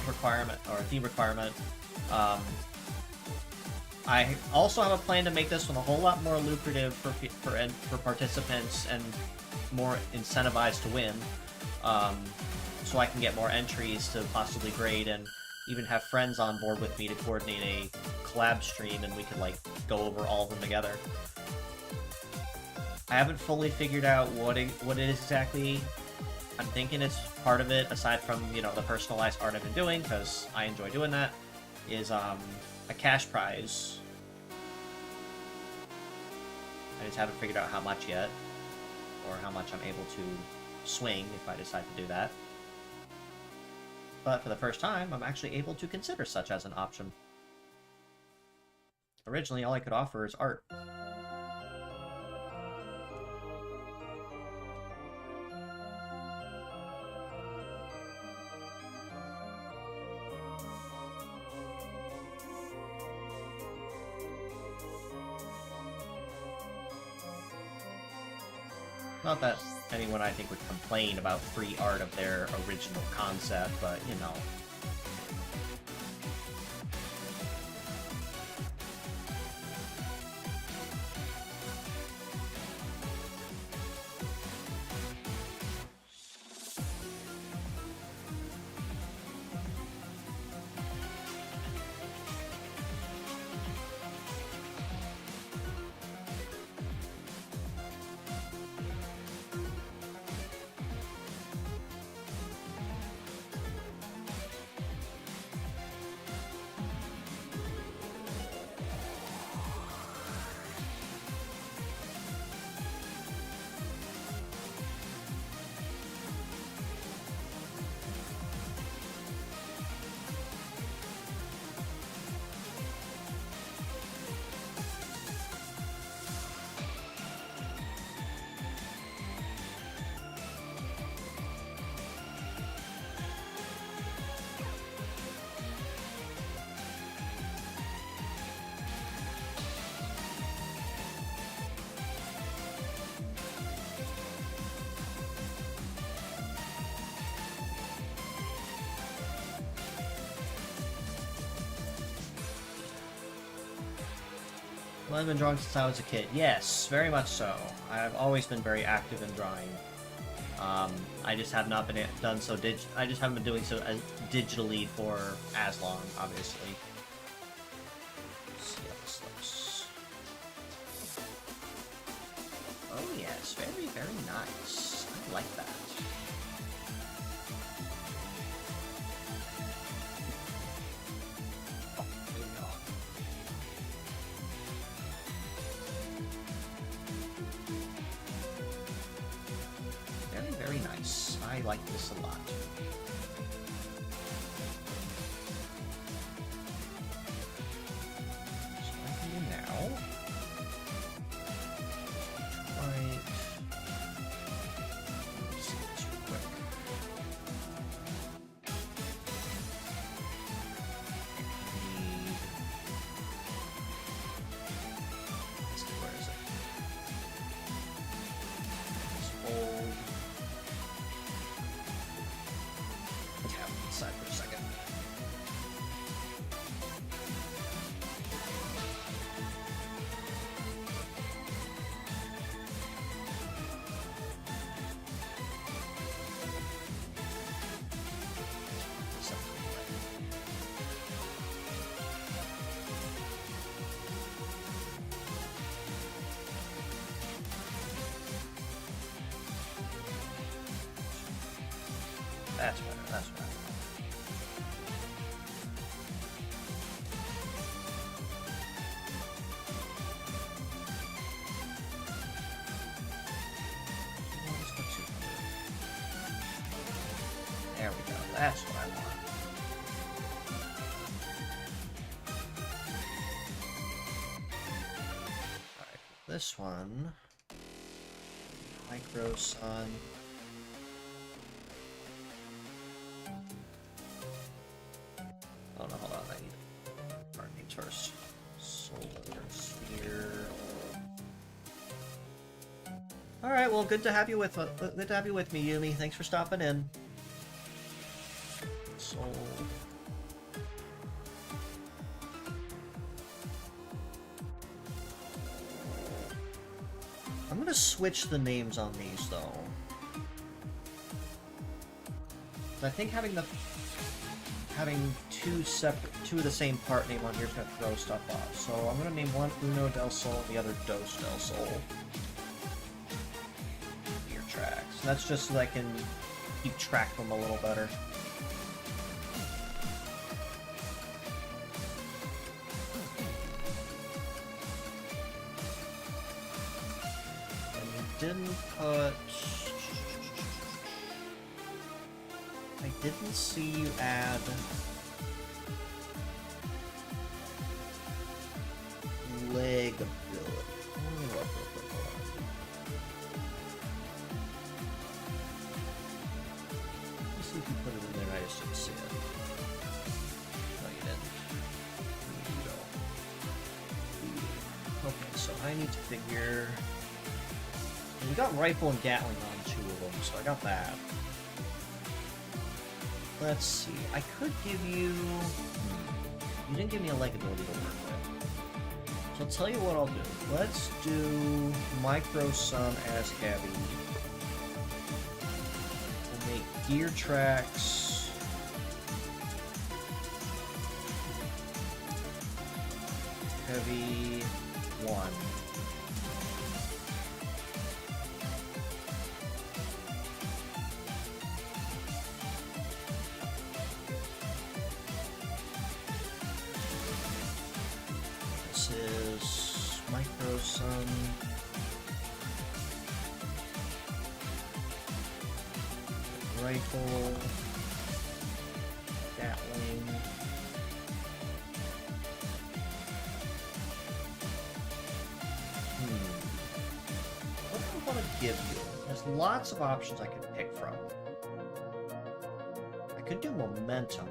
requirement or a theme requirement. I also have a plan to make this one a whole lot more lucrative for participants and more incentivized to win, so I can get more entries to possibly grade and even have friends on board with me to coordinate a collab stream, and we could like go over all of them together. I haven't fully figured out what it is exactly. I'm thinking it's part of it, aside from, you know, the personalized art I've been doing, because I enjoy doing that, is a cash prize. I just haven't figured out how much yet, or how much I'm able to swing if I decide to do that. But for the first time, I'm actually able to consider such as an option. Originally, all I could offer is art. Not that anyone, I think, would complain about free art of their original concept, but, you know. Well, I've been drawing since I was a kid. Yes, very much so. I've always been very active in drawing. I just have not been done so I just haven't been doing so as digitally for as long, obviously. Let's see how this looks. Yes, very, very nice. I like that. Oh, there we go. Very, very nice. I like this a lot. So what I can do now... Right. Let's see this real quick. Where is it? It's old. Yeah, inside for a second. That's better, that's better. There we go, that's what I want. Alright, this one... Micro Sun... Oh no, hold on, I need part names first. Solar Sphere. Alright, well good to have you with me, Yumi. Thanks for stopping in. Soul. I'm gonna switch the names on these though. I think having two of the same part name on here is gonna throw stuff off. So I'm gonna name one Uno del Sol and the other Dos del Sol. Gear tracks. And that's just so that I can keep track of them a little better. And you didn't put... I didn't see you add leg ability. Let me see if you put it in there. I just didn't see it. No, you didn't. Okay, so I need to figure. We got rifle and Gatling on two of them, so I got that. Let's see, I could give you... You didn't give me a leg ability to work with. So I'll tell you what I'll do. Let's do Micro Sun as heavy. We'll make gear tracks... Heavy 1. Micro Sun. Rifle. Gatling. What do I want to give you? There's lots of options I could pick from. I could do momentum.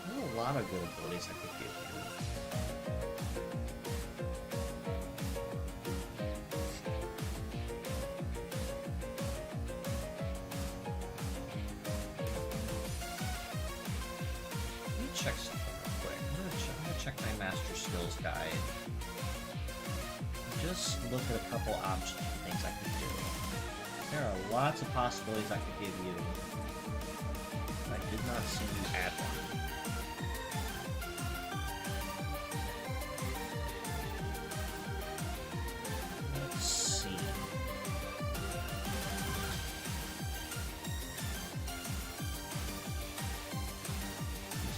A lot of good abilities I could give you. Let me check something real quick. I'm gonna check my Master Skills Guide. just look at a couple options of things I could do. There are lots of possibilities I could give you. I did not see you add one. Let's see.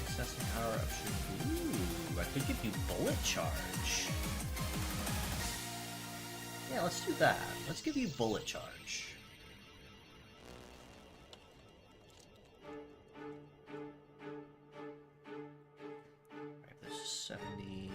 Successive power up should. Ooh, I could give you bullet charge. Yeah, let's do that. Let's give you bullet charge. Alright, this is 70.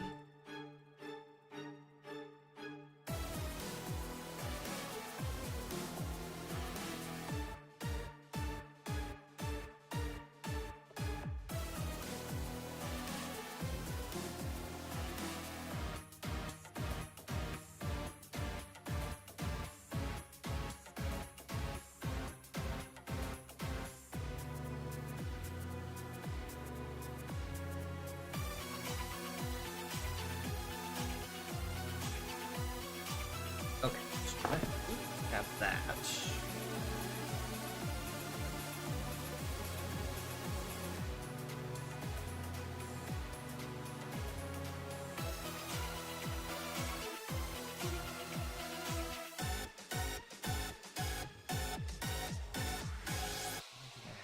Okay, so I have that. I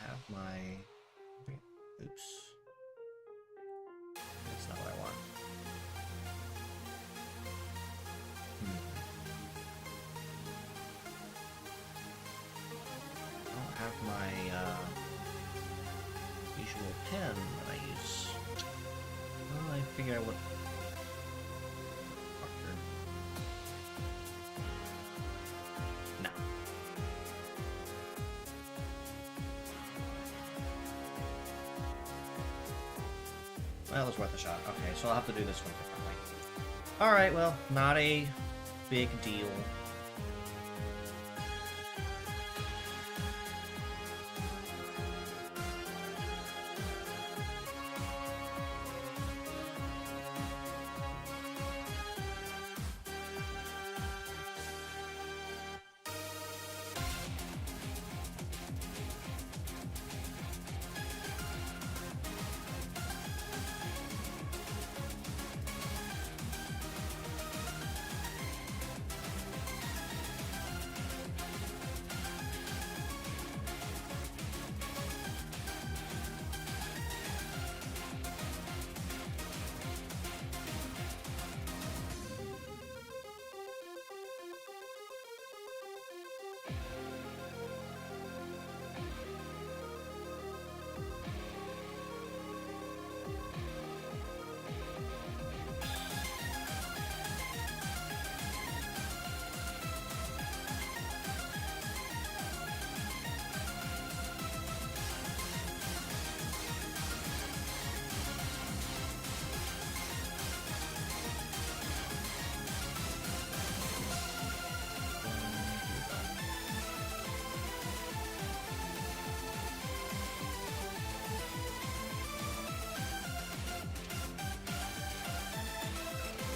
have my... Oops. That's not what I want. I don't have my usual pen that I use. Well, I figure I would. No. Well, it was worth a shot. Okay, so I'll have to do this one differently. Alright, well, not a big deal.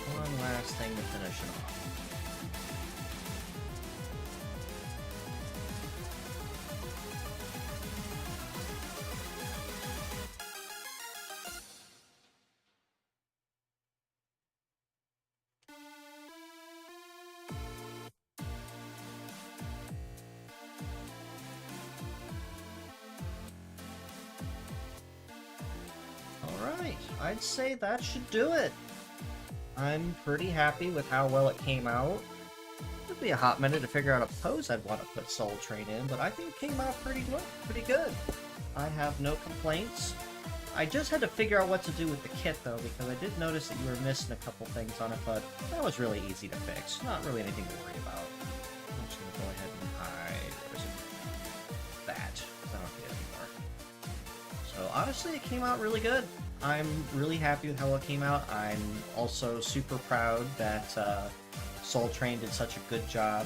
One last thing to finish it off. Alright, I'd say that should do it. I'm pretty happy with how well it came out. It'd be a hot minute to figure out a pose I'd want to put Soul Train in, but I think it came out pretty good. I have no complaints. I just had to figure out what to do with the kit, though, because I did notice that you were missing a couple things on it, but that was really easy to fix. Not really anything to worry about. I'm just going to go ahead and hide... Where is it? That. I don't see it anymore. So, honestly, it came out really good. I'm really happy with how it came out. I'm also super proud that Soul Train did such a good job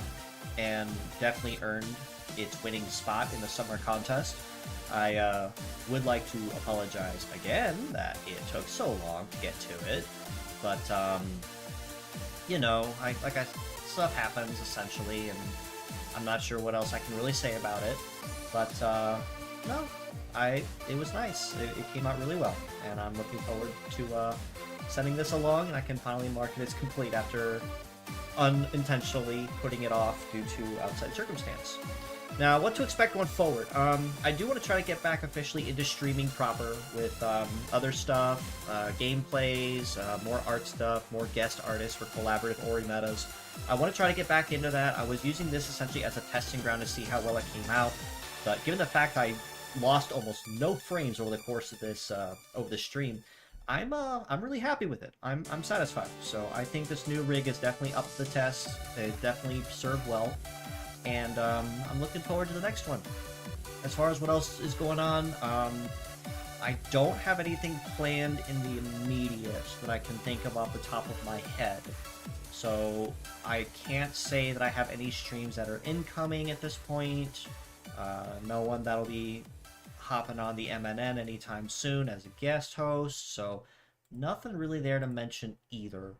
and definitely earned its winning spot in the summer contest. I would like to apologize again that it took so long to get to it, but stuff happens essentially, and I'm not sure what else I can really say about it. But no, it was nice. It came out really well, and I'm looking forward to sending this along, and I can finally mark it as complete after unintentionally putting it off due to outside circumstance. Now, what to expect going forward? I do want to try to get back officially into streaming proper with other stuff, gameplays, more art stuff, more guest artists for collaborative Orimedas. I want to try to get back into that. I was using this essentially as a testing ground to see how well it came out, but given the fact I lost almost no frames over the course of this over the stream, I'm really happy with it. I'm satisfied. So I think this new rig is definitely up to the test. It definitely served well. And I'm looking forward to the next one. As far as what else is going on, I don't have anything planned in the immediate that I can think of off the top of my head. So I can't say that I have any streams that are incoming at this point. No one that'll be hopping on the MNN anytime soon as a guest host. So nothing really there to mention either.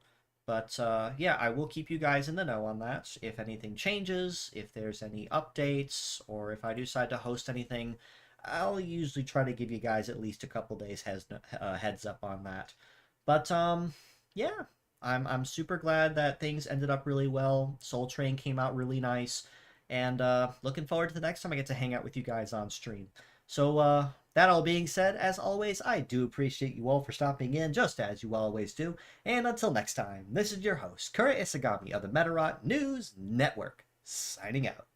But yeah, I will keep you guys in the know on that. If anything changes, if there's any updates, or if I decide to host anything, I'll usually try to give you guys at least a couple days heads up on that. But yeah, I'm super glad that things ended up really well. Soul Train came out really nice, and looking forward to the next time I get to hang out with you guys on stream. So that all being said, as always, I do appreciate you all for stopping in, just as you always do. And until next time, this is your host, Kuura Isagami of the Medarot News Network, signing out.